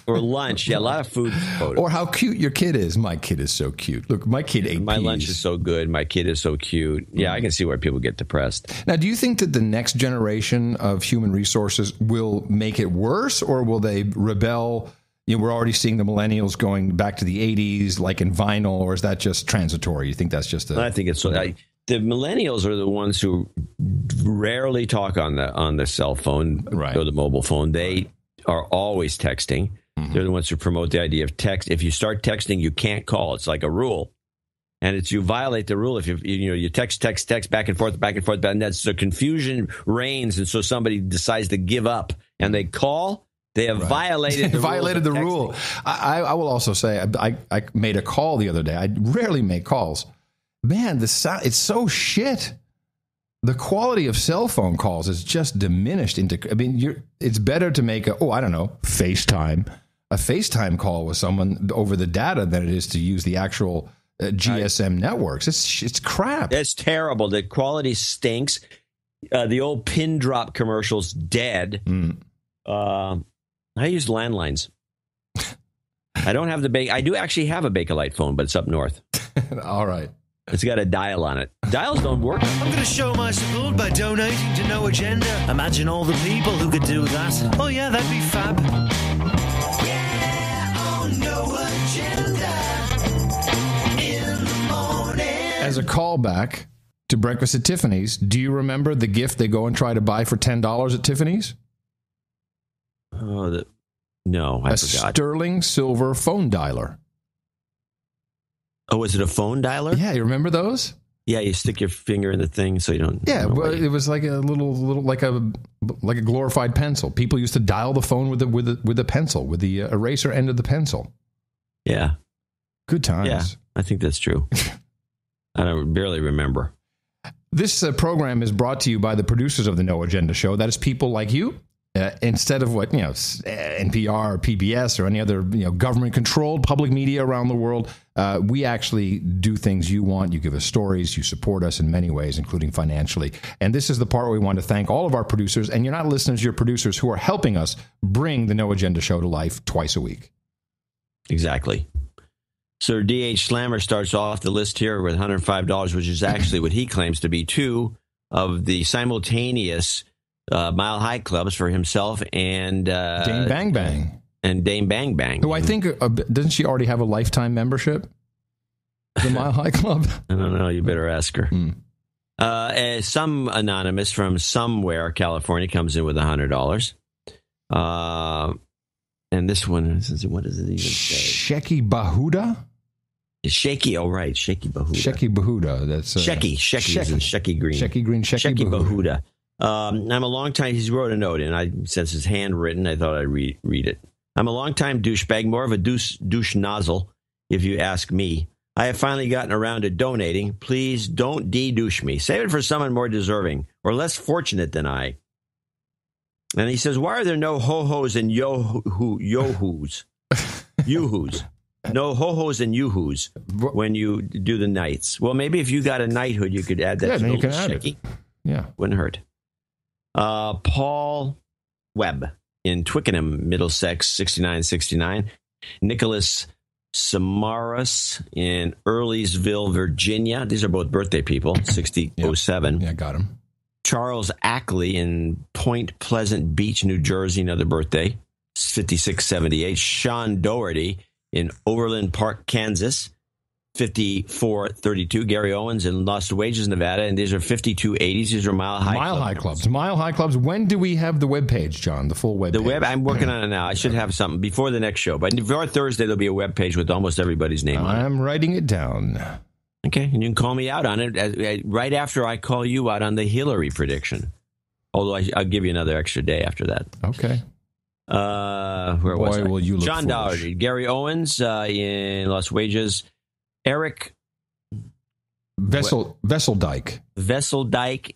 Or lunch. Yeah, a lot of food photos. Or how cute your kid is. My kid is so cute. Look, my kid ate My peas. lunch is so good. My kid is so cute. Yeah, I can see why people get depressed. Now, do you think that the next generation of human resources will make it worse, or will they rebel? We're already seeing the millennials going back to the 80s, like in vinyl, or is that just transitory? You think that's just I think it's so. The millennials are the ones who rarely talk on the cell phone or the mobile phone. They are always texting. They're the ones who promote the idea of text. If you start texting, you can't call. It's like a rule. And you violate the rule if you text back and forth, and that's so confusion reigns, and so somebody decides to give up and they call. They have violated the rule. I will also say I made a call the other day. I rarely make calls, man, the sound, it's so shit. The quality of cell phone calls is just diminished into, I mean, it's better to make a FaceTime call with someone over the data than it is to use the actual GSM networks. It's crap. It's terrible. The quality stinks. The old pin drop commercials dead. I use landlines. I don't have I do actually have a Bakelite phone, but it's up north. All right. It's got a dial on it. Dials don't work. I'm going to show my support by donating to No Agenda. Imagine all the people who could do that. Oh yeah, that'd be fab. Yeah, on No Agenda in the morning. As a callback to Breakfast at Tiffany's, do you remember the gift they go and try to buy for $10 at Tiffany's? Oh, no, I forgot. Sterling silver phone dialer. Oh, is it a phone dialer? Yeah, you remember those? Yeah, you stick your finger in the thing so you don't. Yeah, well, it was like a little like a glorified pencil. People used to dial the phone with a pencil, with the eraser end of the pencil. Yeah, good times. Yeah, I think that's true. I don't barely remember. This program is brought to you by the producers of the No Agenda Show. That is people like you. Instead of what, NPR or PBS or any other, government-controlled public media around the world, we actually do things you want. You give us stories. You support us in many ways, including financially. And this is the part where we want to thank all of our producers. And you're not listeners, you're producers who are helping us bring the No Agenda Show to life twice a week. Exactly. Sir D.H. Slammer starts off the list here with $105, which is actually what he claims to be two of the simultaneous Mile High Clubs for himself and Dame Bang Bang. And Dame Bang Bang. Who I think, doesn't she already have a lifetime membership? The Mile High Club? I don't know. You better ask her. Some anonymous from somewhere, California, comes in with $100. And this one, what does it even say? Sheki Bahuda? Shaky, oh right, Shaky Bahuda. Sheki Bahuda. That's Shecky Green. Shecky Green. Shaky Bahuda. I'm a long time. He wrote a note, and since it's handwritten, I thought I'd read it. I'm a long time douchebag, more of a douche nozzle, if you ask me. I have finally gotten around to donating. Please don't de-douche me. Save it for someone more deserving or less fortunate than I. And he says, why are there no ho-hos and yo-hoos? Yoo-hoos. No ho-hos and yoo-hoos when you do the nights. Well, maybe if you got a knighthood, you could add that. Yeah, to then the you can add it. Yeah. Wouldn't hurt. Paul Webb in Twickenham, Middlesex, 6969. Nicholas Samaras in Earlysville, Virginia. These are both birthday people, 6007. Yeah, got him. Charles Ackley in Point Pleasant Beach, New Jersey, another birthday, 5678. Sean Doherty in Overland Park, Kansas, 5432. Gary Owens in Lost Wages, Nevada, and these are 5280s. These are Mile High Clubs. Mile High Clubs. When do we have the webpage, John? The full webpage? The web. I'm working on it now. I should have something before the next show. But before Thursday, there'll be a webpage with almost everybody's name on it. I'm writing it down. Okay, and you can call me out on it right after I call you out on the Hillary prediction. Although I'll give you another extra day after that. Okay. Where was I? Will you look John Doherty, Gary Owens in Lost Wages, Eric Vesseldike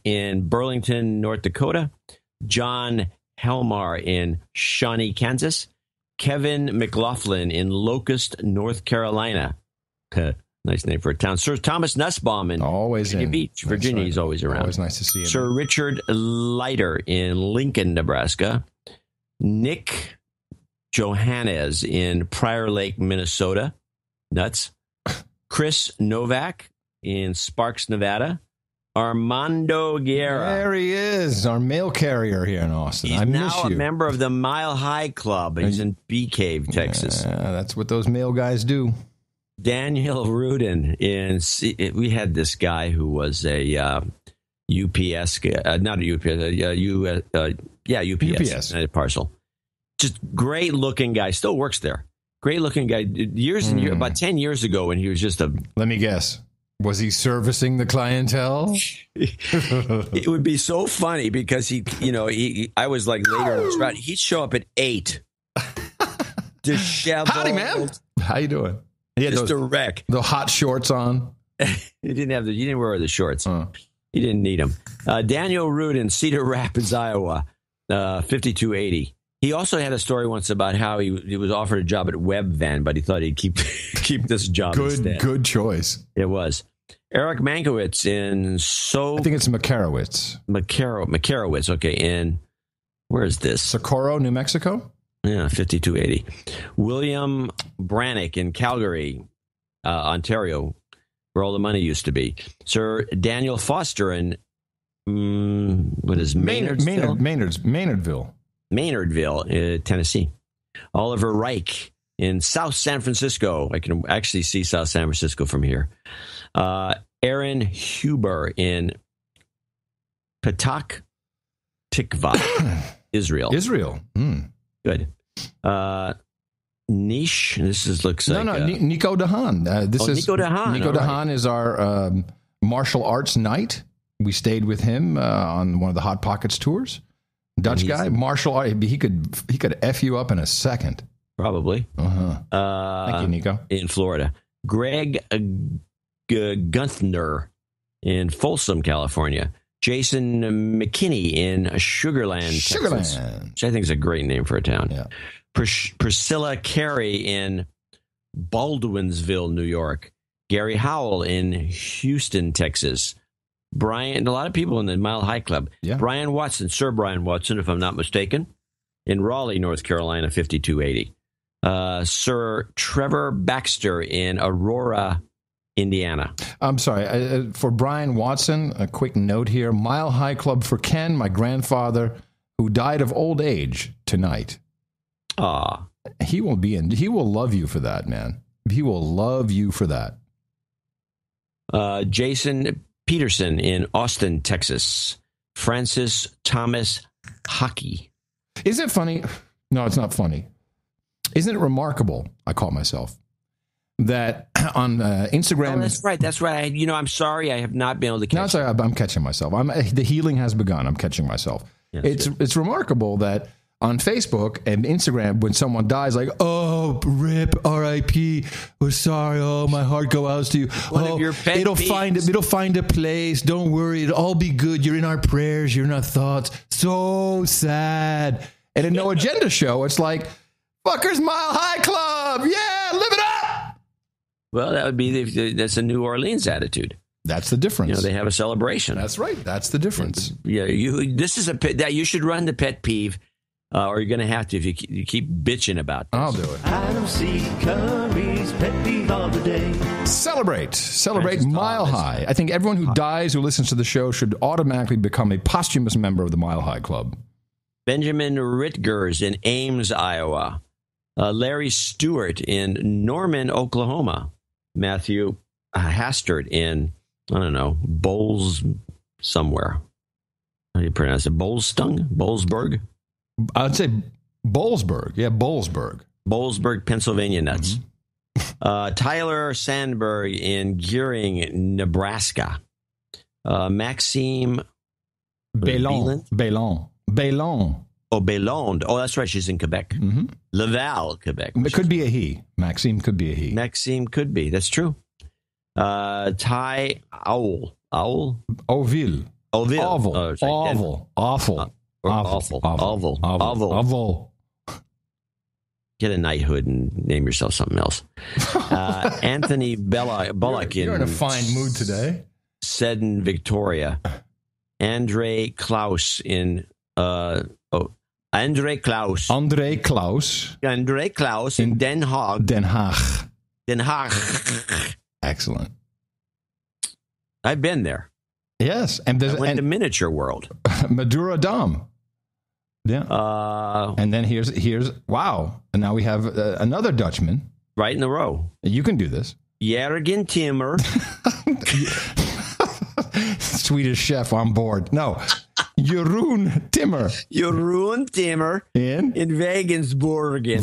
in Burlington, North Dakota, John Helmar in Shawnee, Kansas, Kevin McLaughlin in Locust, North Carolina. Nice name for a town. Sir Thomas Nussbaum in Virginia Beach, Virginia. He's always around. Always nice to see him. Sir Richard Leiter in Lincoln, Nebraska. Nick Johannes in Prior Lake, Minnesota. Nuts. Chris Novak in Sparks, Nevada. Armando Guerra. There he is, our mail carrier here in Austin. He's now a member of the Mile High Club. He's in Bee Cave, Texas. That's what those mail guys do. Daniel Rudin we had this guy who was a UPS guy, not a UPS, UPS parcel. Just great looking guy, still works there. Great looking guy. About 10 years ago, when he was just a. Let me guess. Was he servicing the clientele? It would be so funny because I was like later on the route. He'd show up at 8. Disheveled. Howdy, man. How you doing? Just a wreck. The hot shorts on. He didn't wear the shorts. He didn't need them. Daniel Root in Cedar Rapids, Iowa, 5280. He also had a story once about how he was offered a job at Webvan, but he thought he'd keep this job instead. Good choice. It was. Eric Mankiewicz in I think it's Makarowitz. Makarowitz, okay. In, where is this? Socorro, New Mexico? Yeah, 5280. William Brannick in Calgary, Ontario, where all the money used to be. Sir Daniel Foster in, what is Maynardsville? Maynardville, Tennessee. Oliver Reich in South San Francisco. I can actually see South San Francisco from here. Aaron Huber in Petah Tikva, Israel. Good. Niche. Looks like Nico Dahan. Nico Dahan. Nico Dahan is our martial arts knight. We stayed with him on one of the Hot Pockets tours. Dutch guy, martial art. He could F you up in a second. Probably. Thank you, Nico. In Florida. Greg Gunther in Folsom, California. Jason McKinney in Sugarland, Texas, which I think is a great name for a town. Yeah. Priscilla Carey in Baldwinsville, New York. Gary Howell in Houston, Texas. Brian, a lot of people in the Mile High Club. Yeah. Brian Watson, Sir Brian Watson, if I'm not mistaken, in Raleigh, North Carolina, 5280. Sir Trevor Baxter in Aurora, Indiana. I'm sorry. For Brian Watson, a quick note here. Mile High Club for Ken, my grandfather, who died of old age tonight. He will love you for that, man. He will love you for that. Jason Peterson in Austin, Texas. Francis Thomas Hockey. Isn't it funny? No, it's not funny. Isn't it remarkable? I caught myself that on Instagram. Oh, that's right. I'm sorry. I have not been able to catch. No, sorry, I'm catching myself. The healing has begun. I'm catching myself. Yeah, it's remarkable that on Facebook and Instagram, when someone dies, like, oh, rip, R.I.P. We're sorry. Oh, my heart goes out to you. It'll find a place. Don't worry. It'll all be good. You're in our prayers. You're in our thoughts. So sad. And in No Agenda show, it's like, fuckers, Mile High Club. Yeah, live it up. Well, that would be that's a New Orleans attitude. That's the difference. They have a celebration. That's right. That's the difference. Yeah, this is that you should run the pet peeve. Or you're going to have to if you keep bitching about this. I'll do it. Adam C. Curry's pet peeve of the day. Celebrate Mile High. I think everyone who dies who listens to the show should automatically become a posthumous member of the Mile High Club. Benjamin Ritgers in Ames, Iowa. Larry Stewart in Norman, Oklahoma. Matthew Hastert in, I don't know, Bowles somewhere. How do you pronounce it? Bowlesburg? I'd say Bowlesburg. Yeah, Bowlesburg. Bowlesburg, Pennsylvania nuts. Mm-hmm. Tyler Sandberg in Gearing, Nebraska. Maxime Bailon. Oh, Bailon. Oh, that's right. She's in Quebec. Mm-hmm. Laval, Quebec. It could be a he. Maxime could be a he. Maxime could be. That's true. Ty Owl. Oville. Awful. Get a knighthood and name yourself something else. Anthony Bullock you're in a fine mood today. Seddon, Victoria. Andre Klaus in Andre Klaus in Den Haag. Excellent. I've been there. Yes, I went to Miniature World. Madura Dam. Yeah. And then here's wow. And now we have another Dutchman. Right in a row. You can do this. Jurgen Timmer. Swedish chef on board. No. Jeroen Timmer. In Wagensborgen.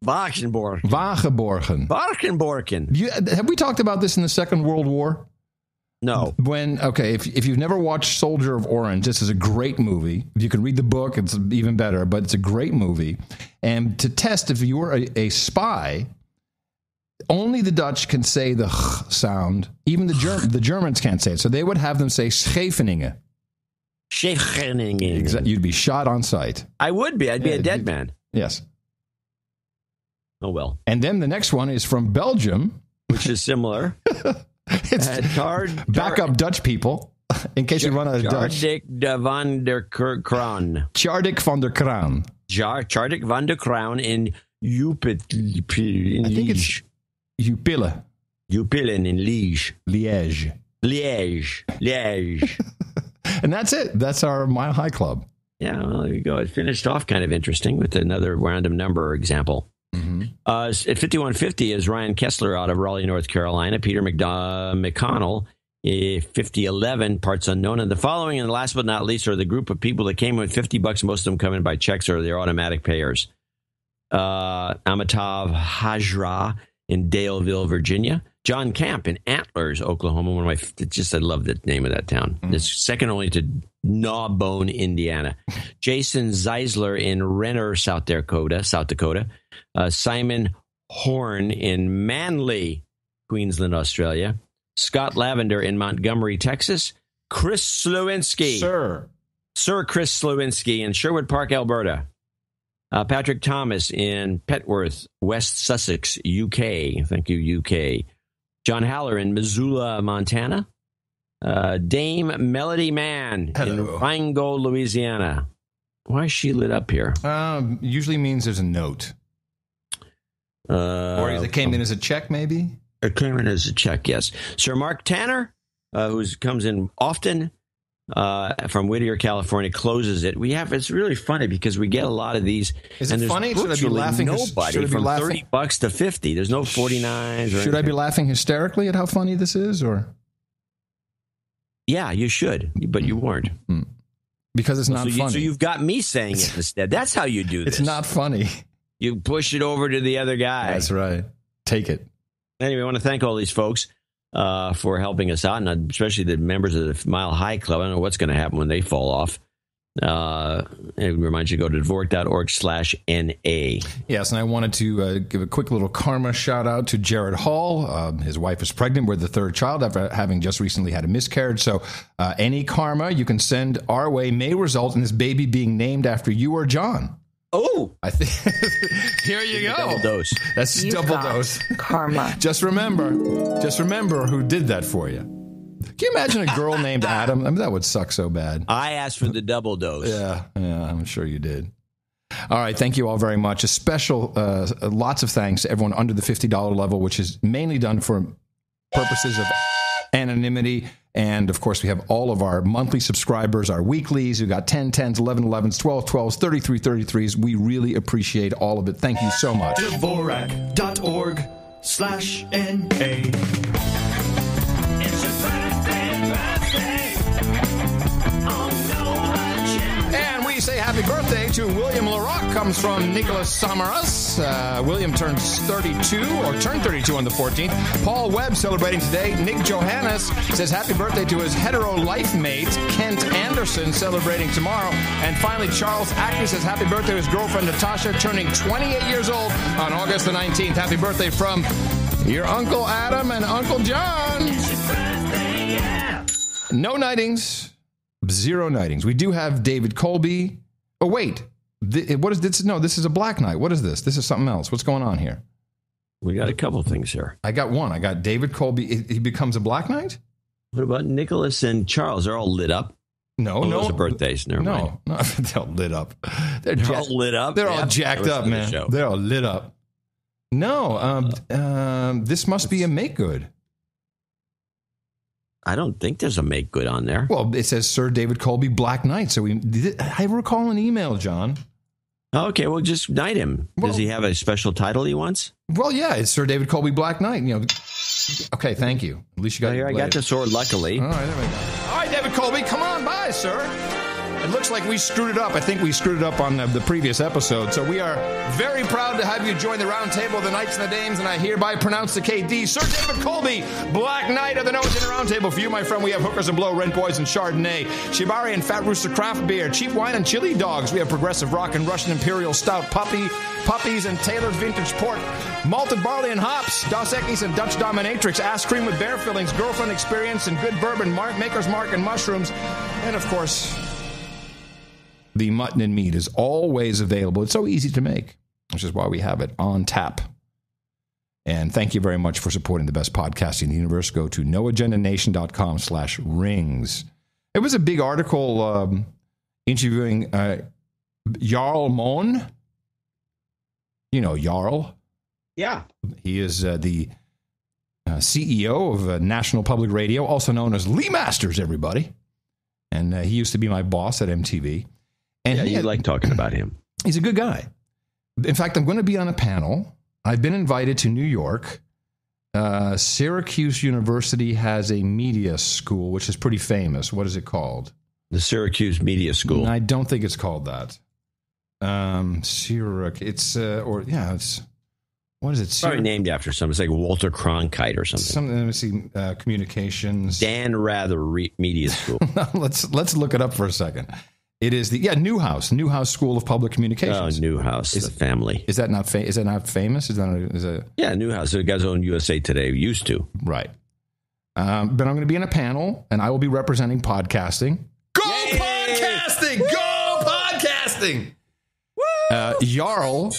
Wagenborgen. Have we talked about this in the Second World War? No. If you've never watched Soldier of Orange, this is a great movie. If you can read the book, it's even better, but it's a great movie. And to test if you were a spy, only the Dutch can say the ch sound. Even the Germans can't say it. So they would have them say Scheveningen. Scheveningen. You'd be shot on sight. I would be. I'd be a dead man. Yes. Oh, well. And then the next one is from Belgium. Which is similar. It's backup Dutch people, in case you run out of Dutch. Tjardik van der Kraan. Tjardik van der Kraan. Tjardik van der Kraan in Jupit. I think it's Jupiler. Jupillen in Liège. Liège. And that's it. That's our Mile High Club. Yeah, well, there you go. It finished off kind of interesting with another random number example. At 5150 is Ryan Kessler out of Raleigh, North Carolina. Peter McConnell, 5011, parts unknown. And the following, and last but not least, are the group of people that came in with $50. Most of them come in by checks or they're automatic payers. Amitav Hajra in Daleville, Virginia. John Camp in Antlers, Oklahoma. One of I love the name of that town. It's second only to Gnawbone, Indiana. Jason Zeisler in Renner, South Dakota. Simon Horn in Manly, Queensland, Australia. Scott Lavender in Montgomery, Texas. Chris Slewinski. Sir Chris Slewinski in Sherwood Park, Alberta. Patrick Thomas in Petworth, West Sussex, UK. Thank you, UK. John Haller in Missoula, Montana. Dame Melody Mann in Ringo, Louisiana. Why is she lit up here? Usually means there's a note. Or it came in as a check, maybe? It came in as a check, yes. Sir Mark Tanner, who comes in often from Whittier, California, closes it. It's really funny because we get a lot of these. Is it funny? Should I be laughing? Nobody from $30 to $50. There's no 49s. Should I be laughing hysterically at how funny this is, or? Yeah, you should, but you weren't. Because it's not funny. So you've got me saying it instead. That's how you do this. It's not funny. You push it over to the other guy. That's right. Take it. Anyway, I want to thank all these folks for helping us out, and especially the members of the Mile High Club. I don't know what's going to happen when they fall off. It reminds you to go to Dvorak.org/NA. Yes, and I wanted to give a quick little karma shout out to Jared Hall. His wife is pregnant with the third child after having just recently had a miscarriage. So any karma you can send our way may result in this baby being named after you or John. Oh, I think here you go. Double dose. That's double dose. Karma. Just remember who did that for you. Can you imagine a girl named Adam? I mean, that would suck so bad. I asked for the double dose. Yeah, I'm sure you did. All right, thank you all very much. A special, lots of thanks to everyone under the $50 level, which is mainly done for purposes of anonymity. And, of course, we have all of our monthly subscribers, our weeklies. We've got 10, 10s, 11, 11s, 12, 12s, 33, 33s. We really appreciate all of it. Thank you so much. Dvorak.org/NA. And we say happy birthday to William LaRock. Comes from Nicholas Samaras. William turns 32, or turned 32 on the 14th. Paul Webb celebrating today. Nick Johannes says happy birthday to his hetero life mate, Kent Anderson, celebrating tomorrow. And finally, Charles Ackley says happy birthday to his girlfriend, Natasha, turning 28 years old on August the 19th. Happy birthday from your Uncle Adam and Uncle John. It's your birthday, yeah. No nightings. 0 nightings. We do have David Colby. Oh, wait. What is this? No, this is a black night. What is this? This is something else. What's going on here? We got a couple things here. I got one. I got David Colby. He becomes a black knight? What about Nicholas and Charles? They're all lit up. No. Those are birthdays. Never mind. No, they're all lit up. They're all lit up? They're all jacked up, man. They're all lit up. No, this must be a make good. I don't think there's a make good on there. Well, it says Sir David Colby, Black Knight. So I recall an email, John. Okay, well, just knight him. Does he have a special title he wants? Well, yeah, it's Sir David Colby, Black Knight. Okay, thank you. At least you got here. I got the sword, luckily. All right, there we go. All right, David Colby, come on by, sir. It looks like we screwed it up. I think we screwed it up on the previous episode. So we are very proud to have you join the round table of the Knights and the Dames, and I hereby pronounce the KD. Sir David Colby, Black Knight of the No Agenda Round Table. For you, my friend, we have Hookers and Blow, Rent Boys, and Chardonnay. Shibari and Fat Rooster Craft Beer. Cheap Wine and Chili Dogs. We have Progressive Rock and Russian Imperial Stout. Puppies and Tailored Vintage Port. Malted Barley and Hops. Dos Equis and Dutch Dominatrix. Ass Cream with Bear Fillings. Girlfriend Experience and Good Bourbon. Maker's Mark and Mushrooms. And, of course, the mutton and meat is always available. It's so easy to make, which is why we have it on tap. And thank you very much for supporting the best podcasting in the universe. Go to noagendanation.com/rings. It was a big article interviewing Jarl Mohn. You know Jarl. Yeah. He is the CEO of National Public Radio, also known as Lee Masters, everybody. And he used to be my boss at MTV. And you like talking about him. He's a good guy. In fact, I'm going to be on a panel. I've been invited to New York. Syracuse University has a media school, which is pretty famous. What is it called? The Syracuse Media School. I don't think it's called that. Syracuse. It's what is it? Probably named after something. It's like Walter Cronkite or something. Let me see. Communications. Dan Rather Media School. Let's look it up for a second. It is Newhouse School of Public Communications. Oh, Newhouse, the family. Is that not famous? Yeah, Newhouse. The guys on USA Today used to. Right. But I'm going to be in a panel, and I will be representing podcasting. Go podcasting! Go podcasting! Jarl,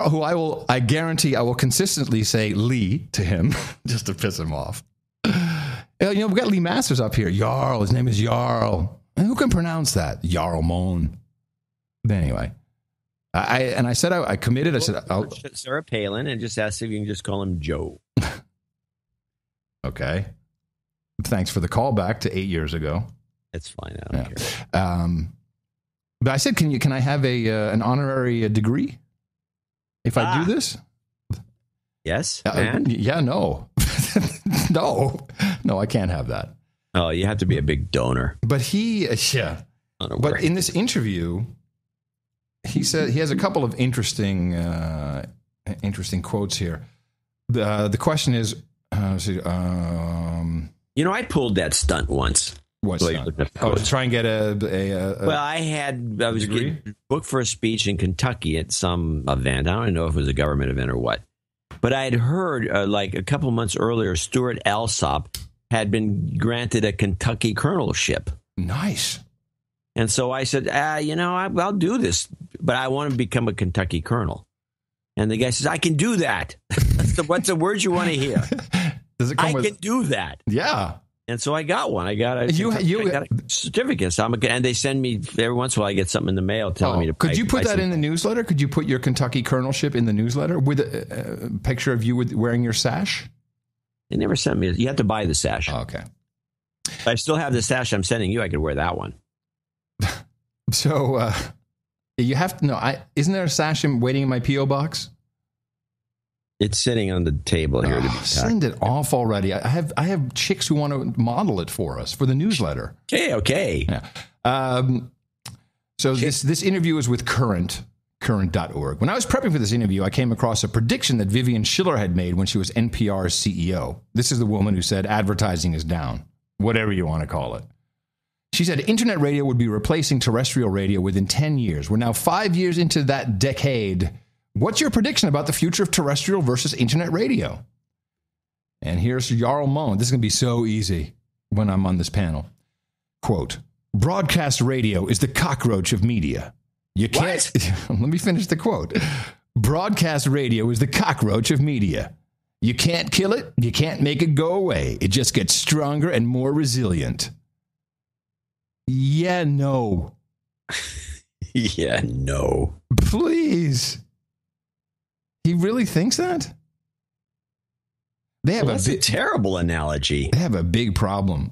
who I guarantee I will consistently say Lee to him, just to piss him off. We've got Lee Masters up here. Jarl, his name is Jarl. And who can pronounce that? Jarl Mohn. But anyway, I said I committed. I said I'll Sarah Palin and just asked if you can just call him Joe. Okay. Thanks for the callback to 8 years ago. It's fine. I don't care. But I said, can I have an honorary degree if I do this? Yes. No. No, I can't have that. Oh, you have to be a big donor. But But in this interview, he said he has a couple of interesting quotes here. The question is, I pulled that stunt once. What stunt? To try and get a well, I was getting booked for a speech in Kentucky at some event. I don't know if it was a government event or what. But I had heard, like a couple months earlier, Stuart Alsop had been granted a Kentucky colonelship. Nice. And so I said, I'll do this, but I want to become a Kentucky colonel. And the guy says, I can do that. What's the word you want to hear? Does it come can do that. Yeah. And so I got one. I got a certificate. So and they send me every once in a while. I get something in the mail telling me to. Could you put that in the newsletter? Could you put your Kentucky colonelship in the newsletter with a picture of you wearing your sash? They never sent me. You have to buy the sash. Oh, okay. I still have the sash I'm sending you. I could wear that one. So you have to know. Isn't there a sash waiting in my P.O. box? It's sitting on the table here. Send it off already. I have chicks who want to model it for us for the newsletter. Okay. Yeah. So this interview is with current.org. When I was prepping for this interview, I came across a prediction that Vivian Schiller had made when she was NPR's CEO. This is the woman who said advertising is down, whatever you want to call it. She said internet radio would be replacing terrestrial radio within 10 years. We're now 5 years into that decade. What's your prediction about the future of terrestrial versus internet radio? And here's Jarl Mohn. This is going to be so easy when I'm on this panel. Quote, broadcast radio is the cockroach of media. You can't. Let me finish the quote. Broadcast radio is the cockroach of media. You can't kill it. You can't make it go away. It just gets stronger and more resilient. Yeah, no. Yeah, no. Please. He really thinks that? That's a terrible analogy. They have a big problem,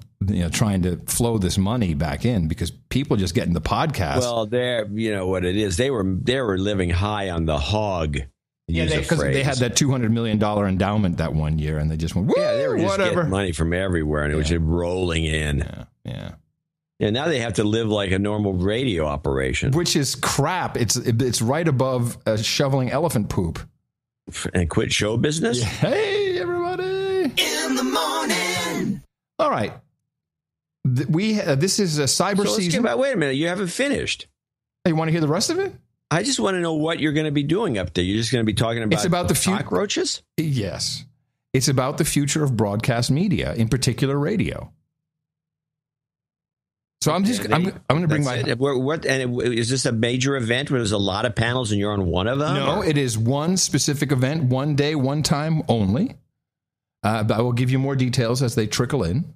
trying to flow this money back in because people just get in the podcast. Well, what it is. They were living high on the hog. Yeah, because they had that $200 million endowment that one year, and they just went, woo, they were just whatever. Getting money from everywhere, and it was just rolling in. Yeah. And now they have to live like a normal radio operation. Which is crap. It's right above shoveling elephant poop. And quit show business? Yeah. Hey, everybody. In the morning. All right. This is a cyber season. Wait a minute. You haven't finished. Hey, you want to hear the rest of it? I just want to know what you're going to be doing up there. You're just going to be talking about, it's about the cockroaches? Yes. It's about the future of broadcast media, in particular radio. So I'm going to bring my... Is this a major event where there's a lot of panels and you're on one of them? No, it is one specific event, one day, one time only. I will give you more details as they trickle in,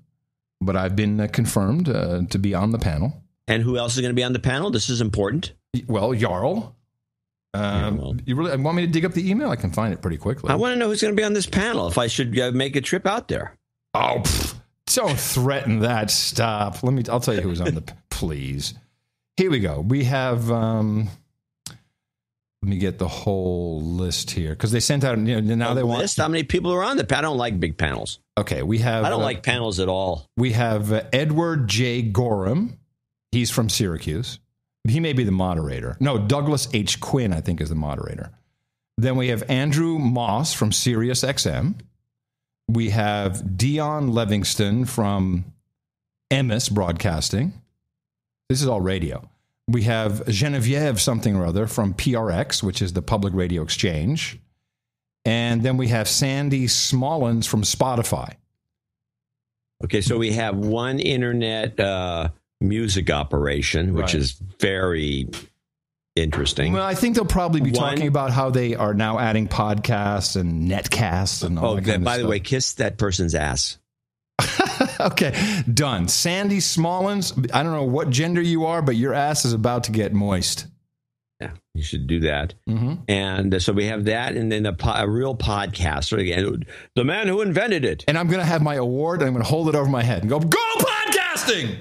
but I've been confirmed to be on the panel. And who else is going to be on the panel? This is important. Well, Jarl. You really want me to dig up the email? I can find it pretty quickly. I want to know who's going to be on this panel, if I should make a trip out there. Oh, don't threaten that. Stop. I'll tell you who's on the... Please. Here we go. We have... let me get the whole list here, because they sent out... now they want... List? How many people are on the panel? I don't like big panels. Okay, we have... I don't like panels at all. We have Edward J. Gorham. He's from Syracuse. He may be the moderator. No, Douglas H. Quinn, I think, is the moderator. Then we have Andrew Moss from Sirius XM. We have Dion Livingston from Emis Broadcasting. This is all radio. We have Genevieve something or other from PRX, which is the Public Radio Exchange. And then we have Sandy Smollins from Spotify. Okay, so we have one internet music operation, which is very interesting. Well, I think they'll probably be talking about how they are now adding podcasts and netcasts and all that kind of by stuff. the way, kiss that person's ass. Okay, done. Sandy Smollins, I don't know what gender you are, but your ass is about to get moist. Yeah, you should do that. Mm-hmm. And so we have that, and then a real podcaster, again, the man who invented it. And I'm going to have my award, and I'm going to hold it over my head and go podcasting!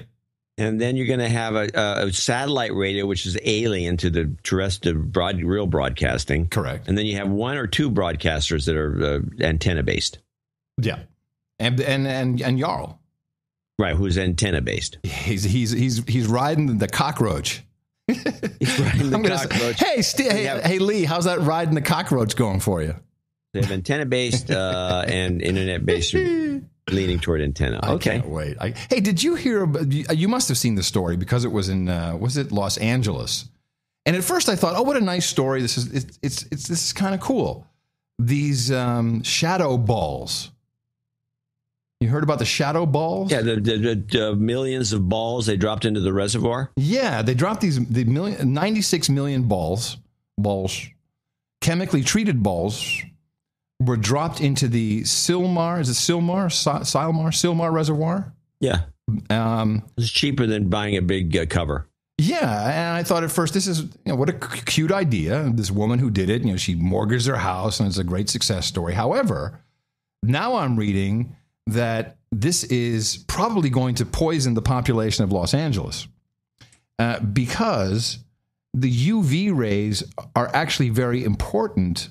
And then you're going to have a satellite radio, which is alien to the terrestrial real broadcasting. Correct. And then you have one or two broadcasters that are antenna based. Yeah, and Jarl, right? Who's antenna based? He's riding the cockroach. He's riding the cockroach. Hey, Lee, how's that riding the cockroach going for you? They have antenna based and internet based. Leaning toward antenna. Okay. I can't wait. Hey, did you hear? You must have seen the story because it was in was it Los Angeles? And at first I thought, oh, what a nice story. This is kind of cool. These shadow balls. You heard about the shadow balls? Yeah, the millions of balls they dropped into the reservoir. Yeah, they dropped 96 million balls, chemically treated balls. Were dropped into the Sylmar Reservoir. Yeah. It's cheaper than buying a big cover. Yeah, and I thought at first, this is, what a cute idea. This woman who did it, she mortgaged her house, and it's a great success story. However, now I'm reading that this is probably going to poison the population of Los Angeles because the UV rays are actually very important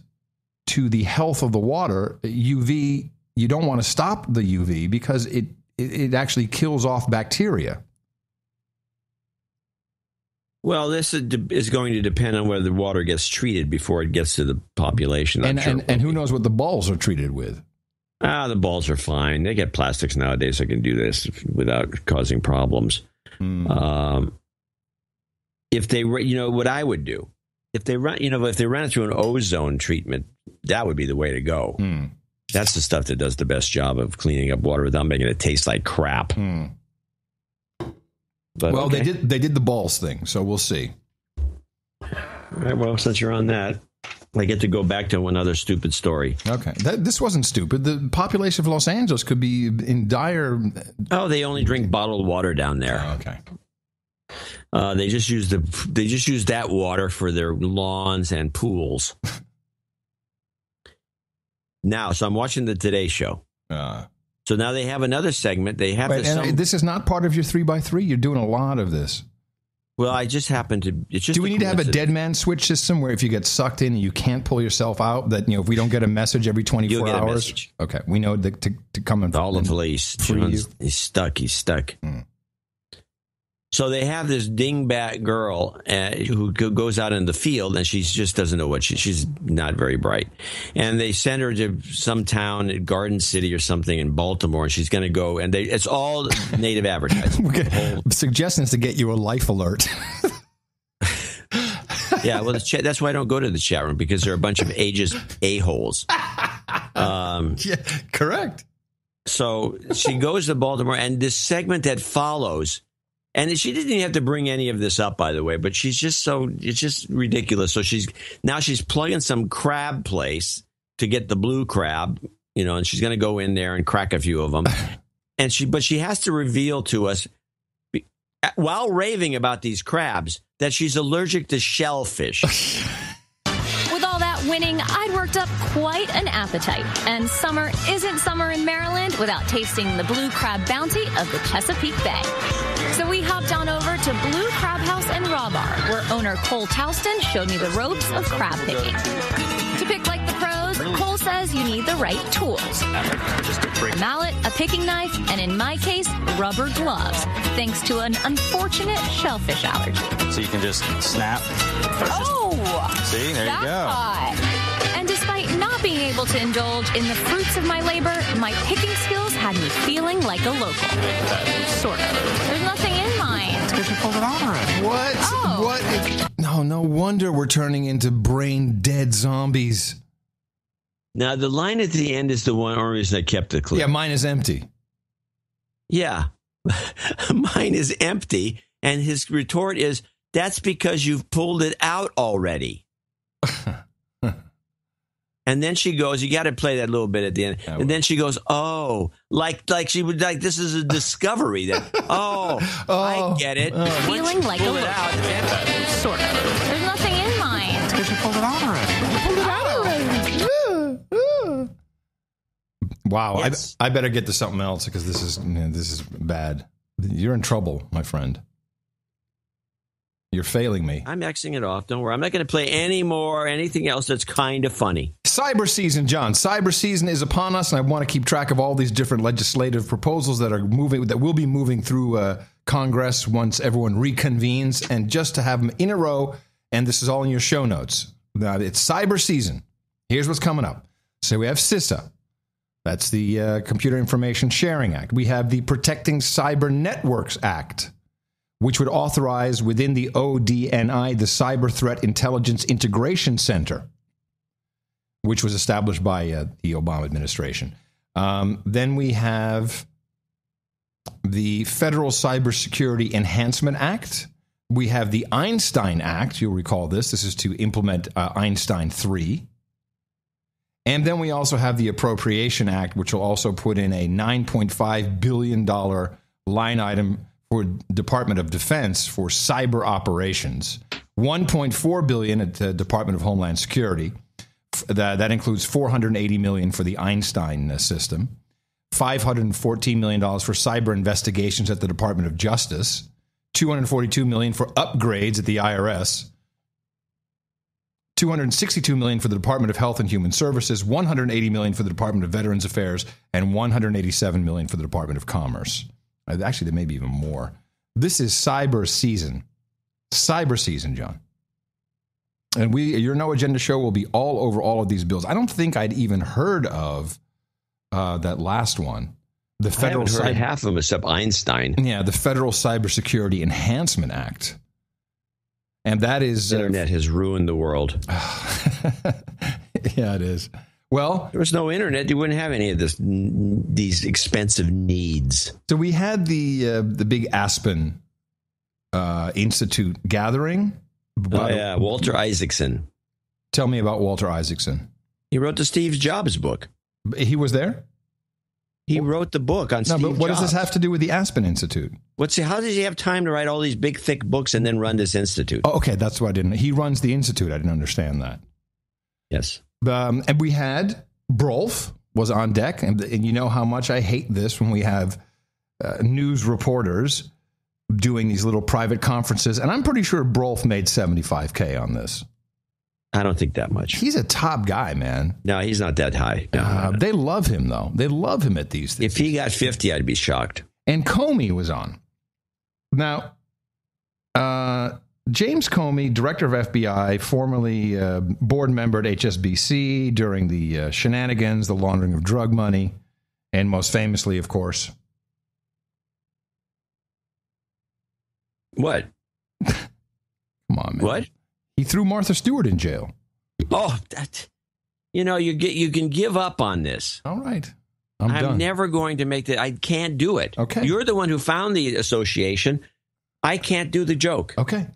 to the health of the water. UV, you don't want to stop the UV because it actually kills off bacteria. Well, this is going to depend on whether the water gets treated before it gets to the population. And who knows what the balls are treated with? The balls are fine. They get plastics nowadays that can do this without causing problems. If they, what I would do, if they run it through an ozone treatment, that would be the way to go. That's the stuff that does the best job of cleaning up water without making it taste like crap. But, well, okay. They did the balls thing, so we'll see. All right, well, since you're on that, I get to go back to another stupid story. Okay, this wasn't stupid. The population of Los Angeles could be in dire... Oh, they only drink bottled water down there. Oh, okay. They just use that water for their lawns and pools. Now, so I'm watching the Today Show. So now they have another segment. They have this is not part of your 3x3. You're doing a lot of this. Well, I just happen to. It's just. Do we need to have a dead man switch system where if you get sucked in and you can't pull yourself out, that if we don't get a message every 24 hours, a message. Okay, we know to come and all the police. He's stuck. So they have this dingbat girl who goes out in the field, and she just doesn't know what she's not very bright. And they send her to some town, Garden City or something in Baltimore, and she's going to go, and it's all native advertising. Suggestions to get you a life alert. Yeah, well, that's why I don't go to the chat room, because there are a bunch of ageist a-holes. Yeah, correct. So she goes to Baltimore, and this segment that follows, and she didn't even have to bring any of this up, by the way, but it's just ridiculous. So she's plugging some crab place to get the blue crab, and she's going to go in there and crack a few of them. But she has to reveal to us, while raving about these crabs, that she's allergic to shellfish. With all that winning, I'd worked up quite an appetite. And summer isn't summer in Maryland without tasting the blue crab bounty of the Chesapeake Bay. So we hopped on over to Blue Crab House and Raw Bar, where owner Cole Touston showed me the ropes of crab picking. To pick like the pros, Cole says you need the right tools. A mallet, a picking knife, and in my case, rubber gloves, thanks to an unfortunate shellfish allergy. So you can just snap. See, there you go. Hot. And despite not being able to indulge in the fruits of my labor, my picking skills had me feeling like a local. Sort of. There's nothing in mine. It's because you pulled it out already. What? Oh. What? No wonder we're turning into brain-dead zombies. Now, the line at the end is the one reason I kept it clear. Yeah, mine is empty. Yeah, mine is empty. And his retort is, that's because you've pulled it out already. And then she goes, you got to play that little bit at the end. And then she goes, oh, like she would, like, this is a discovery that, I get it. Feeling like a local. Sort of. There's nothing in mine. It's because you pulled it out already. Wow, Yes. I better get to something else, because this is bad. You're in trouble, my friend. You're failing me. I'm Xing it off. Don't worry. I'm not going to play anything else that's kind of funny. Cyber season, John. Cyber season is upon us, and I want to keep track of all these different legislative proposals that will be moving through Congress once everyone reconvenes, and just to have them in a row. And this is all in your show notes. Now, it's cyber season. Here's what's coming up. So we have CISA. That's the Computer Information Sharing Act. We have the Protecting Cyber Networks Act, which would authorize within the ODNI the Cyber Threat Intelligence Integration Center, which was established by the Obama administration. Then we have the Federal Cybersecurity Enhancement Act. We have the Einstein Act. You'll recall this. This is to implement Einstein 3. And then we also have the Appropriation Act, which will also put in a $9.5 billion line item for Department of Defense for cyber operations, $1.4 billion at the Department of Homeland Security. That includes $480 million for the Einstein system, $514 million for cyber investigations at the Department of Justice, $242 million for upgrades at the IRS, $262 million for the Department of Health and Human Services, $180 million for the Department of Veterans Affairs, and $187 million for the Department of Commerce. Actually, there may be even more. This is cyber season. Cyber season, John. And your No Agenda show will be all over all of these bills. I don't think I'd even heard of that last one. The Federal I haven't heard half of them except Einstein. Yeah, the Federal Cybersecurity Enhancement Act. And that is... The internet has ruined the world. Yeah, it is. Well, there was no internet. You wouldn't have any of these expensive needs. So we had the big Aspen Institute gathering. Walter Isaacson. Tell me about Walter Isaacson. He wrote the Steve Jobs book. He was there? He wrote the book on Steve Jobs. But what does this have to do with the Aspen Institute? How does he have time to write all these big, thick books and then run this institute? Oh, okay, that's what I didn't... He runs the institute. I didn't understand that. Yes. And we had Brolf was on deck, and you know how much I hate this when we have news reporters doing these little private conferences, and I'm pretty sure Brolf made $75K on this. I don't think that much. He's a top guy, man. No, he's not that high. No. They love him, though. They love him at these things. If he got 50, I'd be shocked. And Comey was on. Now, James Comey, director of FBI, formerly board member at HSBC during the shenanigans, the laundering of drug money, and most famously, of course. What? Come on, man. What? He threw Martha Stewart in jail. Oh, you can give up on this. All right. I'm done. never going to make that. I can't do it. Okay. You're the one who found the association. I can't do the joke. Okay.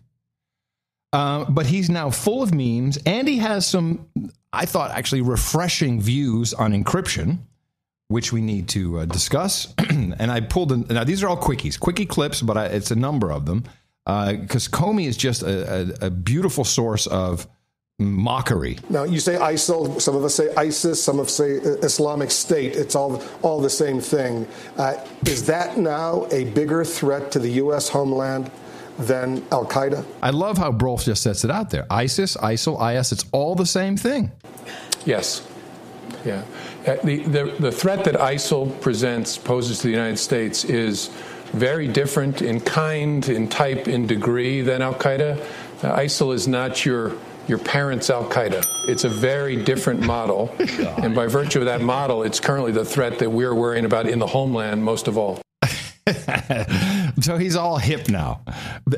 But he's now full of memes, and he has some, I thought, actually refreshing views on encryption, which we need to discuss. And I pulled in. Now, these are all quickie clips, but it's a number of them. Because Comey is just a beautiful source of mockery. Now, you say ISIL, some of us say ISIS, some of us say Islamic State. It's all the same thing. Is that now a bigger threat to the U.S. homeland than Al-Qaeda? I love how Brolf just sets it out there. ISIS, ISIL, IS, it's all the same thing. Yes. Yeah. The threat that ISIL poses to the United States is very different in kind, in type, in degree than Al-Qaeda. ISIL is not your parents' Al-Qaeda. It's a very different model. And by virtue of that model, it's currently the threat that we're worrying about in the homeland most of all. So he's all hip now.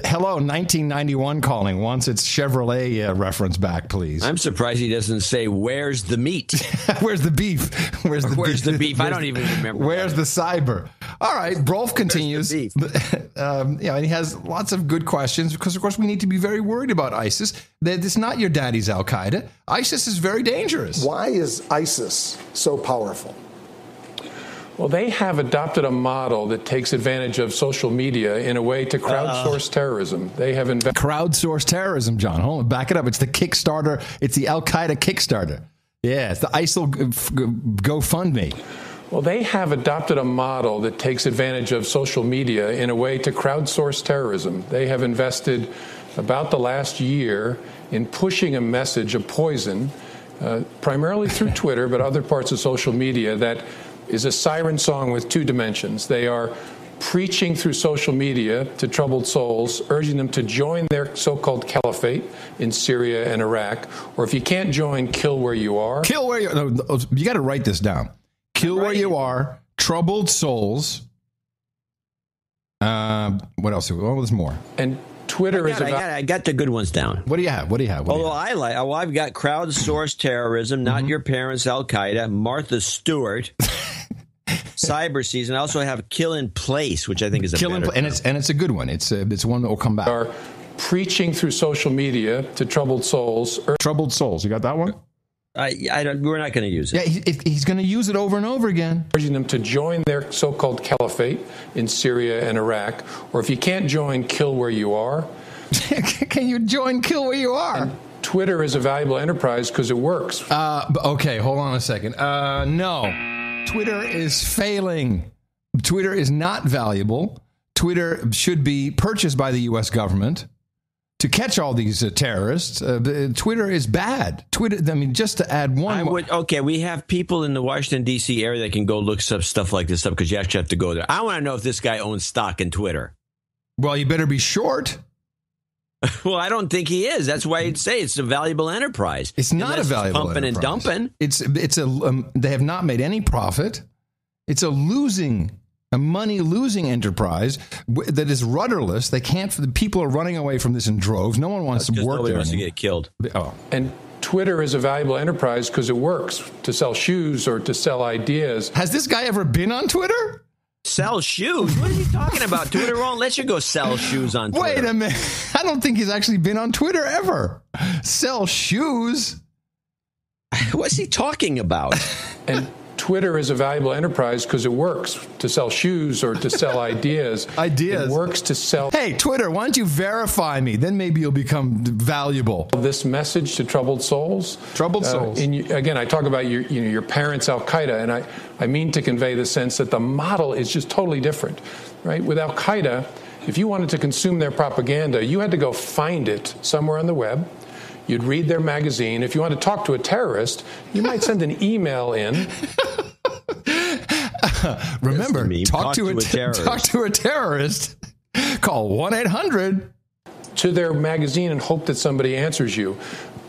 Hello, 1991 calling. Wants its Chevrolet reference back, please. I'm surprised he doesn't say, "Where's the meat? Where's the beef? Where's the beef? I don't even remember. Where's the cyber?" All right, Brolf continues. And he has lots of good questions because, of course, we need to be very worried about ISIS. That it's not your daddy's Al-Qaeda. ISIS is very dangerous. Why is ISIS so powerful? Well, they have adopted a model that takes advantage of social media in a way to crowdsource terrorism. They have crowdsource terrorism, John. Hold on, back it up. It's the Kickstarter. It's the Al-Qaeda Kickstarter. Yeah, it's the ISIL GoFundMe. Well, they have adopted a model that takes advantage of social media in a way to crowdsource terrorism. They have invested about the last year in pushing a message of poison, primarily through Twitter, but other parts of social media, that is a siren song with two dimensions. They are preaching through social media to troubled souls, urging them to join their so-called caliphate in Syria and Iraq, or if you can't join, kill where you are. Kill where you are. No, you got to write this down. Kill where you are, troubled souls. What else? Oh, there's more. And Twitter I got the good ones down. What do you have? I've got crowdsourced terrorism, not your parents' Al-Qaeda, Martha Stewart, cyber season. I also have kill in place, which I think is and it's a good one. It's one that will come back. Are preaching through social media to troubled souls. Troubled souls. You got that one? We're not going to use it. Yeah, he's going to use it over and over again. Urging them to join their so-called caliphate in Syria and Iraq, or if you can't join, kill where you are. Can you join, kill where you are? And Twitter is a valuable enterprise because it works. Okay, hold on a second. No, Twitter is failing. Twitter is not valuable. Twitter should be purchased by the U.S. government to catch all these terrorists. Twitter is bad. Just to add one. We have people in the Washington, D.C. area that can go look stuff like this up because you actually have to go there. I want to know if this guy owns stock in Twitter. Well, you better be short. Well, I don't think he is. That's why I'd say it's a valuable enterprise. It's not a valuable pumping enterprise. And dumping. They have not made any profit. It's a money-losing enterprise that is rudderless. They can't. The people are running away from this in droves. No one wants to work there. Nobody wants to get killed. Oh. And Twitter is a valuable enterprise because it works to sell shoes or to sell ideas. Has this guy ever been on Twitter? Sell shoes? What are you talking about? Twitter won't let you go sell shoes on Twitter. Wait a minute. I don't think he's actually been on Twitter ever. Sell shoes? What's he talking about? And Twitter is a valuable enterprise because it works to sell shoes or to sell ideas. It works to sell. Hey, Twitter, why don't you verify me? Then maybe you'll become valuable. This message to troubled souls. Troubled souls. Again, I talk about your parents' Al-Qaeda, and I mean to convey the sense that the model is just totally different, right? With Al-Qaeda, if you wanted to consume their propaganda, you had to go find it somewhere on the web. You'd read their magazine. If you want to talk to a terrorist, you might send an email in. Remember, talk to a terrorist. Call 1-800. to their magazine and hope that somebody answers you.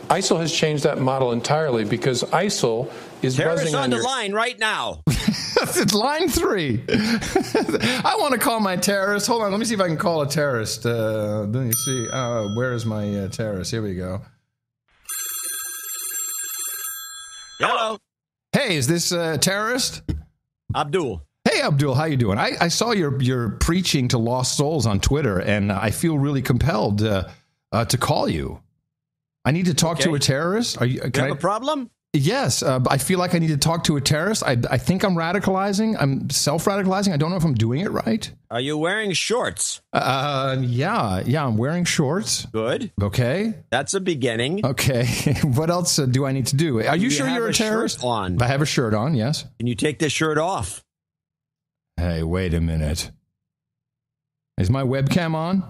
ISIL has changed that model entirely because ISIL is buzzing on the your line right now. It's line 3. I want to call my terrorist. Hold on, let me see if I can call a terrorist. Let me see. Where is my terrorist? Here we go. Hello. Hey, is this a terrorist? Abdul. Hey, Abdul, how you doing? I saw your preaching to lost souls on Twitter, and I feel really compelled to call you. I need to talk to a terrorist. Can you have a problem? Yes, I feel like I need to talk to a terrorist. I think I'm radicalizing. I'm self-radicalizing. I don't know if I'm doing it right. Are you wearing shorts? Yeah, I'm wearing shorts. Good. Okay. That's a beginning. Okay. What else do I need to do? Are you sure you're a terrorist? Shirt on. I have a shirt on, yes. Can you take this shirt off? Hey, wait a minute. Is my webcam on?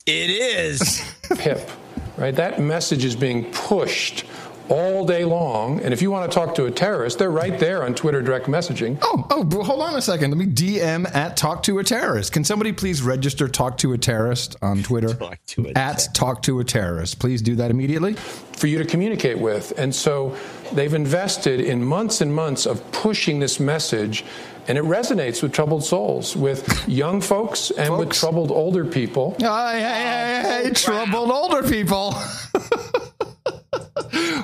It is. Hip, right? That message is being pushed all day long. And if you want to talk to a terrorist, they're right there on Twitter direct messaging. Oh, hold on a second. Let me DM at Talk to a Terrorist. Can somebody please register Talk to a Terrorist on Twitter? Talk to a Terrorist. Please do that immediately. For you to communicate with. And so they've invested in months and months of pushing this message, and it resonates with troubled souls, with young folks and with troubled older people. Hey, troubled older people.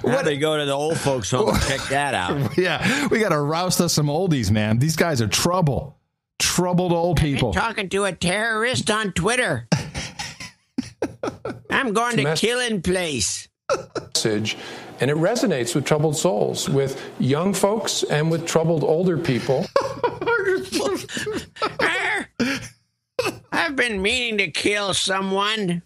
Now they go to the old folks home and check that out. Yeah, we got to roust us some oldies, man. These guys are troubled old people. I've been talking to a terrorist on Twitter. I'm going to Killing Place. Message, and it resonates with troubled souls, with young folks and with troubled older people. I've been meaning to kill someone.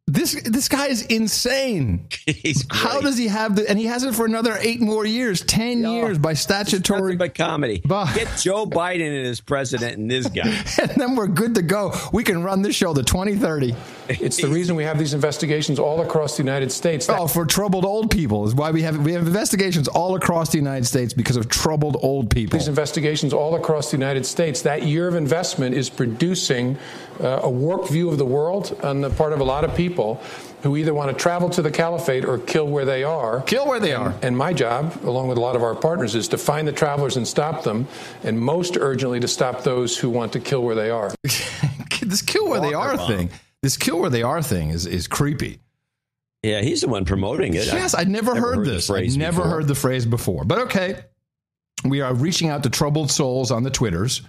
This guy is insane. He's great. How does he have and he has it for another 8 more years, 10 years by statutory. By comedy. Get Joe Biden as president and this guy. And then we're good to go. We can run this show to 2030. It's the reason we have these investigations all across the United States. For troubled old people is why we have investigations all across the United States because of troubled old people. These investigations all across the United States. That year of investment is producing a warped view of the world on the part of a lot of people who either want to travel to the caliphate or kill where they are. Kill where they are. And my job, along with a lot of our partners, is to find the travelers and stop them, and most urgently to stop those who want to kill where they are. This kill where they are thing. This kill where they are thing is creepy. Yeah, he's the one promoting it. Yes, I'd never heard this. I'd never heard the phrase before. But okay, we are reaching out to troubled souls on the Twitters.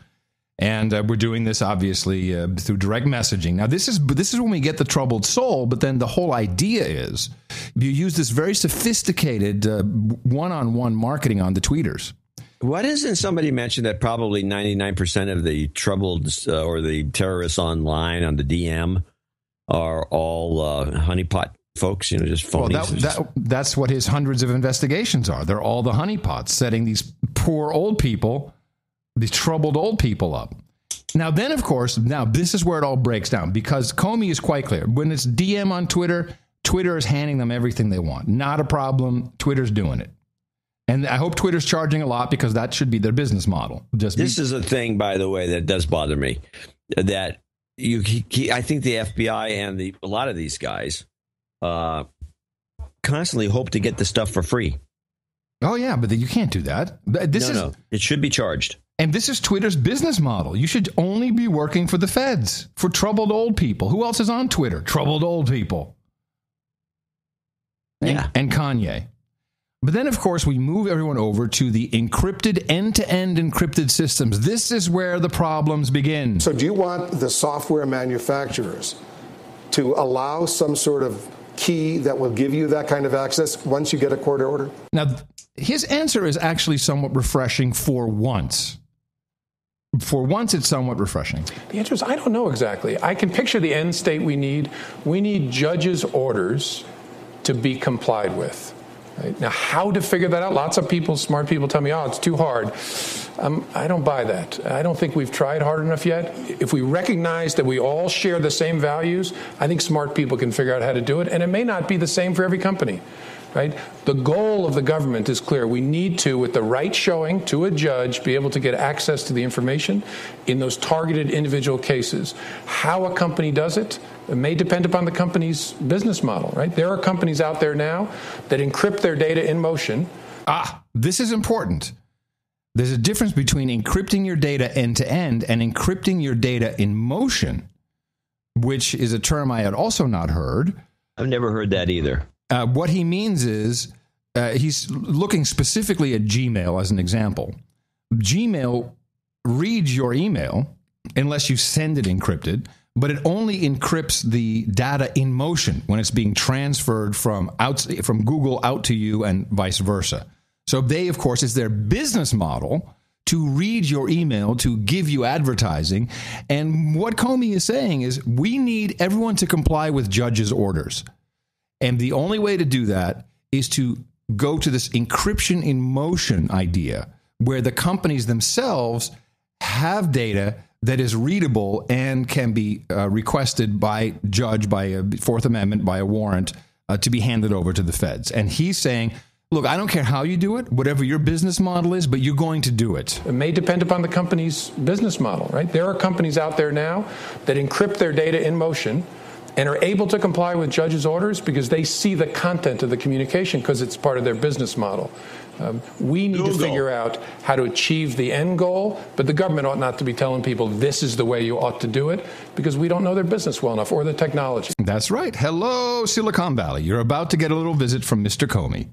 And we're doing this, obviously, through direct messaging. Now, this is when we get the troubled soul, but then the whole idea is you use this very sophisticated one-on-one marketing on the tweeters. Why doesn't somebody mention that probably 99% of the troubled or the terrorists online on the DM are all honeypot folks, just phonies? Well, that's what his hundreds of investigations are. They're all the honeypots setting these poor old people, these troubled old people up. Now, then, of course, this is where it all breaks down because Comey is quite clear. When it's DM on Twitter, Twitter is handing them everything they want. Not a problem. Twitter's doing it. And I hope Twitter's charging a lot because that should be their business model. This is a thing, by the way, that does bother me. That I think the FBI and a lot of these guys constantly hope to get the stuff for free. Oh, yeah, but you can't do that. No, it should be charged. And this is Twitter's business model. You should only be working for the feds, for troubled old people. Who else is on Twitter? Troubled old people. And Kanye. But then, of course, we move everyone over to the encrypted, end-to-end encrypted systems. This is where the problems begin. So do you want the software manufacturers to allow some sort of key that will give you that kind of access once you get a court order? Now, his answer is actually somewhat refreshing for once. For once, it's somewhat refreshing. The answer is I don't know exactly. I can picture the end state we need. We need judges' orders to be complied with. Right? Now, how to figure that out? Lots of people, smart people, tell me, it's too hard. I don't buy that. I don't think we've tried hard enough yet. If we recognize that we all share the same values, I think smart people can figure out how to do it. And it may not be the same for every company. right? The goal of the government is clear. We need to, with the right showing to a judge, be able to get access to the information in those targeted individual cases. How a company does it may depend upon the company's business model, right? There are companies out there now that encrypt their data in motion. This is important. There's a difference between encrypting your data end-to-end and encrypting your data in motion, which is a term I had also not heard. I've never heard that either. What he means is he's looking specifically at Gmail as an example. Gmail reads your email unless you send it encrypted, but it only encrypts the data in motion when it's being transferred from Google out to you and vice versa. So they, of course, it's their business model to read your email, to give you advertising. And what Comey is saying is we need everyone to comply with judges' orders. And the only way to do that is to go to this encryption in motion idea where the companies themselves have data that is readable and can be requested by judge, by a Fourth Amendment, by a warrant to be handed over to the feds. And he's saying, look, I don't care how you do it, whatever your business model is, but you're going to do it. It may depend upon the company's business model, right? There are companies out there now that encrypt their data in motion and are able to comply with judges' orders because they see the content of the communication because it's part of their business model. We need to figure out how to achieve the end goal, but the government ought not to be telling people this is the way you ought to do it because we don't know their business well enough or the technology. That's right. Hello, Silicon Valley. You're about to get a little visit from Mr. Comey.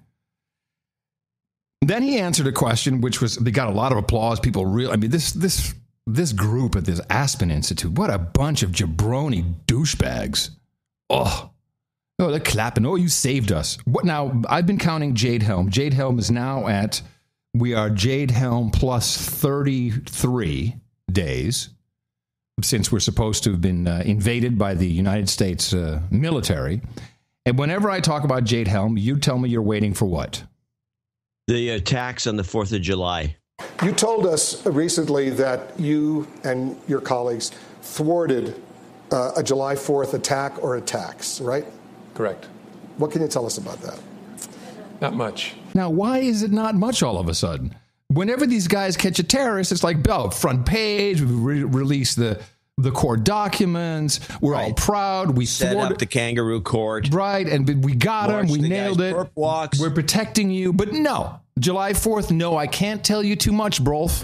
Then he answered a question which they got a lot of applause. People really, I mean, this group at this Aspen Institute, what a bunch of jabroni douchebags. Oh, they're clapping. Oh, you saved us. What now? I've been counting Jade Helm. Jade Helm is now we are Jade Helm plus 33 days since we're supposed to have been invaded by the United States military. And whenever I talk about Jade Helm, you tell me you're waiting for what? The attacks on the 4th of July. You told us recently that you and your colleagues thwarted a July 4th attack or attacks, right? Correct. What can you tell us about that? Not much. Now, why is it not much all of a sudden? Whenever these guys catch a terrorist, it's like, front page, we release the court documents, we're all proud, we set up the kangaroo court. Right, and we got him, we nailed it, we're protecting you, but no. July 4th, no, I can't tell you too much, Brolf.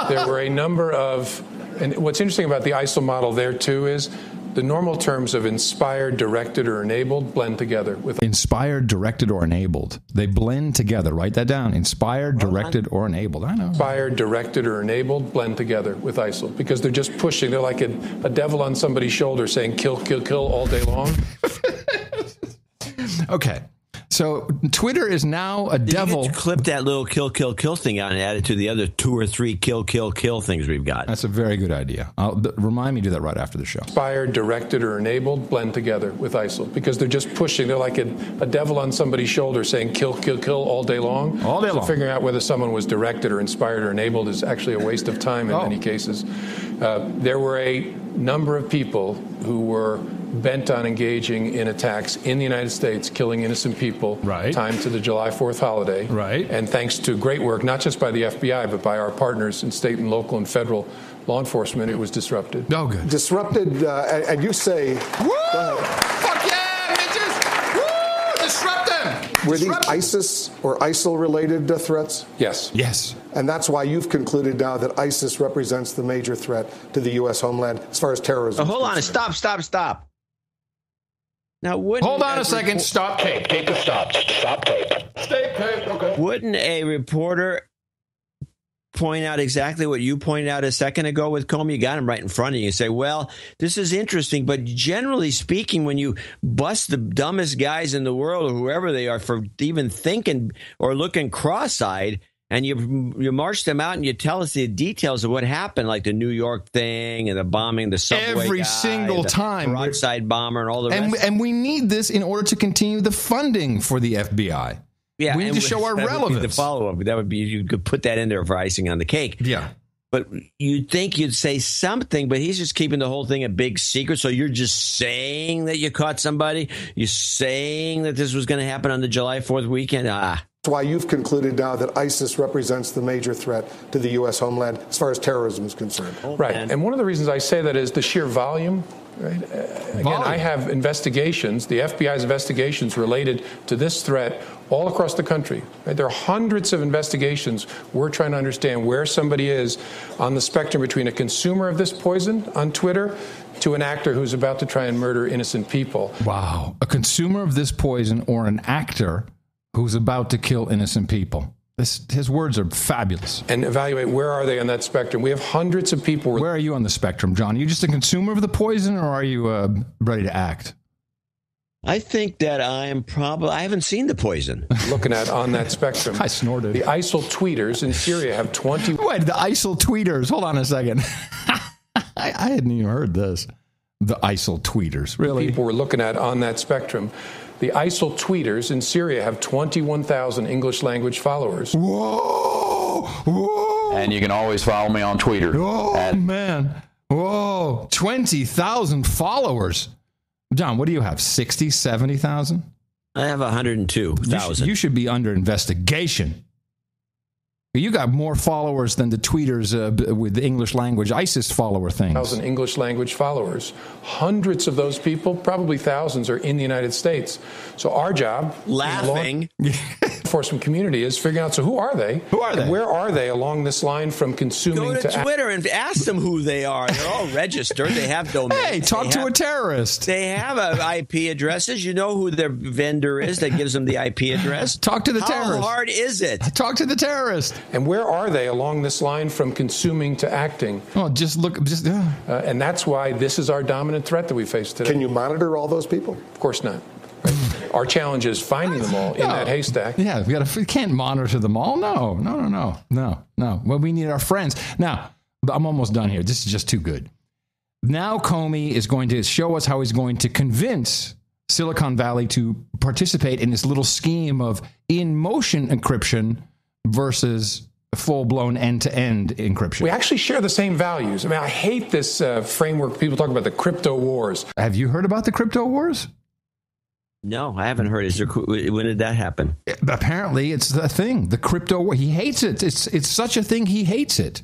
There were a number of, and what's interesting about the ISIL model there, too, is the normal terms of inspired, directed, or enabled blend together. Inspired, directed, or enabled. They blend together. Write that down. Inspired, directed, or enabled. I know. Inspired, directed, or enabled blend together with ISIL because they're just pushing. They're like a devil on somebody's shoulder saying, kill, kill, kill all day long. Okay. So Twitter is now a devil. You clip that little kill, kill, kill thing out and add it to the other 2 or 3 kill, kill, kill things we've got. That's a very good idea. Remind me to do that right after the show. Inspired, directed, or enabled blend together with ISIL because they're just pushing. They're like a devil on somebody's shoulder saying kill, kill, kill all day long. All day long. Figuring out whether someone was directed or inspired or enabled is actually a waste of time in many cases. There were a number of people who were bent on engaging in attacks in the United States, killing innocent people, timed to the July 4th holiday. Right. And thanks to great work, not just by the FBI, but by our partners in state and local and federal law enforcement, it was disrupted. Oh, good. Disrupted, and you say... Woo! Fuck yeah, bitches! Woo! Disrupt them! Were these ISIS or ISIL-related threats? Yes. Yes. And that's why you've concluded now that ISIS represents the major threat to the U.S. homeland as far as terrorism. Hold on. Stop. Now, hold on a second. Stop tape. Tape to stop. Stop tape. Stay tape. Okay. Wouldn't a reporter point out exactly what you pointed out a second ago with Comey? You got him right in front of you. You say, well, this is interesting, but generally speaking, when you bust the dumbest guys in the world or whoever they are for even thinking or looking cross-eyed, and you march them out and you tell us the details of what happened, like the New York thing and the bombing, the subway every guy, single time, broadside bomber, and all the rest. And we need this in order to continue the funding for the FBI. Yeah, we need to show our relevance. The follow-up, that would be, you could put that in there for icing on the cake. Yeah. But you'd think you'd say something, but he's just keeping the whole thing a big secret. So you're just saying that you caught somebody? You're saying that this was going to happen on the July 4th weekend? That's why you've concluded now that ISIS represents the major threat to the U.S. homeland as far as terrorism is concerned. Right. And one of the reasons I say that is the sheer volume. Right? Again, I have investigations, the FBI's investigations related to this threat all across the country. Right? There are hundreds of investigations. We're trying to understand where somebody is on the spectrum between a consumer of this poison on Twitter to an actor who's about to try and murder innocent people. Wow. A consumer of this poison or an actor who's about to kill innocent people. His words are fabulous. And evaluate where are they on that spectrum. We have hundreds of people. Where are you on the spectrum, John? Are you just a consumer of the poison, or are you ready to act? I think that I haven't seen the poison. Looking at on that spectrum. I snorted. The ISIL tweeters in Syria have 20... Wait, the ISIL tweeters. Hold on a second. I hadn't even heard this. The ISIL tweeters. Really? People we're looking at on that spectrum. The ISIL tweeters in Syria have 21,000 English language followers. Whoa! Whoa! And you can always follow me on Twitter. Oh, man. Whoa. 20,000 followers. John, what do you have? 60, 70,000? I have 102,000. You should be under investigation. You got more followers than the tweeters with the English language ISIS follower things. 1,000 English language followers. Hundreds of those people, probably thousands, are in the United States. So our job, laughing, enforcement community, is figuring out, so who are they? Who are they? And where are they along this line from consuming to Twitter and ask them who they are. They're all registered. They have domains. Hey, talk to a terrorist. They have IP addresses. You know who their vendor is that gives them the IP address. Talk to the terrorist. How hard is it? Talk to the terrorist. And where are they along this line from consuming to acting? Oh, just look. And that's why this is our dominant threat that we face today. Can you monitor all those people? Of course not. Right? Our challenge is finding them all in that haystack. Yeah, we can't monitor them all. No. Well, we need our friends. Now, I'm almost done here. This is just too good. Now Comey is going to show us how he's going to convince Silicon Valley to participate in this little scheme of in-motion encryption versus full-blown end-to-end encryption. We actually share the same values. I mean, I hate this framework. People talk about the crypto wars. Have you heard about the crypto wars? No, I haven't heard. When did that happen? Apparently, it's a thing. The crypto war. He hates it. It's such a thing. He hates it.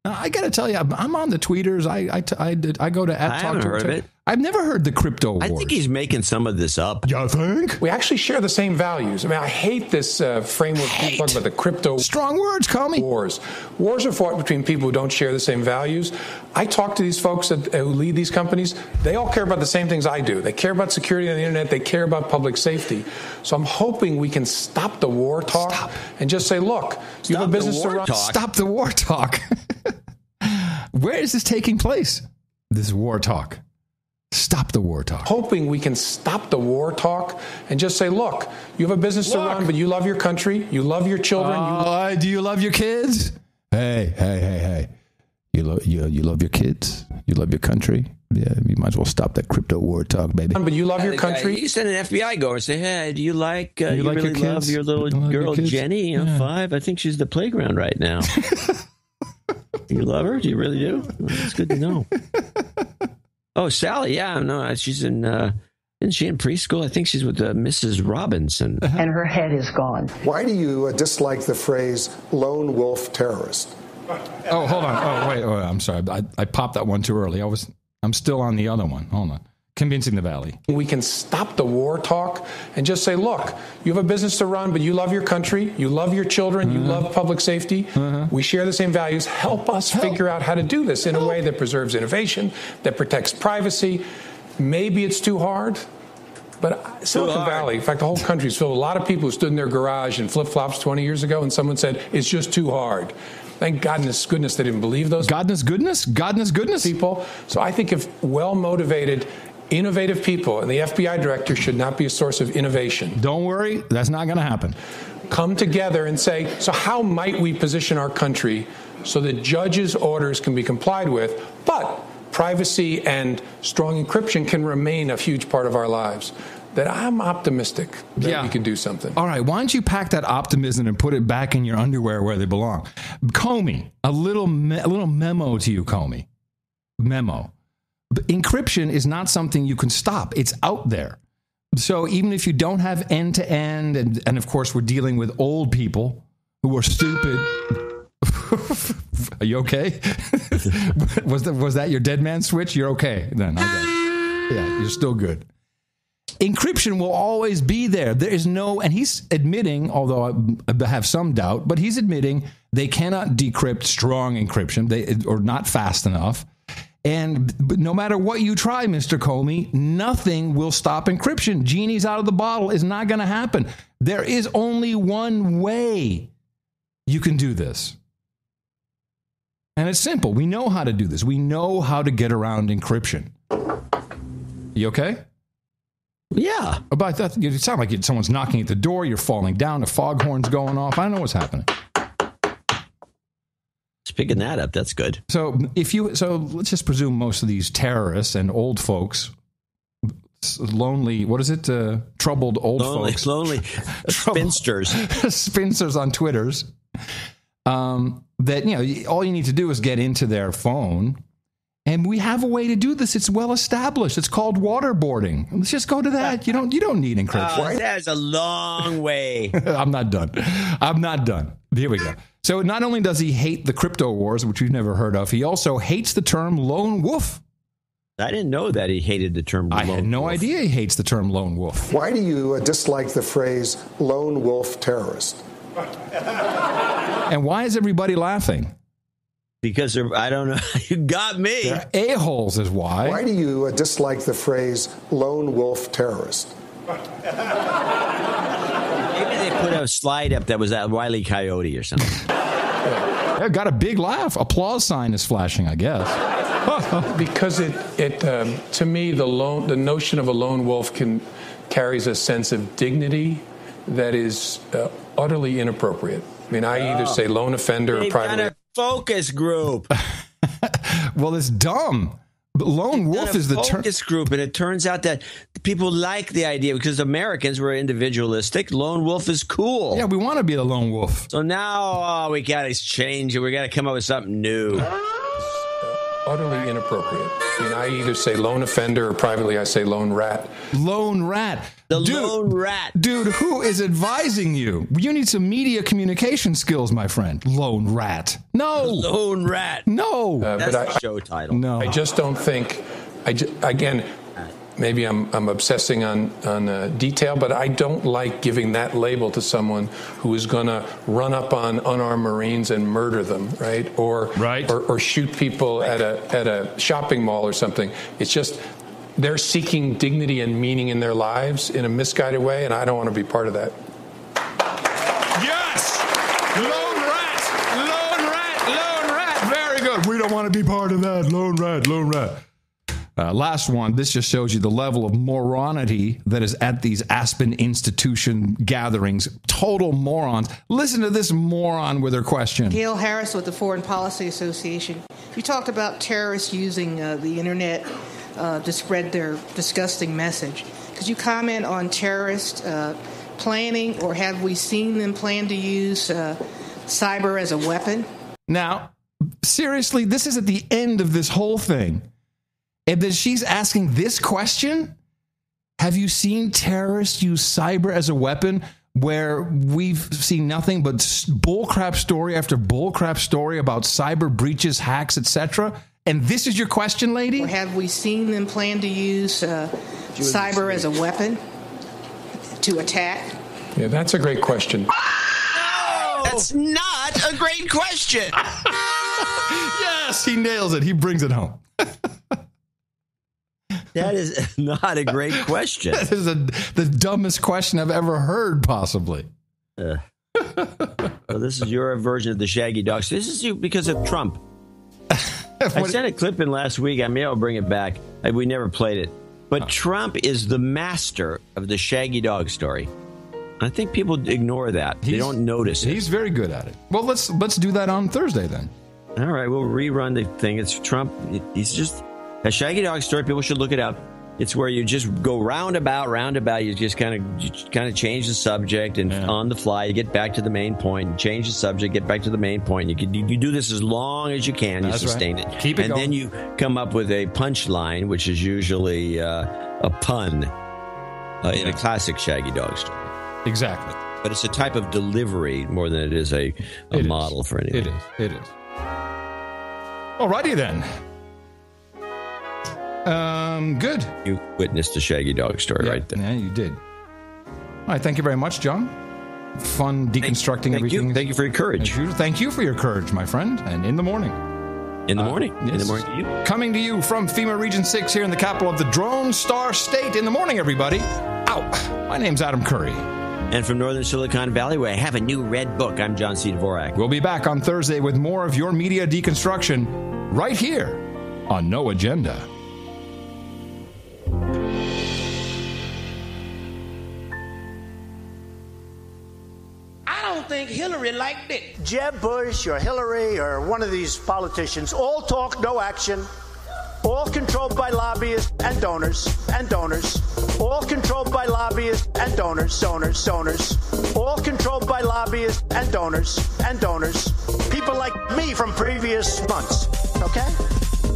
Now, I got to tell you, I'm on the tweeters. I go to. I haven't heard of it. I've never heard the crypto wars. I think he's making some of this up. You think? We actually share the same values. I mean, I hate this framework. People talk about the crypto... Strong words, Comey. Wars. Wars are fought between people who don't share the same values. I talk to these folks who lead these companies. They all care about the same things I do. They care about security on the internet. They care about public safety. So I'm hoping we can stop the war talk and just say, look, you have a business to run. Stop the war talk. Where is this taking place? This war talk. Stop the war talk. Hoping we can stop the war talk and just say, look, you have a business to run, but you love your country, you love your children. Do you love your kids? Hey. You love your kids? You love your country? Yeah, you might as well stop that crypto war talk, baby. But you love your country? You send an FBI go and say, hey, do you like, you like really your love kids? your little girl, Jenny, 5? I think she's the playground right now. You love her? Do you really do? Well, that's good to know. Oh, Sally, yeah, no, she's in, isn't she in preschool? I think she's with Mrs. Robinson. And her head is gone. Why do you dislike the phrase lone wolf terrorist? Oh, hold on. Oh, wait, I'm sorry. I popped that one too early. I'm still on the other one. Hold on. Convincing the Valley. We can stop the war talk and just say, look, you have a business to run, but you love your country, you love your children, you love public safety. We share the same values. Help us figure out how to do this in a way that preserves innovation, that protects privacy. Maybe it's too hard, but Silicon Valley, in fact, the whole country is filled with a lot of people who stood in their garage in flip-flops 20 years ago, and someone said, it's just too hard. Thank goodness they didn't believe those. Goodness people. So I think if well-motivated, innovative people, and the FBI director should not be a source of innovation. Don't worry, that's not going to happen. Come together and say, so how might we position our country so that judges' orders can be complied with, but privacy and strong encryption can remain a huge part of our lives? that I'm optimistic that we can do something. All right, why don't you pack that optimism and put it back in your underwear where they belong? Comey, a little memo to you, Comey. Memo. Encryption is not something you can stop. It's out there. So even if you don't have end-to-end, and of course we're dealing with old people who are stupid. Are you okay? was that your dead man switch? You're okay then. Okay. Yeah, you're still good. Encryption will always be there. There is no, and he's admitting, although I have some doubt, but he's admitting they cannot decrypt strong encryption, or not fast enough. And no matter what you try, Mr. Comey, nothing will stop encryption. Genie's out of the bottle is not going to happen. There is only one way you can do this. And it's simple. We know how to do this. We know how to get around encryption. You okay? Yeah. About that, it sounds like someone's knocking at the door. You're falling down. The foghorn's going off. I don't know what's happening. Picking that up, that's good. So let's just presume most of these terrorists and old folks, lonely, what is it? Troubled old folks. Lonely spinsters. Spinsters on Twitters. That, all you need to do is get into their phone. And we have a way to do this. It's well established. It's called waterboarding. Let's just go to that. You don't need encryption. That's a long way. I'm not done. Here we go. So not only does he hate the crypto wars, which we've never heard of, he also hates the term lone wolf. I didn't know that he hated the term lone wolf. I had no idea he hates the term lone wolf. Why do you dislike the phrase lone wolf terrorist? And why is everybody laughing? Because I don't know. You got me. They're a-holes is why. Why do you dislike the phrase lone wolf terrorist? Maybe they put a slide up that was that Wile E. Coyote or something. Yeah, got a big laugh. Applause sign is flashing, I guess. Because to me, the notion of a lone wolf carries a sense of dignity that is utterly inappropriate. I mean, I either say lone offender or private. Focus group. Well, it's dumb. But lone wolf is the term. Focus group, and it turns out that people like the idea because Americans were individualistic. Lone wolf is cool. Yeah, we want to be a lone wolf. So now we got to change it. We got to come up with something new. Utterly inappropriate. I mean, I either say lone offender or privately I say lone rat. Lone rat. Lone rat. Dude, who is advising you? You need some media communication skills, my friend. Lone rat. No. Lone rat. No. That's the show title. No. I just don't think, again, maybe I'm obsessing on detail, but I don't like giving that label to someone who is going to run up on unarmed Marines and murder them, right? Or shoot people at a shopping mall or something. It's just they're seeking dignity and meaning in their lives in a misguided way, and I don't want to be part of that. Yes! Lone rat! Very good. We don't want to be part of that. Lone rat. Last one, this just shows you the level of moronity that is at these Aspen Institution gatherings. Total morons. Listen to this moron with her question. Gail Harris with the Foreign Policy Association. You talked about terrorists using the internet to spread their disgusting message. Could you comment on terrorists planning, or have we seen them plan to use cyber as a weapon? Now, seriously, this is at the end of this whole thing. And then she's asking this question? Have you seen terrorists use cyber as a weapon, where we've seen nothing but bullcrap story after bullcrap story about cyber breaches, hacks, etc.? And this is your question, lady? Or have we seen them plan to use cyber as a weapon to attack? Yeah, that's a great question. No! That's not a great question. Yes, he nails it. He brings it home. That is not a great question. That is the dumbest question I've ever heard, possibly. Well, this is your version of the Shaggy Dog. So this is you because of Trump. I sent a clip in last week. I may I'll bring it back. We never played it. But Trump is the master of the Shaggy Dog story. I think people ignore that. They don't notice it. He's very good at it. Well, let's do that on Thursday then. All right, we'll rerun the thing. It's Trump. He's just a Shaggy Dog story. People should look it up. It's where you just go roundabout. You just kind of change the subject, and on the fly, you get back to the main point. Change the subject, get back to the main point. You do this as long as you can. You sustain it. Keep it and going. then you come up with a punchline, which is usually a pun in a classic Shaggy Dog story. Exactly. But it's a type of delivery more than it is a model for anything. It is. Alrighty then. Good. You witnessed the Shaggy Dog story right there. Yeah, you did. All right, thank you very much, John. Fun deconstructing everything. Thank you for your courage. Thank you for your courage, my friend. And in the morning. In the morning. Yes. In the morning to you. Coming to you from FEMA Region 6 here in the capital of the Drone Star State. In the morning, everybody. Ow. My name's Adam Curry. And from Northern Silicon Valley, where I have a new red book, I'm John C. Dvorak. We'll be back on Thursday with more of your media deconstruction right here on No Agenda. I don't think Hillary liked it. Jeb Bush or Hillary or one of these politicians, all talk, no action, all controlled by lobbyists and donors, all controlled by lobbyists and donors, all controlled by lobbyists and donors, people like me from previous months, okay?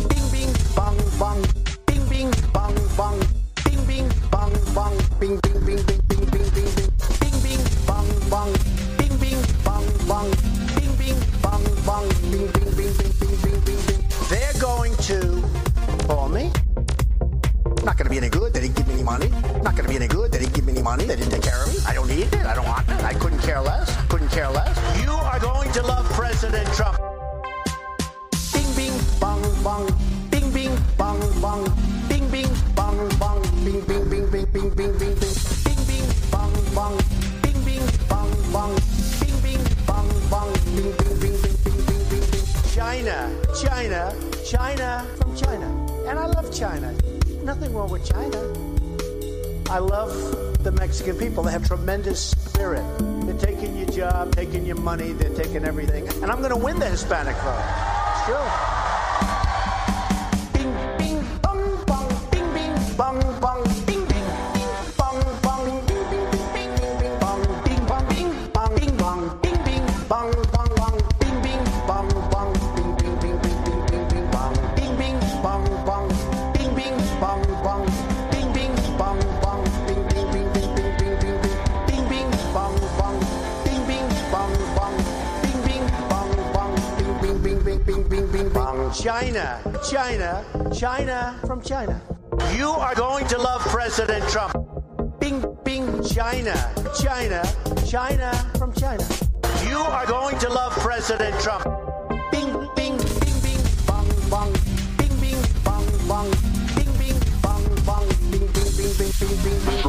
Bing, bing, bong, bong, bing, bing, bong, bong, bing, bing, bong, bong, bing, bing, bing, bing, bing, bing, bing, bing, bing, bing, bong, bong, bing, bing, bong, bong, bing, bing, bong, bong, bing, bing, bing, bing, bing, bing, bing, bing. They're going to call me. Not going to be any good. They didn't give me any money. Not going to be any good. They didn't give me any money. They didn't take care of me. I don't need it. I don't want it. I couldn't care less. You are going to love President Trump. Bing, bing, bong, bong. Bing, bing, bong, bong. Bing, bing, bong, bong. Bing, bing, bing, bing, bing, bing, bing, bing. Bing, bing, bong, bong. Bing, bing, bong, bong. Bing, bing, bong, bong. Bing, bing, bing, bing, bing, bing, bing, bing. China from China. And I love China. Nothing wrong with China. I love the Mexican people. They have tremendous spirit. They're taking your job, taking your money, they're taking everything. And I'm going to win the Hispanic vote. It's true. Bing, bing, bong, bong, bing, bing, bong, bong, bing, bing, bong, bong, bing, bing, bing, bing, bing, bong, bing, bong, bing, bong, bing, bong, bing, bing, bong, bong, bong, bing, bing, bong, bong, bing, bing, bing, bing, bing, bing, bing, bong, bing, bing, bong, bong, bing, bing, bong, bong, bing, bing, bong, bong, bing, bing, bing, bing, bing, bing, bing, bing, bing, bong, bong, bing, bing, bong, bong, bing, bing, bong, bong, bing, bing, bing, bing, bing, bing, bing, bong. China from China. You are going to love President Trump. Bing, bing, China from China. You are going to love President Trump. Bing, bing, bing, bing, bong, bong. Bing, bing, bong, bong. Bing, bing, bong, bong. Bing, bing, bing, bing, bing, bing, bing.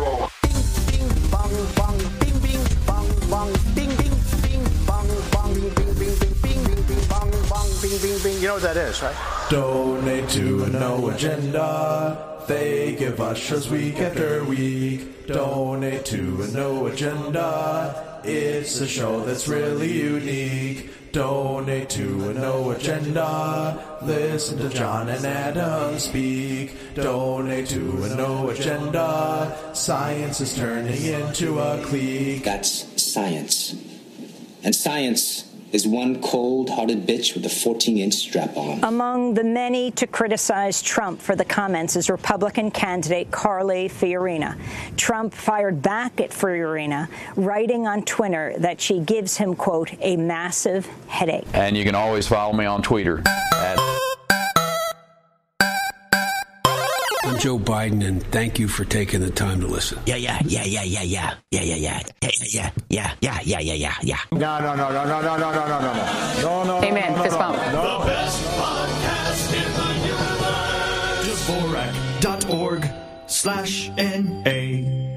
Bing, bing, bong, bong. Bing, bing, bong, bong. Bing, bing, bing, bong, bong. Bing, bing, bing, bing, bing, bing, bing, bong, bong. Bing, bing, bing. You know what that is, right? Donate to No Agenda. They give us shows week after week. Donate to No Agenda. It's a show that's really unique. Donate to No Agenda. Listen to John and Adam speak. Donate to No Agenda. Science is turning into a clique. That's science. And science is one cold-hearted bitch with a 14-inch strap-on. Among the many to criticize Trump for the comments is Republican candidate Carly Fiorina. Trump fired back at Fiorina, writing on Twitter that she gives him, quote, a massive headache. And you can always follow me on Twitter at... I'm Joe Biden, and thank you for taking the time to listen. Yeah. No. Amen. Fist bump. The best podcast in the universe. Dvorak.org/NA.